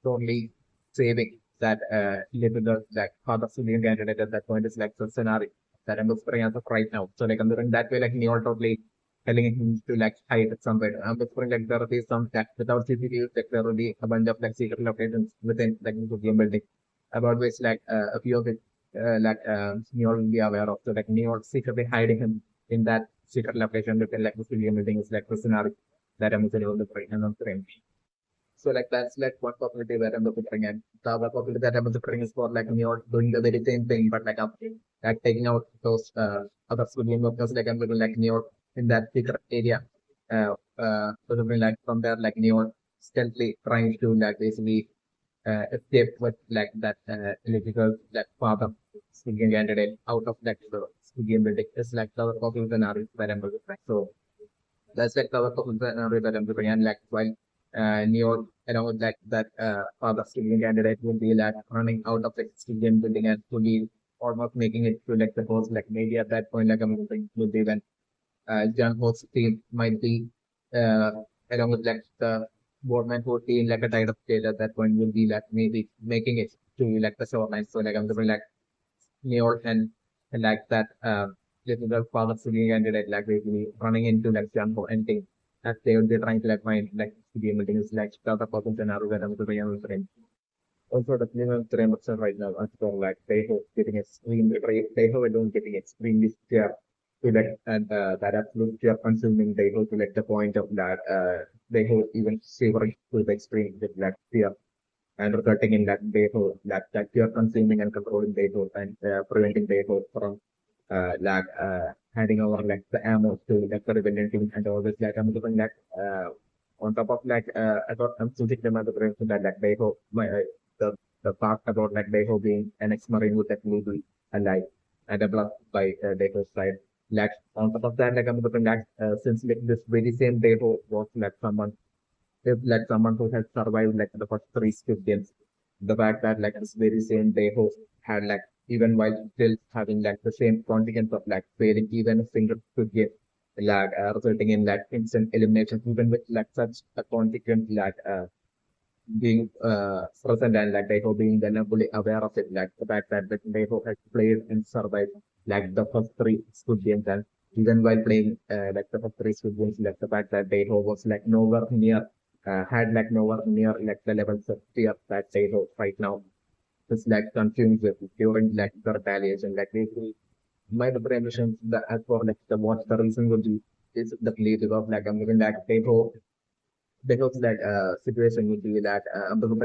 totally saving that little girl like part of civilian candidate at that point is like the scenario that I'm whispering as of right now. So like I'm doing that way like Neon totally telling him to like hide it somewhere. I'm whispering like there will be some like without CCTVs, like there will be a bunch of like secret locations within like the game building. About which like a few of it like Neo will be aware of. So like Neo secretly hiding him in that secret location within like the game building is like the scenario that I'm saying on the frame and on the frame. So like that's like one possibility where I'm looking at. The other possibility that I'm looking is for like Neo doing the very same thing, but like I'm like taking out those other civilian workers like I'm looking like Neo in that secret area. So something like from there like Neo stealthily trying to like basically escape with like that illegal like father speaking candidate out of that game building. It's like the popular scenario that I'm looking at. So that's like the scenario that I'm looking at. Like while New York, along with that father civilian candidate will be like running out of the civilian building and fully almost making it to like the host, like maybe at that point, like I'm thinking would be when John host team might be uh, along with like the Boardman who team like a tied up state at that point will be like maybe making it to like the shoreline. So like I'm thinking like New York and like that little father civilian candidate like basically running into like John and team as they would be trying to like find like the building is like the other person scenario that I'm thinking also, the female Tremorson right now, as well, like they have getting extremely, they have alone getting extremely scared to like, and that absolute fear consuming, they have to like the point of that, they have even shivering to the extreme with like fear and resulting in that they have that fear consuming and controlling they have and preventing they have from handing over like the ammo to like the rebellion team and all this like I'm doing like on top of like I thought I'm choosing them as a friend so that like they hope my the the fact about like they hope being an ex-marine would definitely be alive and developed by they hope side like on top of that like I'm doing like since like this very same they hope was like someone if like someone who has survived like the first three Squid Games, the fact that like this very same day host had like even while still having like the same contingent of like failing even a single Squid Game, like resulting in like instant elimination, even with like such a contingent like being present and like Dae-ho being then fully aware of it, like the fact that Dae-ho had played and survived like the first three Squid Games and even while playing like the first three Squid Games, like the fact that Dae-ho was like nowhere near had like nowhere near like the levels of fear that Dae-ho right now is like consumed with during like the retaliation. Like basically my representation the as for like the what the reason would be is the belief of like I'm giving like Dae-ho because that situation would be that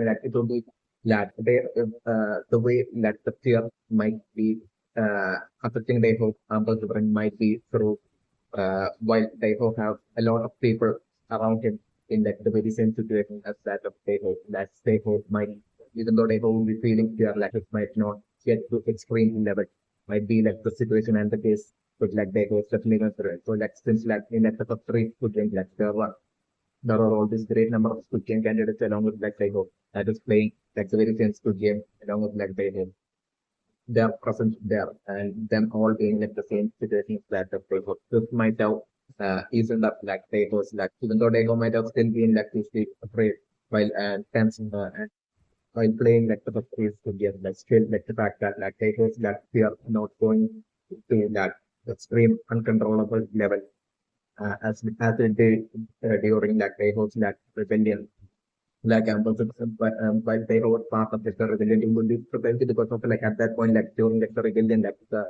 like it will be that the way that the fear might be affecting the hope might be through while they have a lot of people around him in like the very same situation as that of Deho, that Deho might, even though Deho will be feeling fear like it might not get to extreme level, might be like the situation and the case with like Deho is definitely going through it. So like since like in like the top three food like there are all this great number of Squid Game candidates along with like Daiho that is playing like the very same Squid Game along with like Daiho. They are present there and them all being like the same situations that the Daiho. This might have eased up like Daiho's like even though Daiho might have still been like this afraid while tense and while playing like the first three Squid Games like still like the fact that like Daiho's like fear not going to that extreme uncontrollable level as it did during like Daiho's like rebellion like but they were part of the rebellion it would be prevented because of like at that point like during like the rebellion like the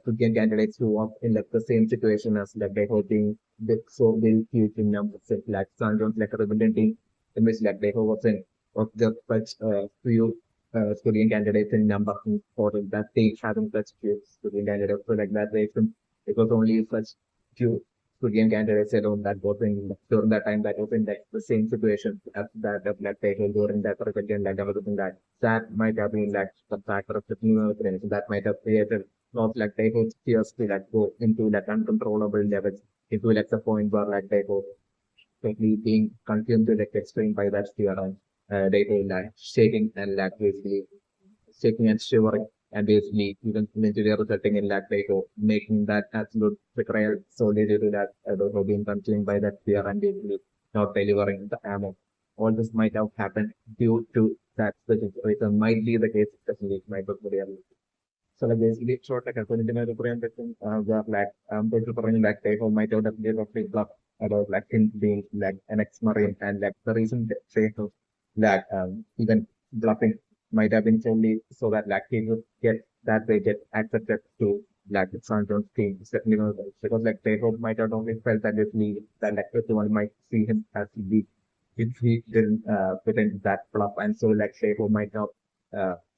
Korean candidates who were in like the same situation as like they were being big so very huge in numbers like San John's like a rebellion team in which like they was in of the such few Korean candidates in number for that they having such few Korean candidates so like that reason it was only such few Korean candidates alone that was in during that time that was in like the same situation as that of like Tehran during that rebellion like everything that might have been like the factor of the new friends that might have created not like Tehran's fears to like go into like uncontrollable levels into like the point where like they go totally being consumed to like extreme by that fear and they go like shaking and like basically shaking and shivering and basically even mentally resulting in like they go making that absolute betrayal solely due to that being consumed by that fear and basically not delivering the ammo. All this might have happened due to that situation might be the case, especially it might be reality. So like basically short like according to my representation, where like bring like they might have definitely bluff about like him being like an ex-marine and like the reason they have like even bluffing might have been solely so that like he would get that they get accepted to like the Santon's team. Certainly not because like they hope might have only felt that if he that like everyone might see him as weak if he didn't fit into that bluff and so like they hope might not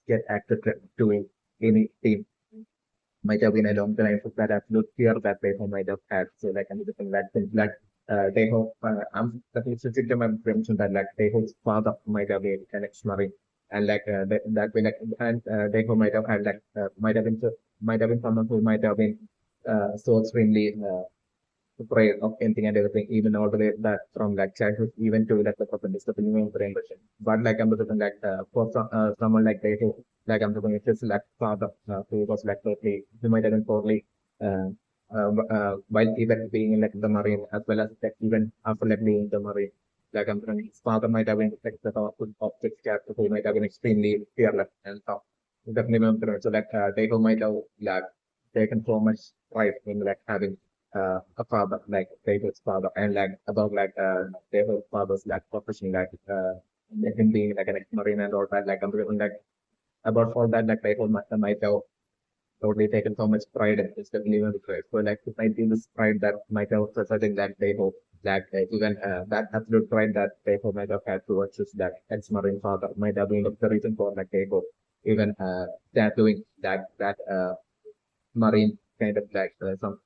get accepted to any team might have been a long time for that absolute fear that they might have had. So like anything that things like they hope I'm that is a system I'm mentioned that like they hope's father might have been an ex-marine and like that way like and they hope might have had like might have been someone who might have been so extremely afraid of anything and everything, even all the way that from like childhood even to like the person is the new brain version. But like I'm looking like for someone like they who like I'm looking at just like father who was like totally who might have been totally uh, while even being in like the marine as well as like even after like being in the marine. Like I'm thinking his father might have been like the powerful object character who might have been extremely fearless and tough. Definitely remember so like they who might have like taken so much pride in like having a father like David's father and like about like David's father's like profession like him being like an ex-marine and all that like I'm really like about all that like David might have totally taken so much pride in this living with it. So like it might be this pride that might have certain that they hope that even that absolute pride that they hope might have had towards his that ex-marine father might have been the reason for like they hope even tattooing that marine kind of like some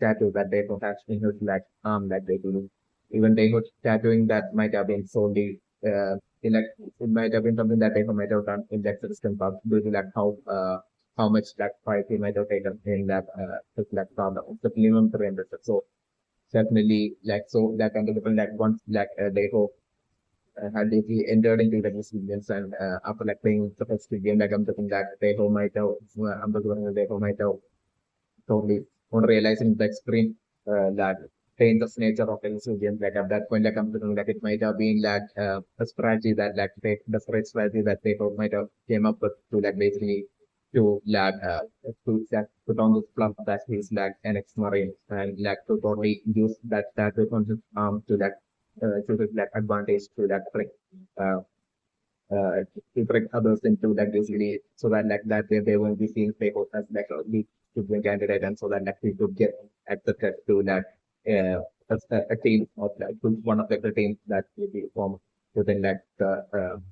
tattoo that they don't have in his like arm that they do. Even they were tattooing that might have been solely in like it might have been something that they might have done in that system but due to like how much like fight he might have taken in that his like from the minimum 300. So definitely like so that kind of people like once like they hope had deeply entered into the experience and after like playing the first game like I'm thinking that they might have I'm the one they might have totally on realizing the extreme that dangerous nature of insurgents. Like at that point, like I'm thinking like it might have been like a strategy that like they desperate strategy that they might have came up with to like basically to like to like put on this bluff that he's like an ex-marine and like to totally use that weapon to like to his like advantage to like uh, to trick others into like basically so that like that they won't be seeing people as like a lead to be candidate and so that like we could get accepted to that a team of like to one of like the teams that will be formed within like the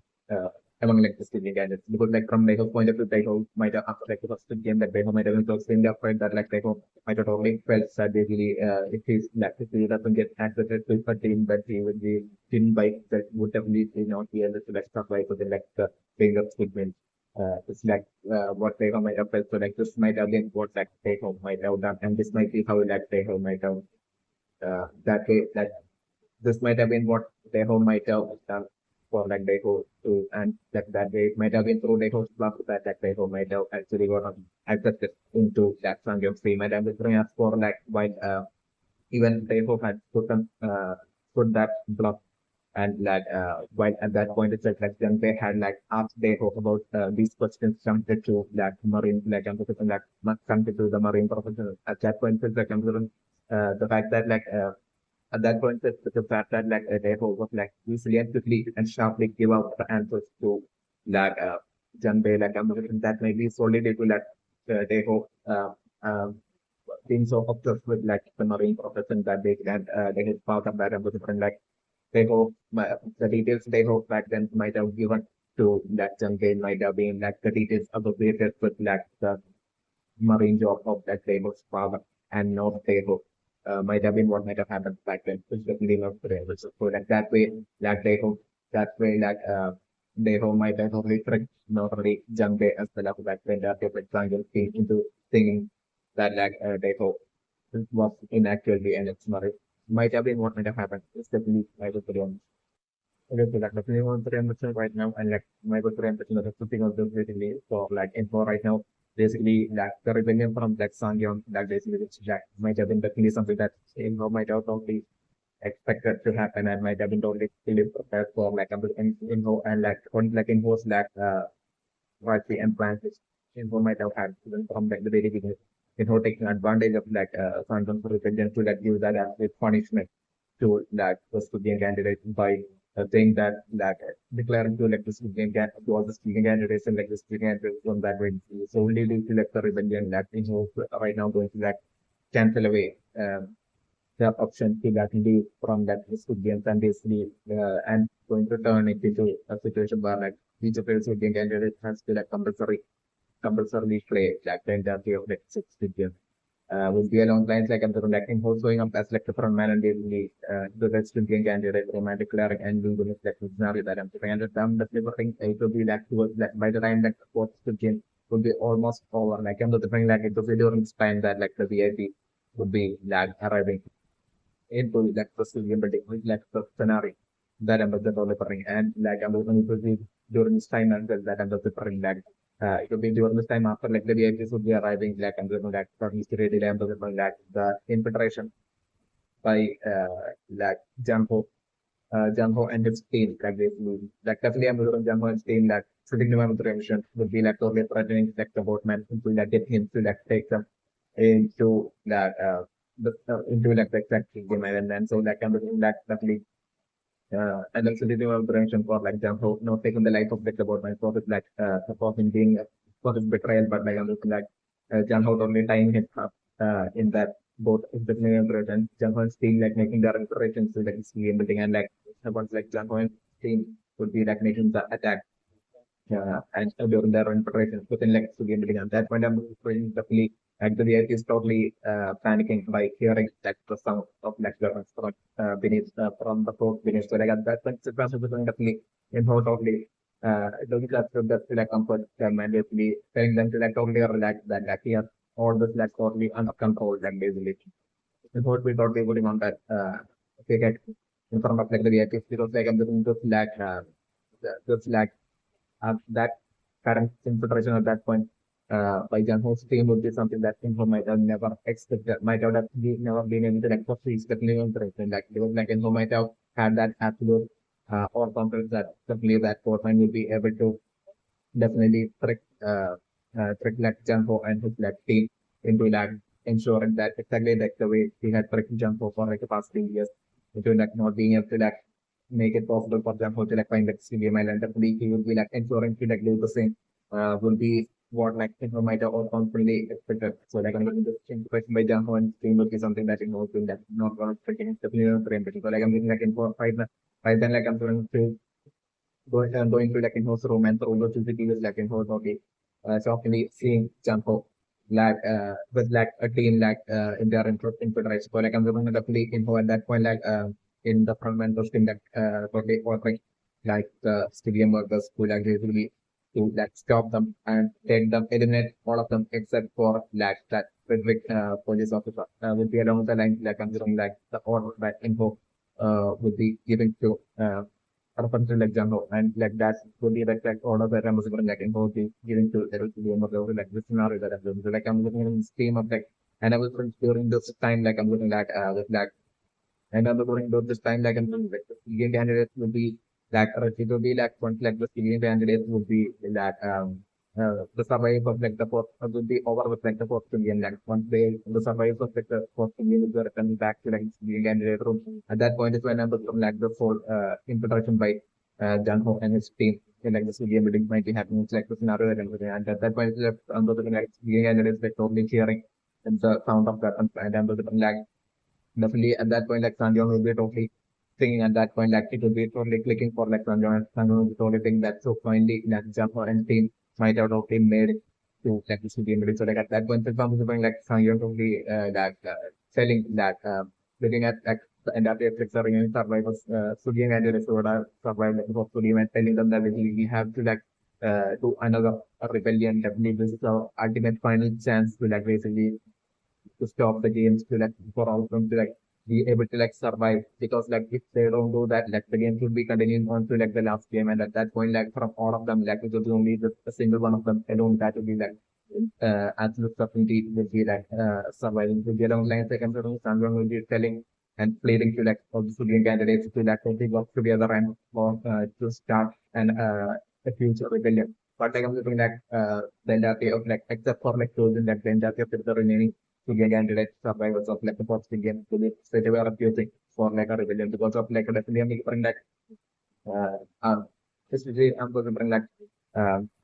among like the student candidates because like from like a point of view they might have after like the first game that they might have been so extremely afraid that like they might have only felt that basically if he's like if he doesn't get accepted to a team that he would be didn't bike that would definitely not be able to like stuff like within like the finger segment. It's like what they might have felt. So like this might have been what like they might have done, and this might be how like they might have that way that this might have been what they might have done for like they to and that way it might have been through they plus that like they might have actually got accepted into that Sangyong free might have been bring us for like while even they had put that block and that while at that point itself, like then they had like asked they hope about these questions connected to that marine, like emphasis that must connected to the marine professional. At that point, it's like the fact that like at that point, the fact that like they hope was like easily and quickly and sharply give out the answers to that Jung-bae, like that may be solely due to like they hope being so obsessed with like the marine profession that they can they is part of that and different like they hope the details they hope back then might have given to that campaign might have been like the details associated with like the marine job of that David's father and not David might have been what might have happened back then, which definitely not today. So like that way, like that way, like David might have totally tricked not only Jung-bae as well as back then that different triangle came into thinking that like David was inaccurately and it's not it. Might have been what might have happened. It's definitely I was very honest. Okay, so like definitely want to mention right now and like my good friend is something of this basically. So like info right now, basically like the rebellion from like Sangyeon, like basically which like might have been definitely something that info might have totally expected to happen and might have been totally fully prepared for like a bit info and like on like info's like rightly and plans which info might have had even from like the very beginning. Info taking advantage of like Sangyeon's rebellion to like use that as a punishment to like the student candidate by saying that declaring to like the student to all the student candidates and like the student candidates from that way. So only due to like the rebellion that is right now going to like cancel away the option to like leave from that students and basically and going to turn it into a situation where like each of the student candidates has to like compulsorily play like the entirety of like six students would be along lines like I'm the like him showing up as like the front man and basically the rest will gain candidate romantic cleric and doing the like the scenario that I'm trying to them the delivering it will be like towards like by the time that the fourth game would be almost over. Like I'm the thing like it will be during this time that like the VIP would be like arriving. into like the civilian building, like the scenario that I'm developing, and like I'm going to be during this time as well that I'm developing like it will be during this time after like the VIPs would be arriving like I'm doing like from history delay I'm developing like the infiltration by like Jung-ho and his team like basically like definitely I'm developing Jung-ho and his team like sitting to my mission would be like totally threatening like the boatman to like get him to like take them into that into like the exact game and then so like I'm doing that definitely and also did your prevention for like Jumbo, not taking the life of the about my profit like for him being for his betrayal, but like I'm looking like Jumbo only tying him up in that boat is definitely present. Jumbo and Steam like making their preparations to like see everything and like once like Jumbo and Steam would be like making the attack and during their own preparations within like studio meeting. At that point, I'm feeling definitely like the VIP is totally panicking by hearing like the sound of like the restaurant beneath from the floor beneath. So like at that point, it's definitely involved totally. Doing that to like comfort them and basically telling them to like totally relax that like here all this like totally under control and basically. And what we thought we would on that ticket in front of like the VIPs because like I'm doing this like this like that current infiltration at that point by Jan Ho's team would be something that Info might have never expected, might have never been able to like foresee, definitely infiltration. Like because like Info might have had that absolute or confidence that definitely that Fortnite would be able to definitely trick like Jan Ho and his like team into like ensuring that exactly like the way he had tricked Jan Ho for like the past 3 years into like not being able to like make it possible for them to like find like CDM and definitely he will be like ensuring to like do the same will be what like you know might have all confidently expected. So like I'm going to question by Janho and team will be something that you know will that not going to freaking definitely not frame. So like I'm thinking like in 4 5 5 then like I'm going to going to like in host room and through the CCTVs like in host okay. So often seeing Janho like with like a team like in their infiltration. So like I'm going to definitely info at that point like in the front end of team like totally ordering like the stadium workers who like basically to like stop them and take them eliminate all of them except for like that specific police officer will be along the line like considering like the order that info would be given to up like Django, and like that would be like all of that I was going like info be given to the game of the like this scenario that I'm doing. So like I'm looking at this stream of like and I was during this time like I'm looking at with like and I'm looking at this time like I'm looking like the Syrian candidates would be like it would be like once like the Syrian candidates would be like the survival of like the fourth would be over with like the fourth Syrian like once they the survival of like the fourth Syrian is returning back to like Syrian candidate room. At that point is when I'm looking like the whole infiltration by Janho and his team in like the Syrian building might be happening. It's like the scenario that I'm looking at. And at that point it's like I'm looking like Syrian candidates like totally hearing the sound of guns and I'm looking like definitely at that point, like Sanjay will be totally thinking at that point, like it will be totally clicking for like Sanjay and Sanjay will be totally thinking that so finally like Jumper and team might have totally made it to like the city middle. So like at that point, the farm is going like Sanjay totally like selling that looking at like the end of the Netflix or even survivors, Sudhir and the Soda survive like for Sudhir and telling them that we have to like do another rebellion. Definitely, this is our ultimate final chance to like basically to stop the games to like for all of them to like be able to like survive because like if they don't do that like the game should be continuing on to like the last game and at that point like from all of them like it was only the a single one of them alone that would be like absolute certainty will be like surviving to get on line second round someone will be telling and pleading to like all the Sudan candidates to like totally work together and for to start a future rebellion. But like I'm looking like the entirety of like except for like chosen like the entirety of the remaining to get candidate survivors of like the first game to be straight away refusing for like a rebellion because of like definitely I'm bring like uh especially I'm going to bring like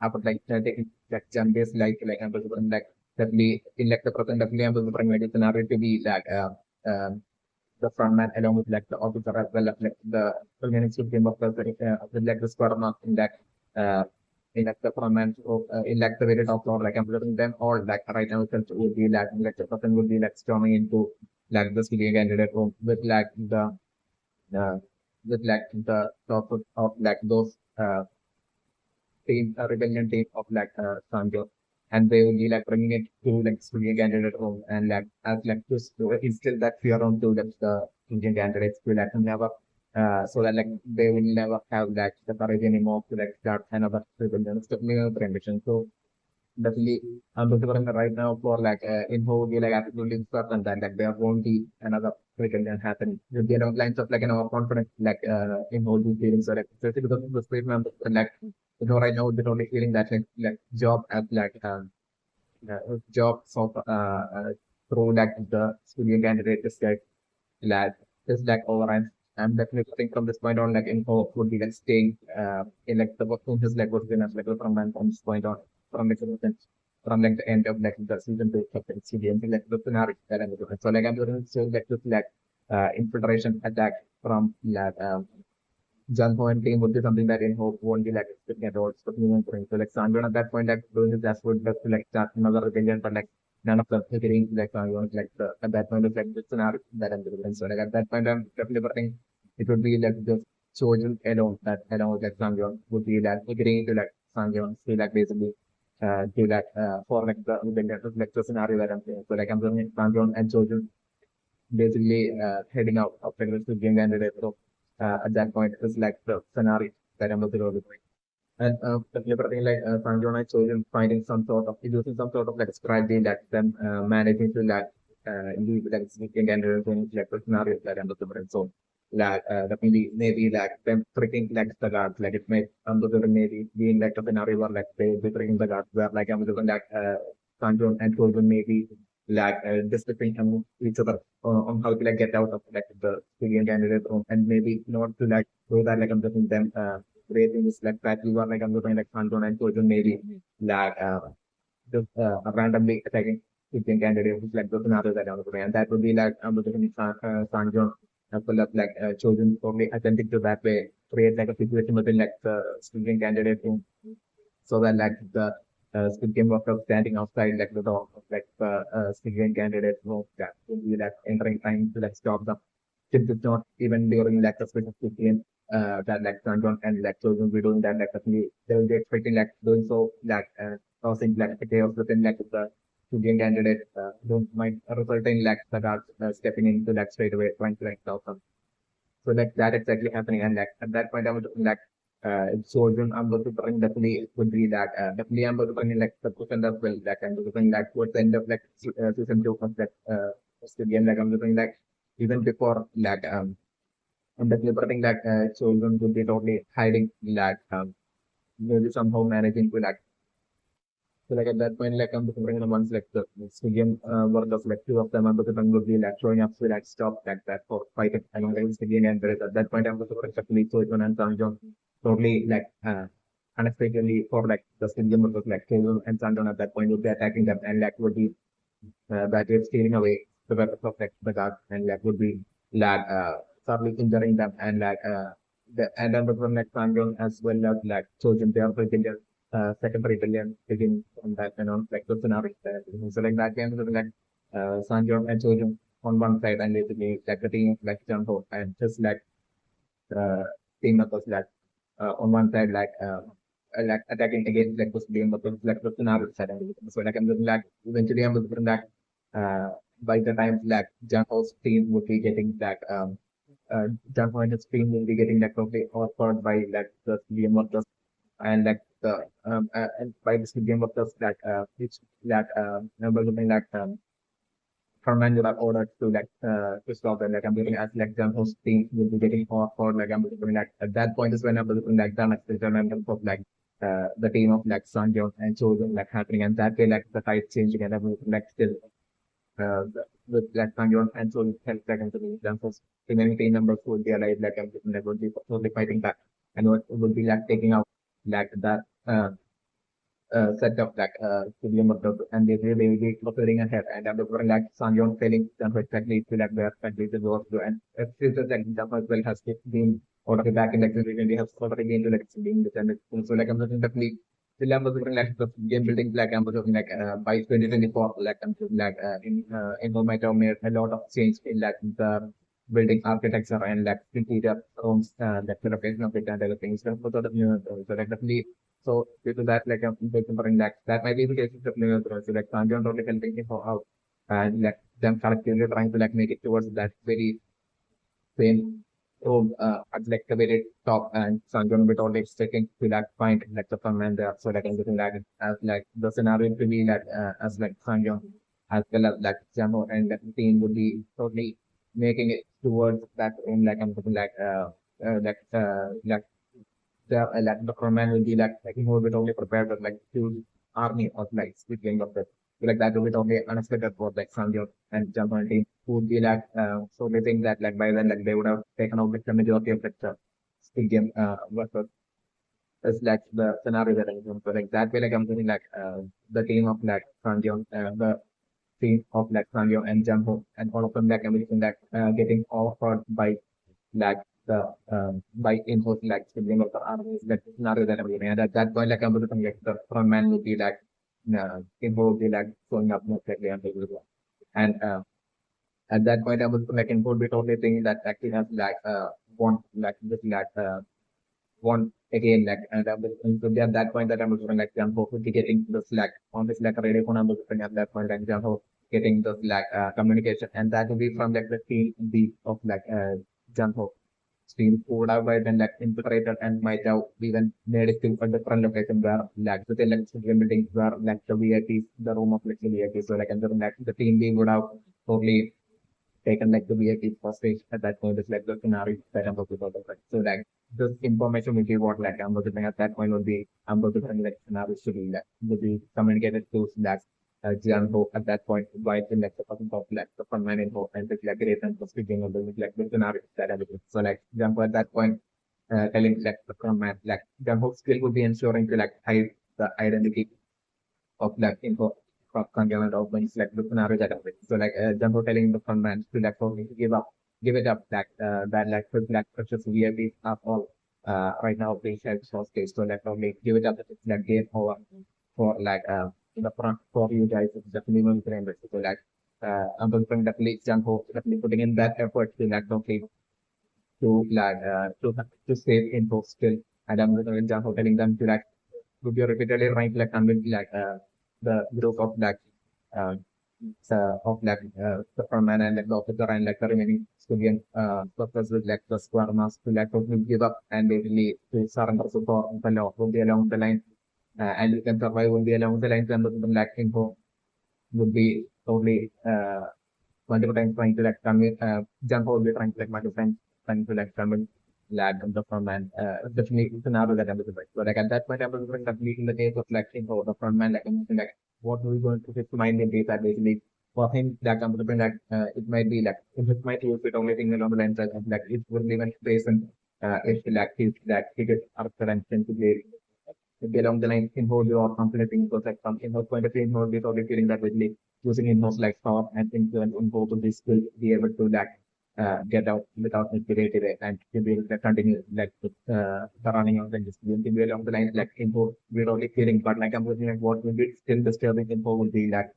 after like taking like Jung-bae's like I'm going to bring like definitely in like the present definitely I'm going to bring like the scenario to be like the frontman along with like the officer as well as like the remaining game of the with like the squad mark in that uh in like the frontman so in like the very top floor like I'm putting them all like right now itself would be like the person would be like storming into like the city candidate room uh with like the top of like those team, a rebellion team of like Sanjo, and they will be like bringing it to like studio candidate home and like as like to instill that fear onto like the Indian candidates to like never so that like they will never have like the courage anymore to like start another rebellion, transition. So definitely, I'm looking right now for like in whole be like absolutely certain that like there won't be another rebellion happening. With the lines of like an overconfidence like in whole be feeling so like especially because of the statement like right now they're only feeling that like job at like job so through like the studio candidate is like is like over and I'm definitely think from this point on like info would be like staying in like the work his like was been as like from this point on from like from like the end of like the season two of the series like the scenario that I'm doing. So like I'm doing so like this like infiltration attack from like Jung-bae and team would be something that in hope won't be like expecting at all. So like Sanjon at that point like doing his best would just to like start another rebellion, but like none of them agreeing like Sanjon like at that point of like the scenario that I'm doing. So like at that point I'm definitely think it would be like just chosen alone that along with like Sanjon would be like agreeing to like Sanjon to like basically to like for like the rebellion like the scenario that I'm saying. So like I'm doing Sanjon and chosen basically heading out of the Game candidate. So at that point, it's like the scenario that I'm looking over. And the other thing, like Sanjona chosen finding some sort of using some sort of like strategy that them managing to like leave like significant candidates in like the scenario that I'm looking for. So like definitely maybe like them tricking like the guards, like it may maybe being like a scenario where like they tricking the guards where like I'm looking like Sanjon and Chosen maybe like discussing among each other on how to like get out of like the civilian candidate room and maybe not to like so that like I'm looking them creating this like that we were like I'm looking like Sanjon and Chosen maybe like just randomly attacking Christian candidates like the scenario that I'm looking and that would be like I'm looking at Sanjon as well as like Chosen probably authentic to that way create like a situation within like the Christian candidate room so that like the Squid Game was standing outside like the door of like the Syrian candidate who that would be like entering trying to like stop them. Since it's not even during like the specific game that like Sanjon and like children be doing that like definitely they will be expecting like doing so like causing like the chaos within like the Syrian candidate don't might result in like the guards stepping into like straight away trying to like stop them. So like that exactly happening, and like at that point, I was like, children, I'm going to bring definitely would be that definitely I'm going to bring in like the question as well. Like I'm going to bring like towards the end of like season two of that game. Like I'm looking like even before like I'm definitely bringing like children would be totally hiding like maybe somehow managing to like so like at that point, like I'm looking the ones like the Stygian world of like two of them, I'm looking would be like showing up to like stop like that for fighting along the Stygian and there is at that point I'm looking for exactly so it and Sanjon totally like unexpectedly for like the Stygian was like Kevin and Sanjon at that point would be attacking them and like would be that is stealing away the weapons of like the guard and like would be like sadly injuring them and like and then from like Sanjon as well as like chosen their secondary billion begin on that and on like the scenario there. So like that game is like Sanjom and Chojum on one side and basically like the team of like Junho and just uh, team members like on one side like attacking against like this game but like the scenario side. So like I'm looking like eventually I'm looking like by the time like Junho's team would be getting like Junho and his team will be getting like totally awkward by like the game of the and like the and by this game of the that which that number something like Fernand you are ordered to like to stop and like I'm looking at like the host team will be getting off for like I'm looking at that point is when I'm looking like the next tournament of like the team of like Sanjo and Chosen like happening and that way like the tide changing and everything like still with like Sanjo and Chosen 10 seconds to be done for remaining team members would be alive like I'm looking like would be totally fighting back and what would be like taking out like that set of like William Murdoch and they will be operating ahead and I'm looking like Sanjon failing them exactly to like where exactly the work to and if it's like Jump as well has been already back in like the they have already been to like being descended. So like I'm looking definitely still I'm looking like the game building like I'm looking like by 2024 like I'm looking like in my term made a lot of change in like the building architecture and like interior rooms like the location of it and other things. So sort of new so like definitely so due to that, like I'm comparing that might be the case of the players. So like Sanjay totally helping him out and like them collectively trying to like make it towards that very same. So at like the very top and Sanjay bit only sticking to that point like the fun and there. So like everything like as like the scenario to be that as like Sanjay as well as like Jamo and that team would be totally making it towards that in like I'm something like like the command will be like who will only prepared with like huge army of like speaking of it. Like that will be only unexpected for like Sanjay and Jamo team who would be like so they think that like by then like they would have taken out like the majority of like the Squid Game versus is like the scenario that I'm going for like that way like I'm thinking like the team of like Sanjay the team of like Sanjay and Jumbo and all of them like everything like getting offered by like the by info like Squid of the army is like scenario that I'm looking at at that point like I'm looking like the front man would be like info would be like showing up most likely and at that point, I was like in would be totally thinking that actually has like want like this like want again like and I was so at that point that I was like Jamho would be getting the Slack on this like radio phone I was at that point like Jamho getting the Slack communication and that will be from like the team B of like Jamho team who would have then like infiltrated and might have even made it to a different location where like the like buildings where like the VIPs the room of like the VIPs so like and then like the team B would have totally taken like the VIP first stage at that point is like the scenario that I'm looking for. So like this information will be what like I'm looking at that point would be I'm looking at like scenarios to be like would be communicated to that example at that point by the like the person of like the front man info and the like great and speaking of the like the scenario that I'm looking. So like example at that point telling like the front man like example skill would be ensuring to like hide the identity of like info from conjunct of when like the scenario that happened. So like Jumbo telling the front man to like for me to give it up like that like for like purchase VIP are all right now being shared for stage. So like probably give it up like game over for like the front for you guys it's definitely going to so like I'm going to definitely Jumbo definitely putting in that effort to like okay to save info still and I'm going to Jumbo telling them to like would be repeatedly trying to like convince like the group of like uh, the front man and like the officer and like the remaining civilian workers with like the square mask to like totally give up and basically to surrender to for the law would be along the line and you can survive would be along the lines and the like info would be totally multiple times trying to like convince jump over trying to like multiple times trying to like convince lag the front man definitely scenario that I'm looking for. So like at that point I'm looking definitely in the case of like info the front man like what are we going to hit mind in case that basically for him that I'm looking like it might be like it might use it only thing along the lines of like it would even present if like his that he gets after and sensibly maybe along the line in-house or completing because like from in-house point of view, in-house is already feeling that really using in-house like power and influence on both of these will be able to like get out without inspirated and to be able to continue like with, the running of the industry. Will be along the lines like info we're only feeling, but like I'm looking at what will be still disturbing info will be like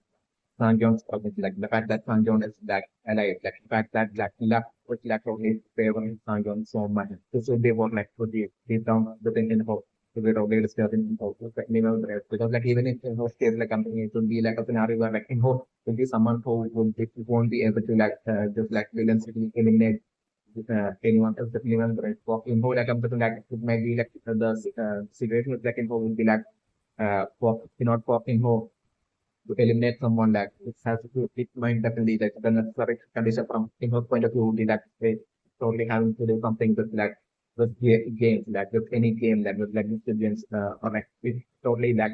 Sanjon's promise, like the fact that Sanjon is like alive, like the fact that like luck was like only favoring Sanjon so much. This will be what like would be deep down within info to be totally disturbing info like minimal threat. Because like even if in host case like company it will be like a scenario where like info will be someone who won't be able to like just like villains eliminate anyone else the minimal threat. For info like I'm thinking like it might be like the situation with like info will be like for not for info to eliminate someone like it has to it might definitely like the necessary condition from in her point of view would be that they totally having to do something with like with games like with any game like with like intelligence or like it totally like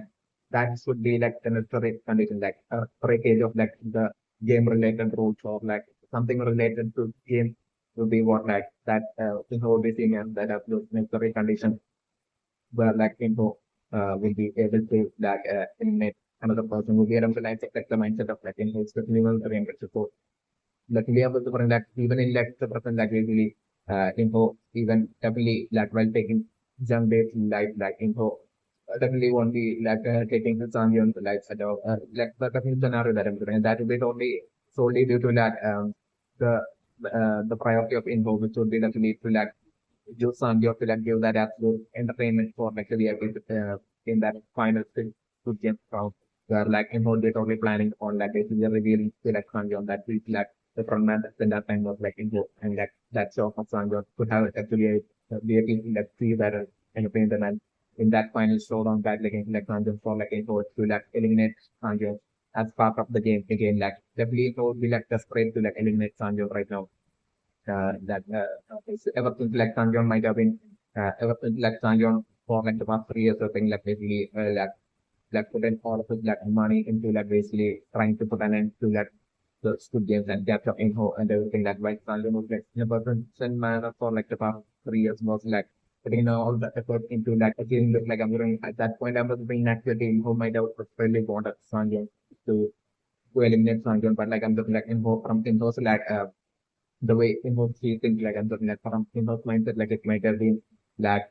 that should be like the necessary condition like a breakage of like the game related rules or like something related to game would be what like that in whole be seen as that of those necessary conditions where like info will be able to like eliminate another person who be able to like affect the mindset of like in his minimal oriented support. Luckily, able to bring that even in like the person like really info even definitely like while taking Jung-bae life like info definitely won't be like taking his on the life at all. Like the definitely scenario that I'm doing and that will be only solely due to that the the priority of info which would be definitely to like use Sanjay to like give that absolute entertainment for like the VIP in that final thing to get from where like in whole they totally planning on like basically revealing to like Sanjay on that week like the front man in that time was like in and that show of Sanjay could have actually be a team that see better and opinion than that in that final showdown battle against like Sanjay for like info to like eliminate Sanjay as part of the game again. Like definitely it would be like desperate to like eliminate Sanjay right now. That ever since like Sanjay might have been ever since like Sanjay for like the past 3 years or thing like basically like put in all of his like money into like basically trying to put an end to like the Squid Games and depth of info and everything that like Sanjay was like in a person manner for like the past 3 years was like putting all the effort into like achieving look like I'm doing at that point I was being actually who might have really wanted Sanjay to to eliminate Sanjay but like I'm looking like info from info like the way info sees things like I'm looking like from info's mindset like it might have been like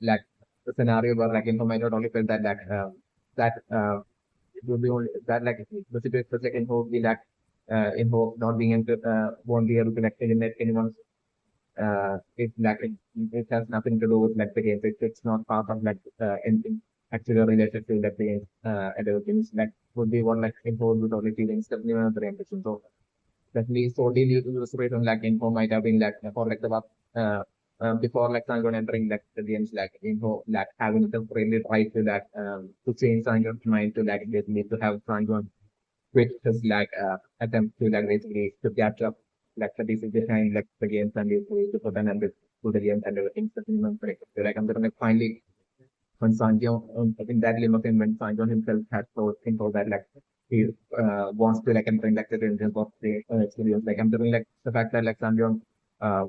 like the scenario where like info might not only felt that that it would be only that like the situation was like info be like info not being able to won't be able to like eliminate anyone's it's like it has nothing to do with like the game. It's not part of like anything actually related to like the game and everything. Like would be one like info with only feelings definitely one of the ambitions. So definitely solely due to the situation like info might have been like for like the before like Sangon entering like the games like info like having the really right to that to change Sangon's mind to like basically to have Sangon quit his like attempt to like basically to catch up like the DC behind like the games and basically to put an end to the games and everything. So like I'm gonna like finally when Sanjay in that limousine when Sanjay himself had told info that like he wants to like enter like the ranges of the experience. Like I'm doing like the fact that like Sanjay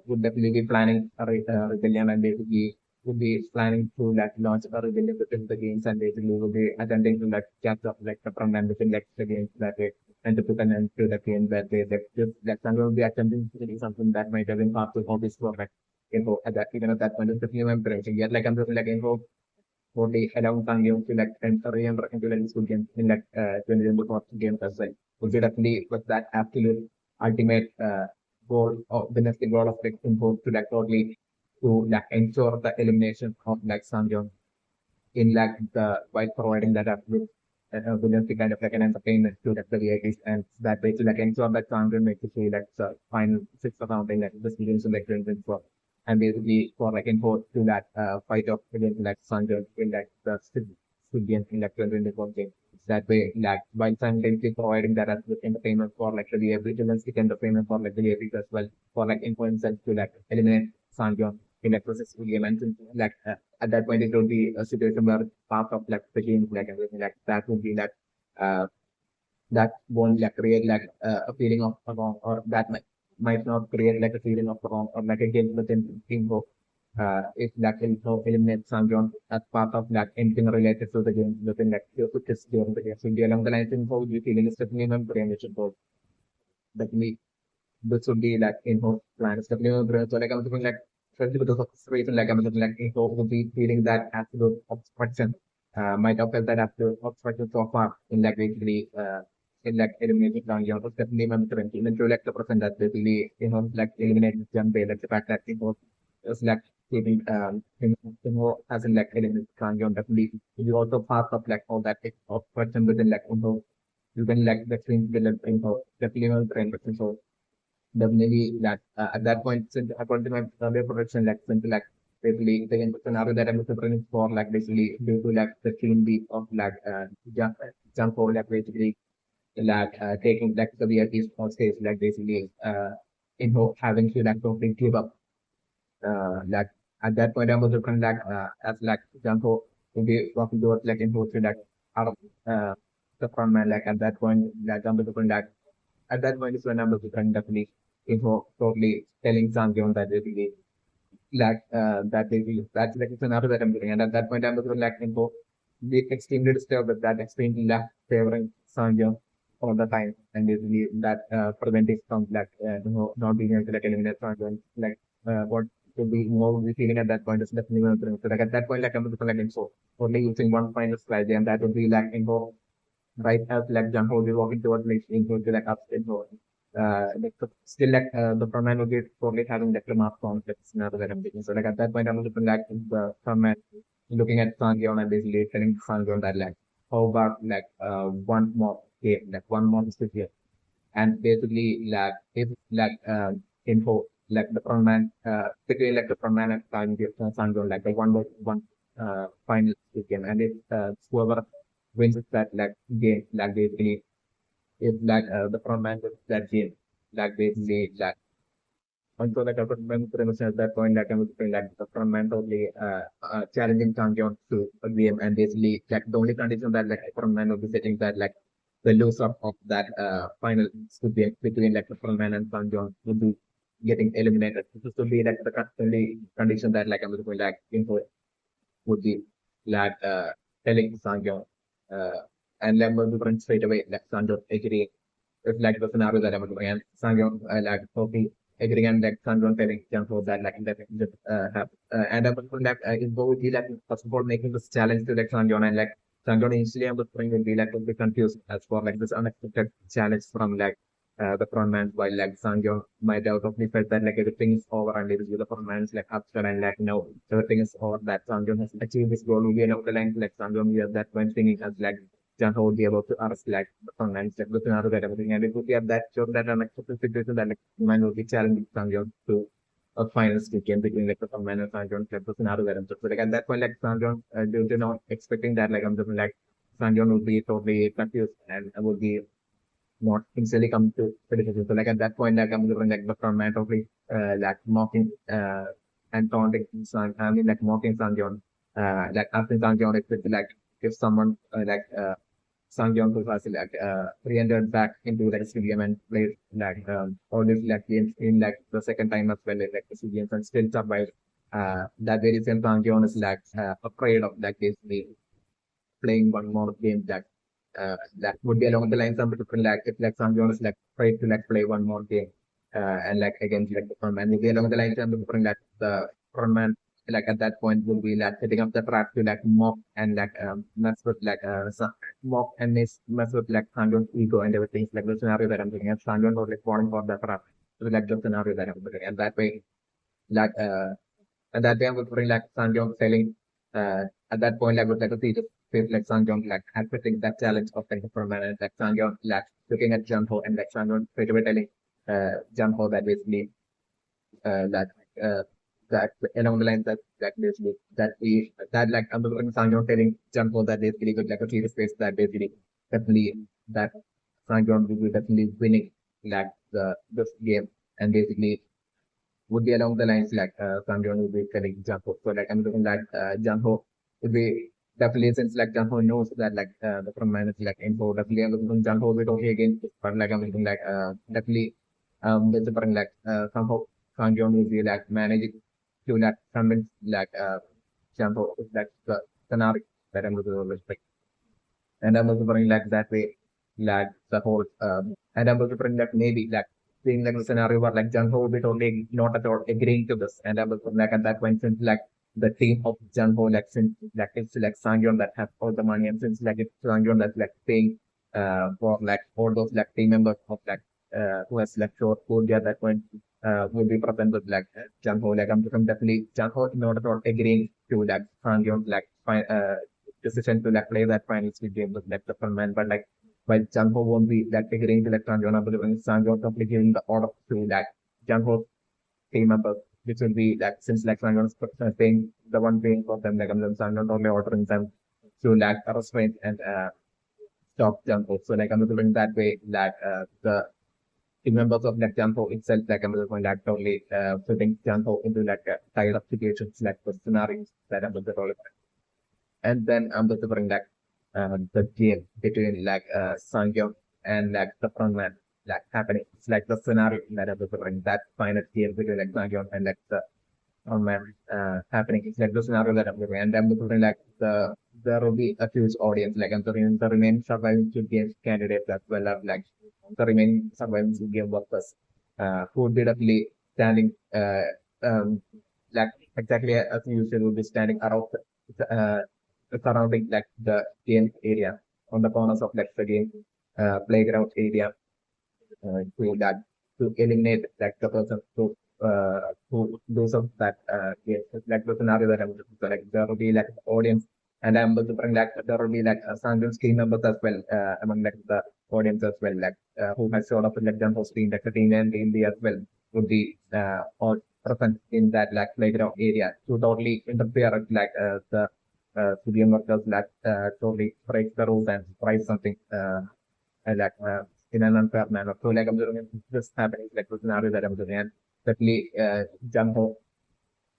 would definitely be planning a rebellion and basically would be planning to like launch a rebellion within the games and basically would be attempting to like catch up like the front end within like the games that way and to put an end to the game that way that just like Sanjay would be attempting to do something that might have been part of all this work like info at that even at that point it's definitely I'm yet like I'm doing like info only allowing Sangyong to like enter into like school games in like 2024 games as well. Would be definitely with that absolute ultimate goal or the next goal of like import to like totally to like ensure the elimination of like Sangyong in like the while providing that absolute brilliant kind of like an entertainment to like the VIPs and that way to like ensure that Sangyong makes it to like the final six or something like the students like 2024 and basically for like import to that fight of against like Sanjay in like the Studian in like 2024 game. That way, like while simultaneously providing that as with entertainment for like the vigilance entertainment for like the VIPs as well for like influencers to like eliminate Sanjay in like successful game and since, like at that point it would be a situation where part of like the game like everything like that would be like uh that won't like create like a feeling of wrong or that might not create like a feeling of wrong or like a guilt within info if that info eliminates Sanjon as part of like anything related to the game within like which is during the game. So along the lines info would be feeling is definitely not brain which is both definitely this would be like info plan is definitely not brain. So like I'm thinking like especially because of this reason like I'm looking like info would be feeling that absolute obstruction might have felt that absolute obstruction so far in like basically in like eliminating Dang was definitely memorable. Even to like the person that basically like eliminated Jung-bae, like the fact that was like keeping as in like eliminated Dang definitely you also part of like all that of person within like you can like the screen villain definitely memorable. So definitely that at that point since according to my earlier production like since like basically the scenario that I'm preparing for like basically due to like the clean beat of like jump for like basically like taking like the VIPs on stage, like basically having to like totally give up. Like at that point, I was looking like as like Janko to be walking towards like into to like out of the front man. Like at that point, like I'm looking like at that point is when I'm looking definitely info totally telling Sanjeev that basically like that basically that's like a scenario that I'm doing. And at that point, I'm looking like info be extremely disturbed with that extremely left favoring Sanjeev all the time, and basically that preventing from like not being able to like eliminate Sanjeev. Like what could be more we feeling at that point is definitely one of the things. So like at that point, like I'm looking like info only using one final strategy, and that would be like info right as like jump will be walking towards like into like up into like still like the front man will be probably having like the mask on like scenario that I'm thinking. So like at that point I'm looking like the front man looking at Sangeon and basically telling Sangeon that like how about like one more game, like one more visit here. and basically like if like info like the frontman between like the frontman and Sanjon like the one final game, and if whoever wins that like game like basically if like the frontman wins that game like basically like until like after premise at that point, like I was playing like the frontman totally challenging champion to a game, and basically like the only condition that like frontman will be setting that like the loser of that final would be between like the frontman and champion would be getting eliminated. This would be like the only condition that like I was going like info would be like telling Sanjo and then we'll be straight away like Sanjo agree if like the scenario that I'm doing and Sanjo like okay agreeing and like Sanjo telling Janko that like that have and I'm going like it would be like first of all making this challenge to like Sanjo, and like Sanjo initially I'm just going to be like a bit confused as for like this unexpected challenge from like the front man, while like Sanjo might out of the felt that like everything is over and it is the front man's like upset and like no everything is over, that Sanjo has achieved this goal will be an the line like Sanjo here that when thinking as like Janho would be able to arrest like the front man's like looking out of that everything, and it would be at that show that unexpected situation that like man will be challenging Sanjo to a final game between like the front man and Sanjo and like the scenario that I'm just like at that point like Sanjo they're not expecting that like I'm just like Sanjo would be totally confused and would be not instantly come to criticism. So like at that point, like I'm going like the format of like mocking and taunting San, I mean like mocking Sanjeon, like asking Sanjeon if it's like if someone Sanjeon who has like re-entered back into like stadium and played like all these like games in like the second time as well like the stadiums and still survived. That very same Sanjeon is like afraid of like basically playing one more game that would be along the lines of different like if like Sam Jones like try to like play one more game and like against like the front man would be along the lines of different like the front man like at that point will be like setting up the trap to like mock and like mess with like mock and mess with like Sandon's ego and everything like the scenario that I'm looking at. Sandon was like falling for the trap. So like the scenario that I'm looking at. And that way like and that time was bring like Sanjong selling at that point like was like a teacher face like Sanjong like accepting that challenge of like for a man like Sanjong like looking at Junho and like Sanjong straight away telling Junho that basically that uh that along the lines that basically that we that like I'm Sanjong telling Junho that basically with like a serious face that basically definitely that Sanjong will be definitely winning like this game, and basically would be along the lines like Sanjay would be telling Janho. So like I'm looking at Janho would be definitely since like Janho knows that like the from man is like info definitely I'm looking Janho will be talking again, but like I'm looking like definitely there's a like somehow Sanjay will be like managing to like convince like Janho is like the scenario that I'm looking at, and I'm also bring like that way, like the whole, and I'm also bring like maybe like seeing like the scenario where like Junho would be totally not at all agreeing to this, and I'm also like at that point since like the team of Junho like since like it's like Sangyeon that has all the money, and since like it's Sangyeon that's like paying for like all those like team members of like who has like short food at that point will be present with like Junho, like I'm definitely Junho not at all agreeing to like Sangyeon like decision to like play that final split game with like the front man, but like while Jungho won't be like agreeing to like Sanjona, but when Sanjona simply giving the order to like Jungho's team members, which will be like since like Sanjona's paying the one paying for them, like I'm Sanjona only ordering them to like restrain and stop Jungho. So like I'm doing that way, like the team members of like Jungho itself, like I'm going like totally putting Jungho into like tired of situations, like the scenarios that I'm doing, and then I'm just bring like the game between like Sangyong and like the frontman like happening. It's like the scenario that I'm just bring that final game between like Sangyong and like the frontman happening. It's like the scenario that I'm doing, and I'm just bring like there will be a huge audience like I'm the remaining surviving two games candidates as well as like the remaining surviving two game workers who would be definitely standing like exactly as usual will be standing around surrounding like the game area on the corners of like the game playground area to that to eliminate like the person who do some that game. Like the scenario that I'm looking for, like there will be like audience, and I'm able to bring like there will be like some team members as well among like the audience as well, like who has sort of like Jung-ho's team, like the team and India as well would be all present in that like playground area to totally interfere with like the civilian workers like totally break the rules and try something like in an unfair manner. So like I'm doing this happening like the scenario that I'm doing and certainly Jung-ho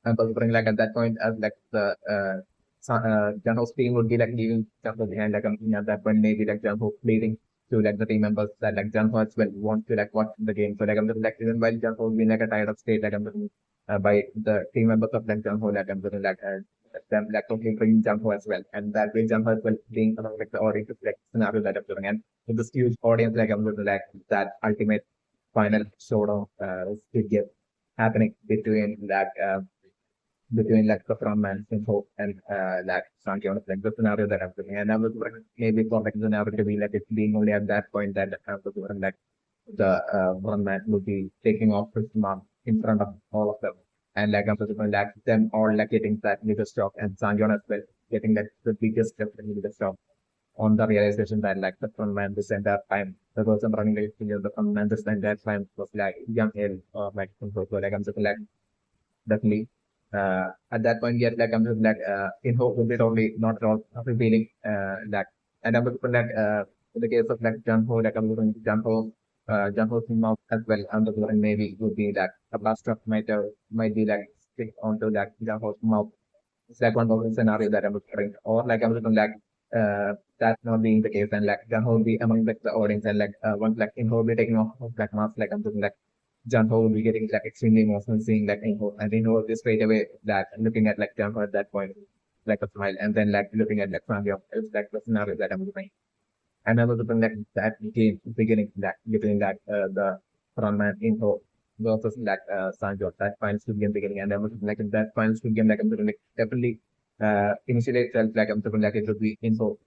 and considering like at that point as like the Jung-ho's team would be like leaving Jung-ho behind like at that point maybe like Jung-ho leading to like the team members that like Jung-ho as well want to like watch the game. So like I'm just like even while Jung-ho being like a tired of state like I'm just by the team members of like Jung-ho like I'm just like them like totally bringing Jung-ho as well. And that way Jung-ho as well being among like the audience like scenario that I'm doing and with this huge audience like I'm just like that ultimate final showdown Squid Game happening between like the frontman Sinho and like Sankyong, like the scenario that I'm doing. And I was like, maybe for like the scenario to be like it's being only at that point that I was like the frontman would be taking off his mark in front of all of them. And like I'm supposed to like them all like getting that biggest shock and Sankyong as well getting that the biggest definitely biggest shock on the realization that like the frontman this entire time the person running the frontman this entire time was like young hell or like so like I'm just like definitely at that point, yet like I'm just like in hope with it only not at all revealing that. And I'm looking like in the case of like Jung-ho, like I'm looking Jung-ho's mouth as well. I'm just looking maybe it would be like a blaster might be like stick onto like Jung-ho's mouth. It's like one of the scenario that I'm looking, or like I'm looking like that's not being the case, and like Jung-ho will be among like the audience, and like once like in will be taking off like mask, like I'm looking like Jung-ho will be getting like extremely emotional seeing like Inho and Inho just straight away that looking at like Jung-ho at that point like a smile and then like looking at like Sang-yeon. It's like the scenario that I'm looking. And I was looking like that game beginning that between that the frontman Inho versus like Sang-yeon, that final Squid Game beginning and I was like in that final Squid Game like I'm looking like definitely initially itself like I'm looking like it would be Inho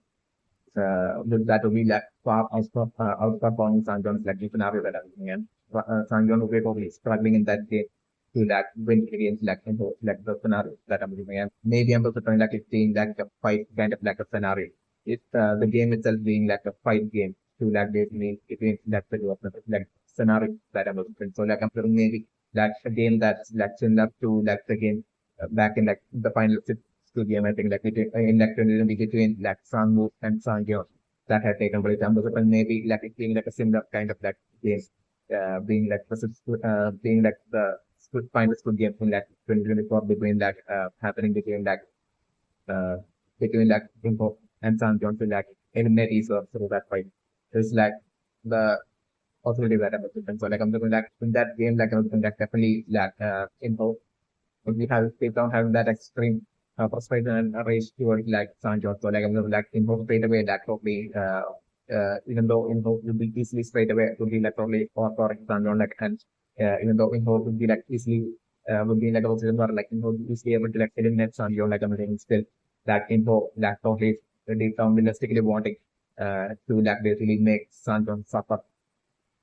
that will be like far outperforming Sang-yeon's like the scenario that I'm looking at. Sang-yeon will be probably struggling in that game to like win against like the scenario that I'm looking at. Maybe I'm also trying like it's being like a fight kind of like a scenario. It's the game itself being like a fight game to like basically between like the two of them, like scenario that I'm looking at. So like I'm thinking maybe like a game that's like similar to like the game back in like the final to game I think like in like 2020 between like Sang-woo and Sang-yeon that had taken place. I'm also maybe like it being like a similar kind of like game being like the final Squid Game in like 2024 between that happening uh, between like Info and Sang-yeon to like eliminate each other through that fight. It's like the possibility that I'm looking. So like I'm looking like in that game like I'm looking like definitely like Info we have people don't have that extreme frustration and rage towards like Sang-yeon. So like I'm looking like Info straight away that probably even though Info will be easily straight away it would be like probably for Sang-yeon like and even though Info would be like easily would be like a position where like Info would be able to like eliminate Sang-yeon like I'm saying still that Info like totally deep down realistically wanting to like basically make Sang-yeon suffer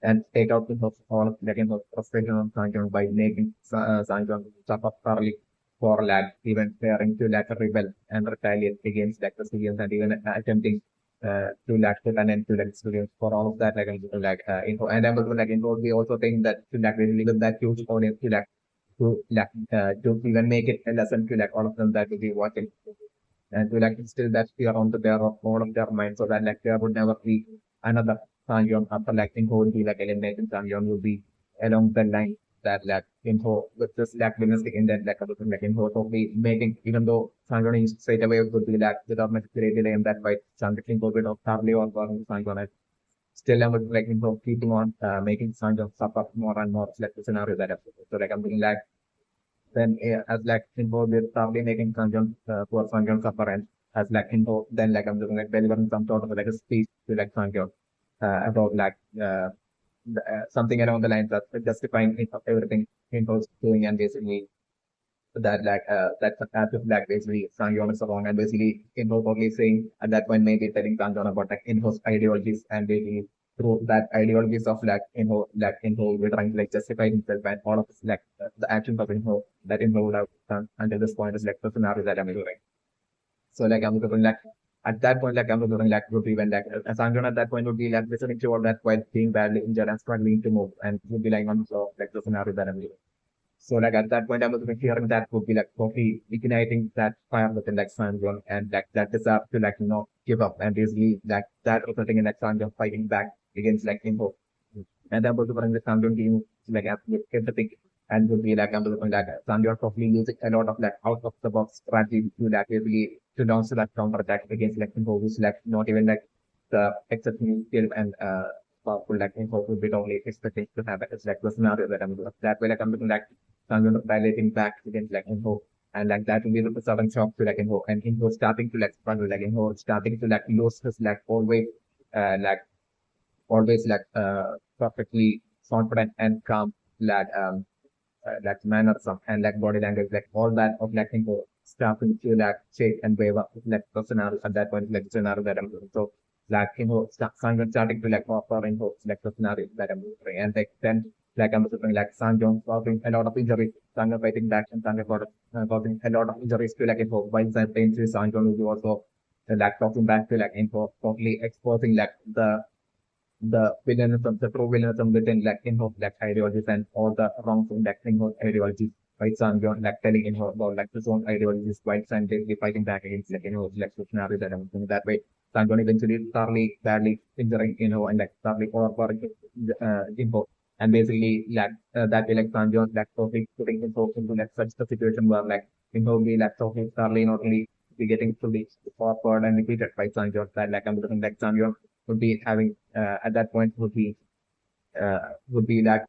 and take out all of like frustration on Sang-yeon by making Sang-yeon suffer thoroughly for like even daring to like rebel and retaliate against like the civilians and even attempting to like put an end to like civilians for all of that like info and I'm also like info we also think that to like really with that huge audience to even make it a lesson to like all of them that will be watching and to like instill that fear onto their all of their minds so that like there would never be another Sang-yeon after like info would be like eliminating Sang-yeon would be along the line that like info with this like realistic intent like other thing like info totally making even though Sang-yeon is straight away would be like without much delay in that fight Sang-yeon would be not thoroughly on board Sang-yeon still I'm like info keeping on making Sang-yeon suffer more and more like the scenario that I've so like I'm thinking like then as like info with probably making Sang-yeon poor Sang-yeon suffer and as like info then like I'm doing like delivering some sort of like a speech to like Sang-yeon about like something around the lines of justifying everything info's doing and basically that's as if like basically Sang-yeon is wrong and basically info probably saying at that point maybe telling Sang-yeon about like info's ideologies and basically through that ideologies of like info we're trying to like justify himself and all of this like the actions of info that info would have done until this point is like the scenario that I'm doing. So like I'm looking like At that point, like I'm doing like would be when like Sanjon at that point would be like listening to all that while being badly injured and struggling to move and would be like on so like the scenario that I'm living. So like at that point, I was like hearing that would be like totally igniting that fire within like Sanjon and like that desire to like not give up and basically like that resulting in like Sanjon fighting back against like Info. And then was running the Sanjon team like absolute everything and would be like I'm looking like Sanjon probably using a lot of like out of the box strategy to like basically to launch that counter attack against like Info, which like not even like the exceptional skill and powerful like Info would be only expecting to have. It's like the scenario that I'm doing. That way like I'm looking like Sanjon dilating back against like Info. And like that will be the sudden shock to like Info and Info starting to like struggle like Info starting to like lose his like like always like perfectly confident and calm like like mannerism and like body language like all that of like Info starting to like shake and wave up like the scenario at that point like the scenario that I'm doing. So like Sanjon starting to like offer Info like the scenario that I'm doing and like then like I'm looking like Sanjon causing a lot of injuries, Sanjon fighting back and Sanjon causing a lot of injuries to like Info while simultaneously Sanjon will be also like talking back to like Info totally exposing like the villainism, the true villainism within like in-house like ideologies and all the wrongs in like in-house ideologies. Right, Sanjon like telling in-house about like his own ideologies while simultaneously fighting back against like in-house like scenarios and everything. That way, Sanjon eventually thoroughly badly injuring in-house and like thoroughly overpowering in-house. And basically like that way like Sanjon like totally putting himself into like such a situation where like in-house be like totally thoroughly not only be getting fully forward and defeated by Sanjon that like I'm looking like Sanjon would be having at that point would be like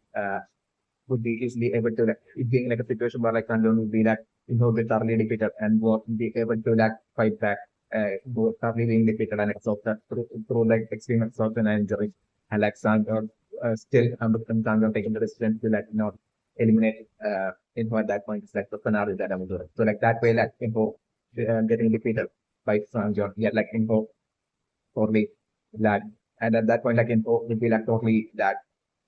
would be easily able to like it being like a situation where like Sanjon would be like be thoroughly defeated and would be able to like fight back thoroughly being defeated and exhausted through like extreme exhaustion and injury and like Sanjon still Sanjon taking the decision to like not eliminate Info at that point is like the scenario that I'm doing. So like that way like Info getting defeated by Sanjon yet like Info totally that and at that point like Info would be like totally that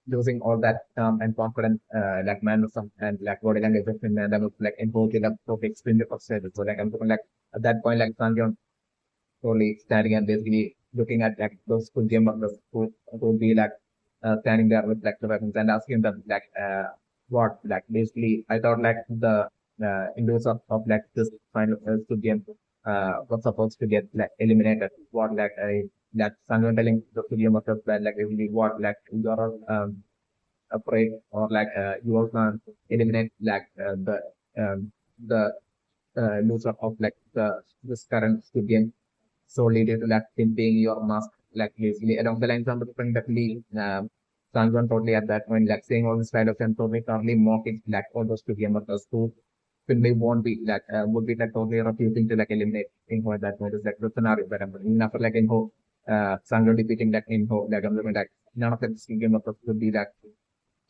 losing all that and confidence like mannerism and like body language and then was like Info till up totally extremely frustrated. So like I'm talking like at that point like Sanjon totally standing and basically looking at like those full game workers who would be like standing there with like the weapons and asking them like what like basically I thought like the Hindus of like this kind of good game was supposed to get like eliminated. What like that Sanjon telling the game workers that like really what like you're afraid or like you all can eliminate like the loser of like this current game solely due to like him being your mask, like basically along the lines of the different definitely Sanjon totally at that point, like saying all this kind of and totally currently mocking like all those two gamers who they won't be like would be like totally refusing to like eliminate Info at that point is like the scenario that I'm even after like Info Sanjon defeating like Info like I'm looking like none of the gamers would be like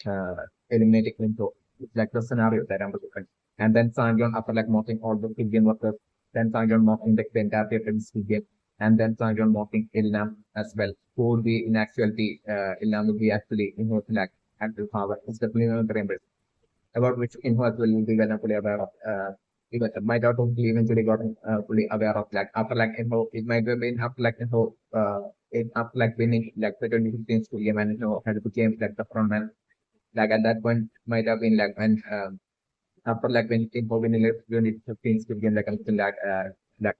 uh, eliminating Info. It's like the scenario that I'm looking at. And then Sanjon after like mocking all the Indian workers then Sanjon mocking the entire Japanese game, and then Sanjon mocking Ilnam as well. Who would be in actuality, Ilnam would be actually in his like active power. It's definitely not remember about which info as well will be when I'm fully aware of. Even might not only eventually got fully aware of like after like info, it might have been after like info, it after like winning like the 2015 school game and had became like the front man. Like at that point might have been like when after like when in Bobby Miller 2015 Squid Game like until like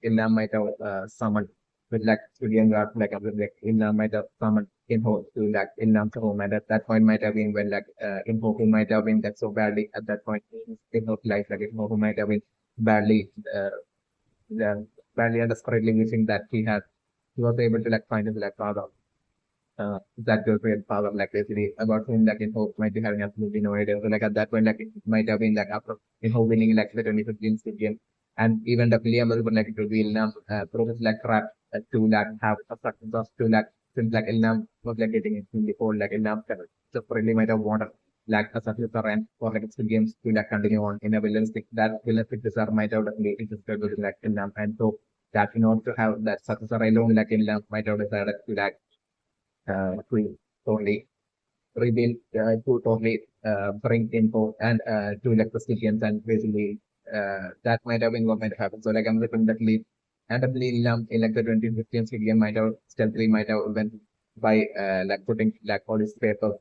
Ilna might have summoned with like Squid Game guard like like Ilna might have summoned Info to like Ilna's home and at that point might have been when like Info who might have been that so badly at that point in Info's life like Info who might have been badly badly and desperately wishing that he was able to like find his like father that girl create power like basically about whom like in hope might be having absolutely no idea. So like at that point like it might have been like after in hope winning like the 2015 Squid Game and even the William was like it will be Ilnam process like crap to like have a success to like since like Ilnam was like getting it before like Ilnam separately might have wanted like a successor and for like Squid Games to like continue on in a villanistic desire might have definitely interested with like Ilnam and so that in order to have that successor alone like Ilnam might have decided to like to totally reveal to totally bring info and to like the civilians and basically that might have been what might happen. So like I'm looking that lead And definitely in like the 2015 CDM might have stealthily might have went by like putting like all his papers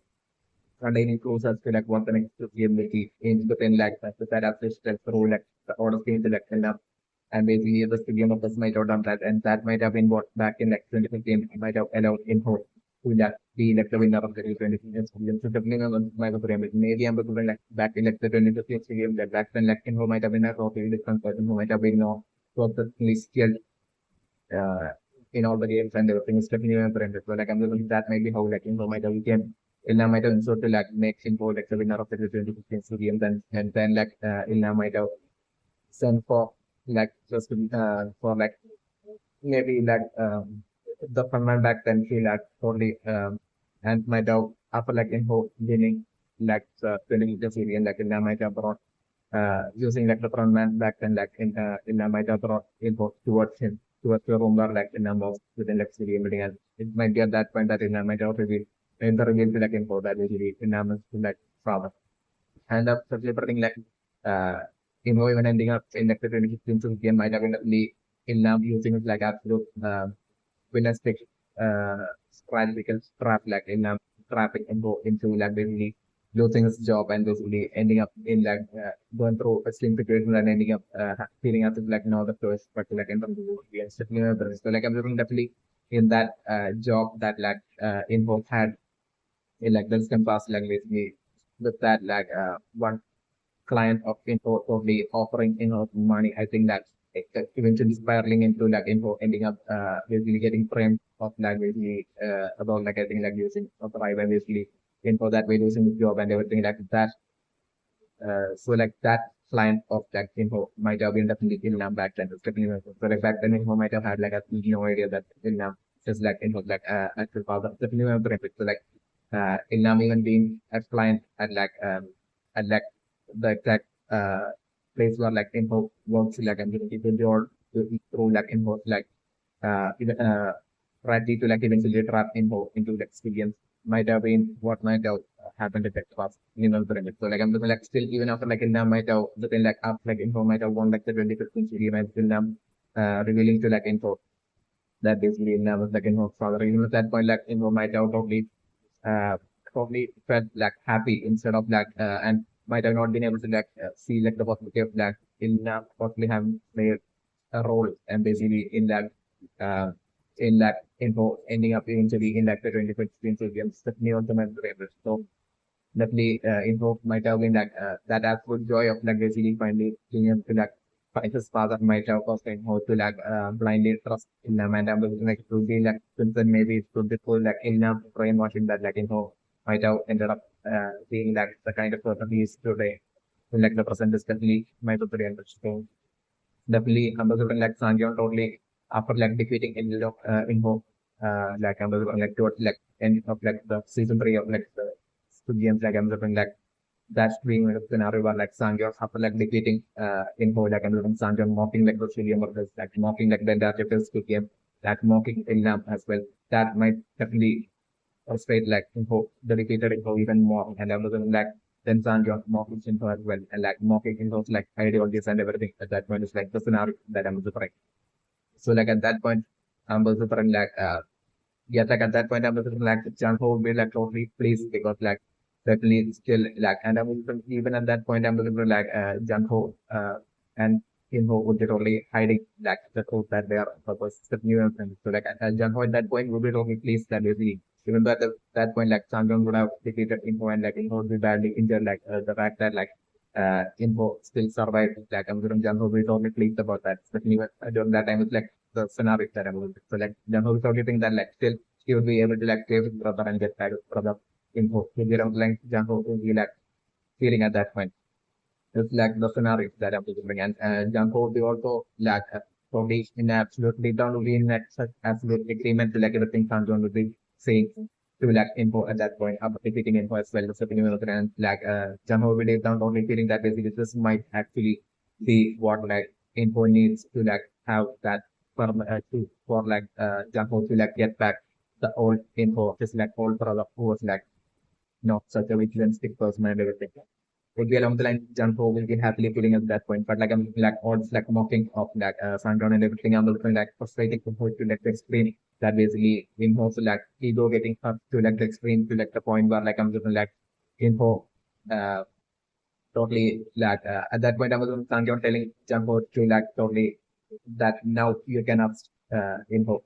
containing clues as to like what the next game will be in within like that application like through like the order scheme to like enough and basically the studio of us might have done that and that might have been what back in like 2015 might have allowed info to that be like the winner of the 2015 studio. So definitely my opinion maybe I'm going like back in like the 2015 studio that back then like info might have been a totally different person who might have been was the skilled uh, in all the games and everything is definitely my friend. So like I'm looking that might be how like info might have became Ilna might have ensured to like make info like the winner of the 2015 games and then like Ilna might have sent for like just for like maybe like the frontman back then he like totally and might have after like info winning like the series and like Ilna might have brought using like the front man back then like in a might have brought info towards him towards the rumor like in a most within like city building and it might be at that point that in a might have revealed in the reveal to like info that basically in a like father and especially everything like uh info even ending up in like the 2015 game might have been really in now using it like absolute realistic strategical trap like in trapping info into like basically losing his job and basically ending up in like going through a slim situation and ending up feeling as if like no the first but like in terms of so like I'm looking definitely in that job that like info had in like this can pass like basically with that like one client of info totally offering info money. I think that eventually spiraling into like info ending up basically getting framed of like basically about like I think like using of private basically info that way losing his job and everything like that. So like that client of like info might have been definitely Ilnam back then. So like back then info might have had like a no idea that Ilnam is like info like actual father. Definitely remember it. So like Ilnam even being a client at like the exact place where like info works like I'm going to keep your through like info like even ready to like eventually trap info into the experience might have been what might have happened at that class pyramid. So like I'm looking like still even after like India might have the thing like after like info might have won like the 2015 series and still revealing to like info that basically India was like info father. Even at that point like info might have uh probably felt like happy instead of like and might have not been able to like see like the possibility of like India possibly having played a role and basically uh, in that info ending up eventually in like the 2015 games that new ultimate favorites. So definitely info might have been like that absolute joy of like basically finally being able to like find his father might have caused info to like blindly trust in them and like to be like concerned maybe it could be full like enough brainwashing that like info might have ended up being like the kind of person he is today in like the present is definitely my opinion. So definitely Ambassador like Sanjay totally after like defeating Info like Ambassador like towards like end of like the season 3 of like the Squid Games like Ambassador like that's being a scenario where like Sanjay after like defeating Info like Ambassador Sanjay mocking like the Australian workers like mocking like the entire chapter Squid Game like mocking Ilnam as well that might definitely frustrate like Info the defeated Info even more and Ambassador like then Sanjay mocking Info as well and like mocking Info's like ideologies and everything at that point is like the scenario that I'm referring. So like at that point, I'm also referring like yes, like at that point I'm also like Janho would be like totally pleased because like certainly still like and I'm even at that point I'm looking for like Janho and Inho would be totally hiding like the truth that they are purpose the new and so like Janho at that point would be totally pleased that basically even though at that point like Sangam would have defeated Info and like Info would be badly injured like the fact that like Info still survived like I'm sure Janho would be totally pleased about that especially during that time it's like the scenario that I'm looking so like Janho would totally think that like still he would be able to like save his brother and get back his brother info. He'll be around like Janho would be like feeling at that point. It's like the scenario that I'm looking and Janho would be also like probably in absolute down would be in like such absolute agreement to like everything Sanjon would be saying to like info at that point about defeating info as well. So and like Janho would be down only feeling that basically this might actually be what like info needs to like have that for like Janho to like get back the old info, just like old brother who was like not such a vigilantistic person and everything. would be along the line, Jung-ho will be happily feeling at that point. But like I'm like odds like mocking of like Sangyeon and everything. I'm looking like frustrating to her to like explain that basically in also like ego getting up to like the extreme to like the point where like I'm looking like info uh totally like at that point I was on Sangyeon telling Jung-ho to like totally that now you can have info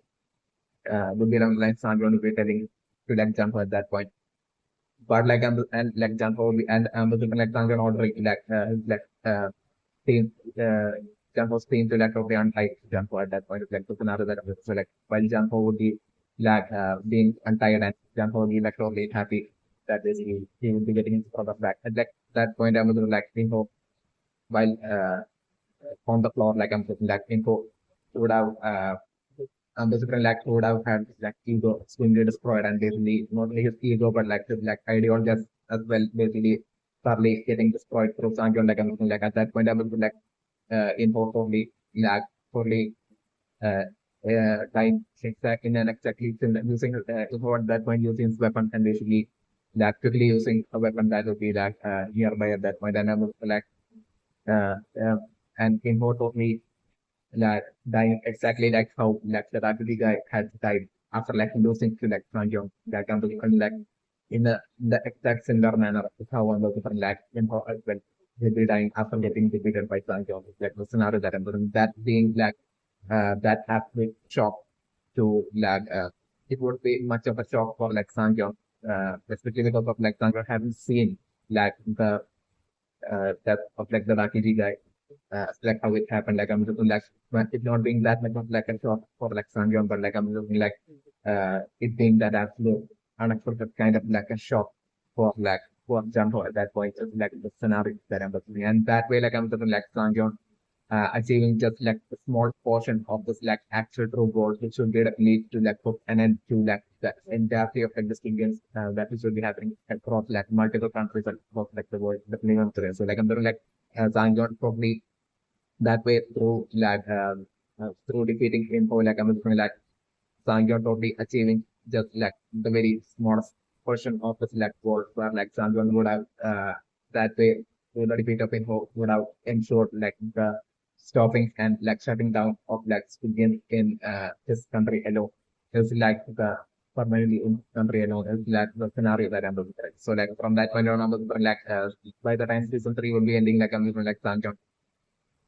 would be along the line Sangyeon will be telling to like Jung-ho at that point. But like I'm and like Jung-ho and I'm looking like Sangyeon ordering like team Jumpo's team to like totally untie Jumpo at that point. Like the scenario that so like while Jumpo would be like being untied and Jumpo would be like totally happy that basically he would be getting his product back. At like that point I was like info while on the floor like I'm saying like info would have basically like would have had like ego extremely destroyed and basically not only his ego but like his like ideology as well basically thoroughly getting destroyed through Sanjon like I'm saying like at that point I was like info totally like totally uh, time exact in an exactly using info at that point using his weapon and basically like quickly using a weapon that would be like nearby at that point and I was like uh, uh, and info totally like dying exactly like how like the Rakudi guy had died after like losing to like Sanjong like like in the exact similar manner as how I'm looking for like info as well. He'll be dying after getting defeated by Sanjong. Like the scenario that I'm doing, that being like that absolute shock to like it would be much of a shock for like Sanjong, especially because of like Sanjong having seen like the death of like the Rakiji guy, like how it happened. Like I'm looking like but it not being that much of like a shock for like Sanjong, but like I'm looking like it being that absolute unexpected kind of like a shock for Jumbo at that point. It's like the scenario that I'm looking, and that way like I'm looking like Sanjong achieving just like a small portion of this like actual true goals, which should lead to like put an end to like the entirety of like the students that should be happening across like multiple countries across like the world, the minimum today. So like I'm doing like Zangon probably that way through like through defeating info like I'm doing like Zangon totally achieving just like the very smallest portion of this like goal where like Zangon would have that way through the defeat of info would have ensured like the stopping and like shutting down of like students in this country alone is like the permanently in country alone is like the scenario that I'm looking at. So like from that point on, I'm looking like by the time season three will be ending, like I'm looking like Sanjon.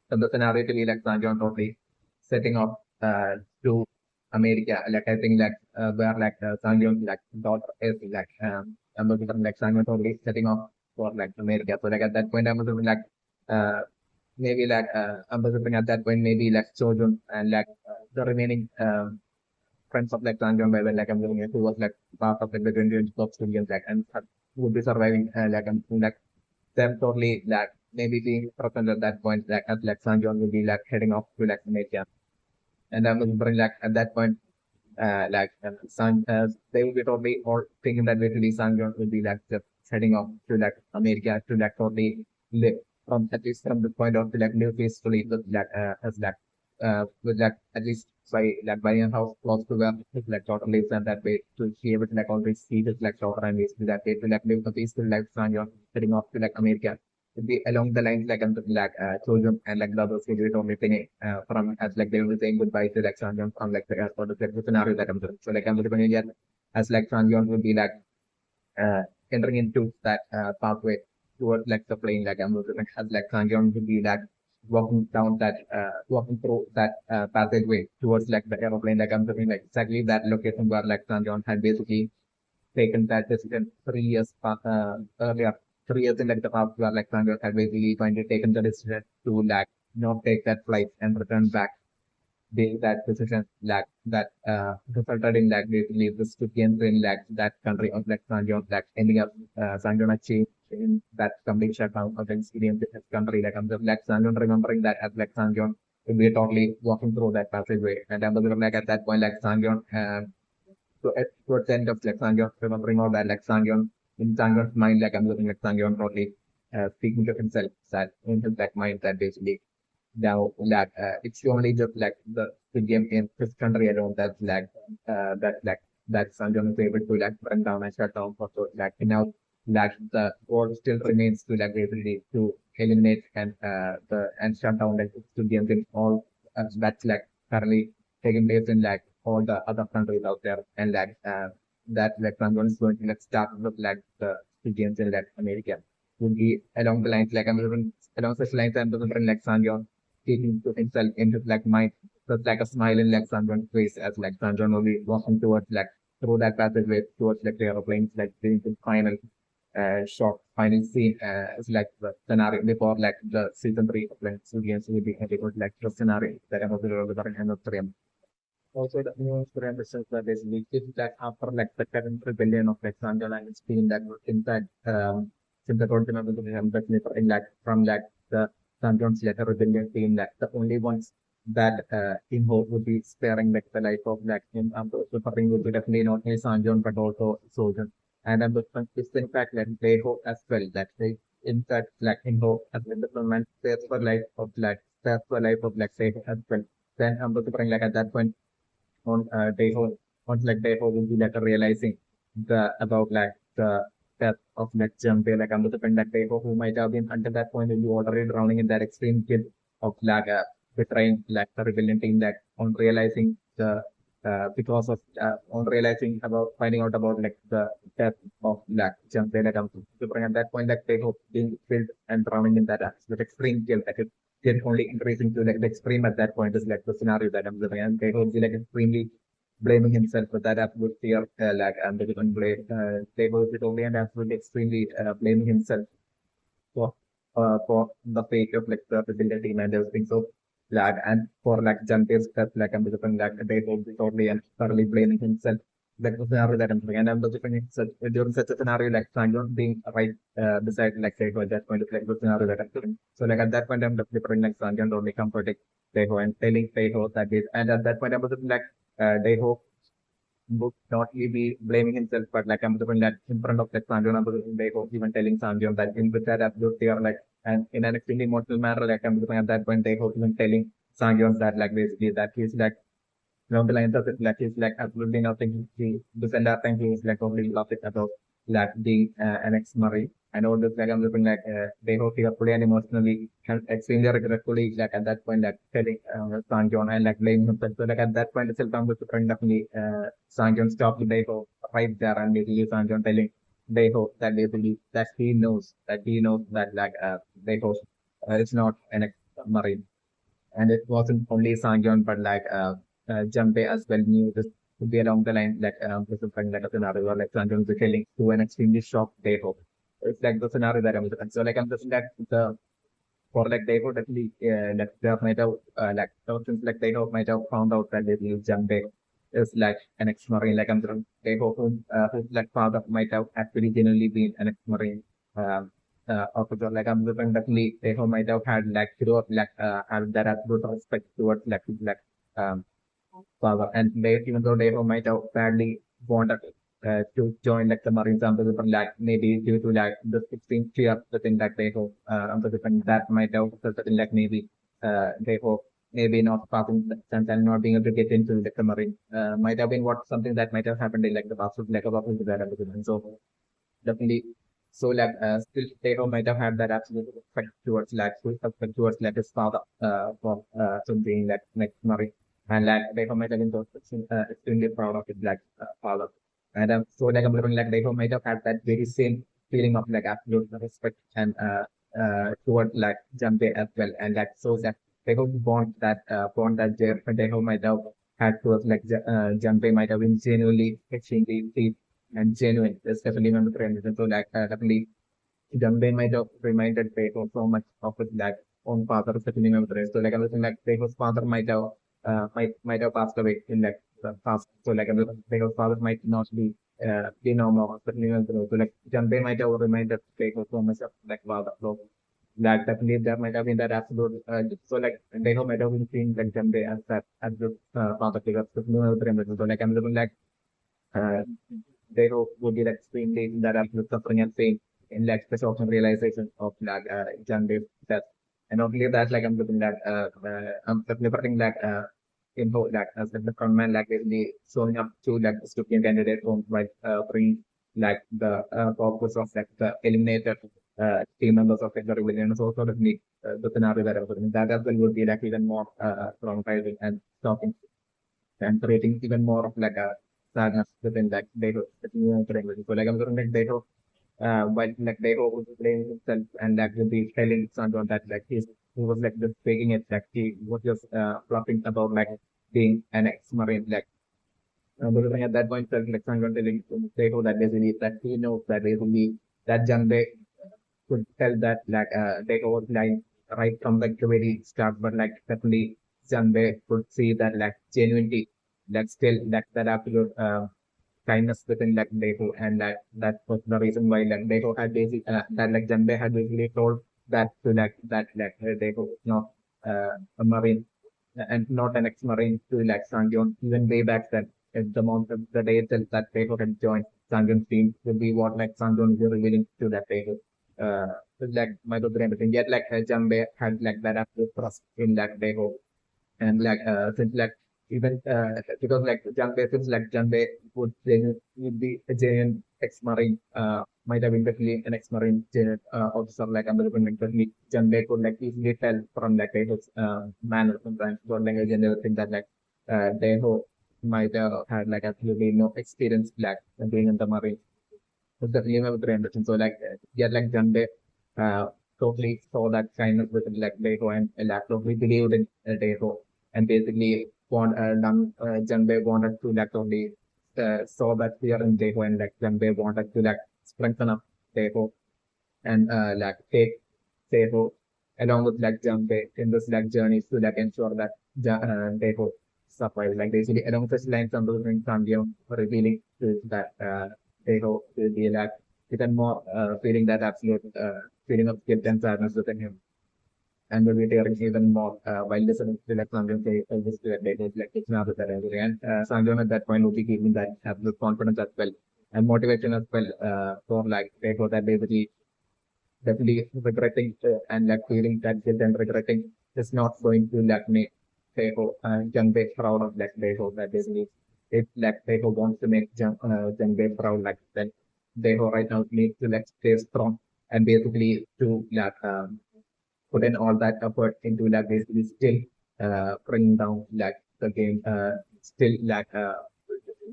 So the scenario to be like Sanjon totally setting off to America. Like I think like where like Sanjon like daughter is like I'm looking like Sanjon totally setting off for like America. So like at that point, I'm looking like uh, maybe like ambassador at that point maybe like Sojun and like the remaining friends of like Jung-bae like I'm doing it who was like part of like the 20 top studios like and would be surviving like I'm like them totally like maybe being present at that point like as like Sanjon will be like heading off to like Asia and I'm remembering like at that point they will be totally or thinking that basically Sanjon will be like just heading off to like America to like totally live from at least from the point of like live peacefully with like as like with like at least by like buying a house close to where his like daughter lives and that way to be able to like always see his like daughter and basically that way to like live a peaceful life Sanjon heading off to like America be along the lines like like children and like the others will be totally thinking from as like they will be saying goodbye to like Sanjon from like the airport of like the scenario that I'm doing. So like I'm looking at as like Sanjon will be like uh entering into that pathway towards like the plane like I'm looking at as like Sanjon will be like walking down that walking through that passageway towards like the aeroplane like I'm looking like exactly that location where like Sanjon had basically taken that decision 3 years earlier, 3 years in like the past where like Sanders had basically finally taken the decision to like not take that flight and return back. Being that decision like that resulted in like basically the students in like that country of like Sanjon like ending up Sanjon achieved in that complete shutdown of the experience in his country. Like I'm just like Sanjon remembering that as like Sanjon will be totally walking through that passageway. And I'm just like at that point like Sanjon so towards the end of like Sangyon, remembering all that like Sangyon, in Sangyon's mind, like I'm looking at Sangyon totally speaking to himself that in his like mind that basically now that it's only just like the game in his country alone that's like that Sangyon is able to like bring down and shut down for so like now like the goal still remains to like basically to eliminate and shut down like students in all that's like currently taking place in like all the other countries out there, and like that like Trump is going to like start with like the students in like America would be along the lines like along such lines and different like Sanjon taking to himself into like mind just like a smile in like Sanjon's face as like Sanjon will be walking towards like through that passageway towards like the aeroplanes like the final short final scene is like the scenario before like the season 3 of like Studios will be able like the scenario that I'm over with the end of 3. Also, the news represents that is leaked that after like the current rebellion of like Sanjay and it's been that in that since the continent of the in like from like the Sanjay's letter rebellion team like the only ones that in hope would be sparing like the life of like him suffering would be definitely not only Sanjay but also soldiers. And it's in fact like they hope as well that they in fact like in hope as well the government spares for life of like spares for life of like say as well. Then suffering like at that point on Dae-ho, on like Dae-ho will be like realizing the about like the death of like Jung-bae, like I'm looking at Dae-ho who might have been until that point will be already drowning in that extreme guilt of like betraying like the rebellion team that on realizing the because of on realizing about finding out about like the death of like Jung-bae, like I'm looking at that point like Dae-ho being killed and drowning in that extreme guilt that is get only increasing to like the extreme at that point is like the scenario that I'm living in. They will be like extremely blaming himself for that absolute fear, like and they will blame. They will be only and absolutely extremely blaming himself for the fate of like the rebellion team and everything. So like and for like Jante's death, like I'm different like they will be totally and thoroughly blaming himself. Like the scenario that I'm living, and I'm different such during such a scenario like Sanjon being right beside like Seiko at that point is like the scenario that I'm living. So like at that point I'm definitely like Sanjon only comforting Seiko and telling Seiko that is, and at that point I was like Seiko would not he be blaming himself, but like I'm the that in front of like Sanjon, I'm even telling Sanjon that in with that absolute fear, like and in an extremely emotional manner, like I'm at that point, they hope even telling Sanjon that like basically that he's like along the lines of it, like he's like absolutely nothing. He this entire time he's like only laughing about like being an ex-marine. And all this like I'm looking like they hope fearfully and emotionally and extremely regretfully like at that point like telling Sanjon and like blaming himself. So like at that point itself I'm with the friend of me Sanjon stopped Deho right there and basically Sanjon telling Deho that basically that he knows that like Deho it's not an ex-marine, and it wasn't only Sangyeon, but like Jung-bae as well knew this would be along the line like this is like a scenario where like Sangyeon is telling to an extremely shocked Dae-ho. It's like the scenario that I'm looking. So like I'm just that the for like Dae-ho definitely like they might have like since like Dae-ho might have found out that basically Jung-bae is like an ex-marine, like I'm sure Dae-ho whose like father might have actually genuinely been an ex-marine. Um, officer. Like I'm looking definitely they might have had like hero like have that absolute respect towards like um father, and they even though they might have badly wanted to join like the Marines under different like maybe due to like the extreme fear within like they hope under different that might have resulted in like maybe they hope maybe not passing the sense and not being able to get into like the Marine might have been what something that might have happened in like the past with like a that. So definitely. So like still Tato might have had that absolute respect towards like respect towards like his father for being like Murray, and like Tato might have been so extremely proud of his like father. And so like I'm living like Tato might have had that very same feeling of like absolute respect and towards like Jung-bae as well, and that shows that Tato bond that Tato might have had towards like Jung-bae might have been genuinely extremely deep and genuine. That's definitely one of the trends. And so like definitely Jung-bae might have reminded Beethoven so much of his like own father, especially memories. So like I was saying, like Beethoven's father might have passed away in like the past. So like Beethoven's father might not be no more, especially memories. So like Jung-bae might have reminded Beethoven so much of like father. So that definitely there might have been that absolute so like Beethoven might have been seeing like Jung-bae as that as the father figure. So like I'm looking like uh, they would be like extremely that absolute suffering and pain in like the shocking realization of like John Dave's death. And not only that, like I'm looking at I'm delivering like info like as like the frontman like basically showing up to like the Stupian candidate from like bringing like the focus of like the eliminated team members of like, the rebellion is also definitely the scenario that I was in. That as well would be like even more traumatizing and shocking and creating even more of like a sadness within like Dae-ho. So like I'm saying like Dae-ho, while like Dae-ho was playing himself and like would be telling Sandron that like he was like just faking it, like he was just fluffing about like being an ex-marine, like because at that point, like Sangwan telling Seiko that basically that he knows that basically that Jung-bae could tell that like Seiko was lying right from like the very start, but like definitely Jung-bae could see that like genuinely like still like that absolute kindness within like Seiko, and that was the reason why like Seiko had basically that like Jung-bae had basically told that to like Seiko was not a marine and not an ex-marine to like Sangyeon even way back then. At the moment of the day itself that Taeho had joined Sangyeon's team will be what like Sangyeon is revealing to that Taeho. Like my brother and everything. Yet like Jung-bae had like that absolute trust in that Taeho and like since like even because like Jung-bae since like Jung-bae would be a genuine ex-marine might have been definitely an ex-marine genuine officer like American definitely Jung-bae could like easily tell from like Daeho's manner sometimes or language and everything that like Daeho might have had like absolutely no experience like being in the marine. So definitely my brother and so like yeah like Jung-bae uh, totally saw that kind of with like Daeho and like totally believed in Daeho and basically Jung-bae wanted to like only saw that fear in Daeho and like Jung-bae wanted to like strengthen up Daeho and like take Daeho along with like Jung-bae in this like journey to like ensure that Daeho survive. Like basically along such lines some movement from you revealing to that Daeho will be like even more feeling that absolute feeling of guilt and sadness within him and will be tearing even more while listening to like Sanjay say this to like it's not that everything. And Sanjay at that point will be giving that absolute confidence as well and motivation as well for like for that basically definitely regretting and like feeling that guilt and regretting is not going to like make Teho Jung-bae proud of like Teho that basically if like Teho wants to make Jung-bae proud like then Teho right now needs to like stay strong and basically to like put in all that effort into like basically still bringing down like the game still like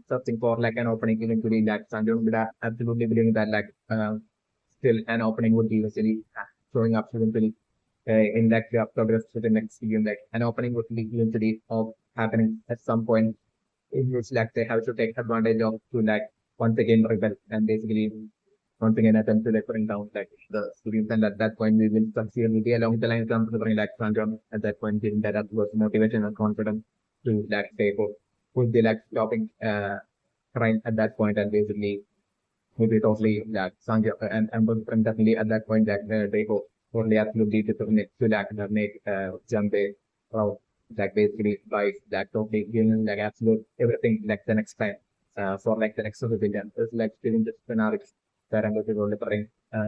searching for like an opening eventually like Sanjay would absolutely believing that like still an opening would be eventually showing up eventually in that progress to the next game like an opening would be eventually of happening at some point in which like they have to take advantage of to like once again rebel and basically once again attempt to like bring down like the students and at that point we will succeed maybe along the line comes to bring like Sanjay at that point giving that was motivation and confidence to like say would be like stopping crime at that point and basically would be totally like Sanjay and was definitely at that point that they go totally absolutely determined to like make Jung-bae proud like basically by like totally giving like absolute everything like the next time for like the next civilian. It's like feeling the scenario that I'm going to roll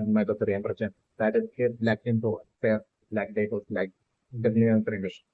my doctor impression that is like into fair like they was like definitely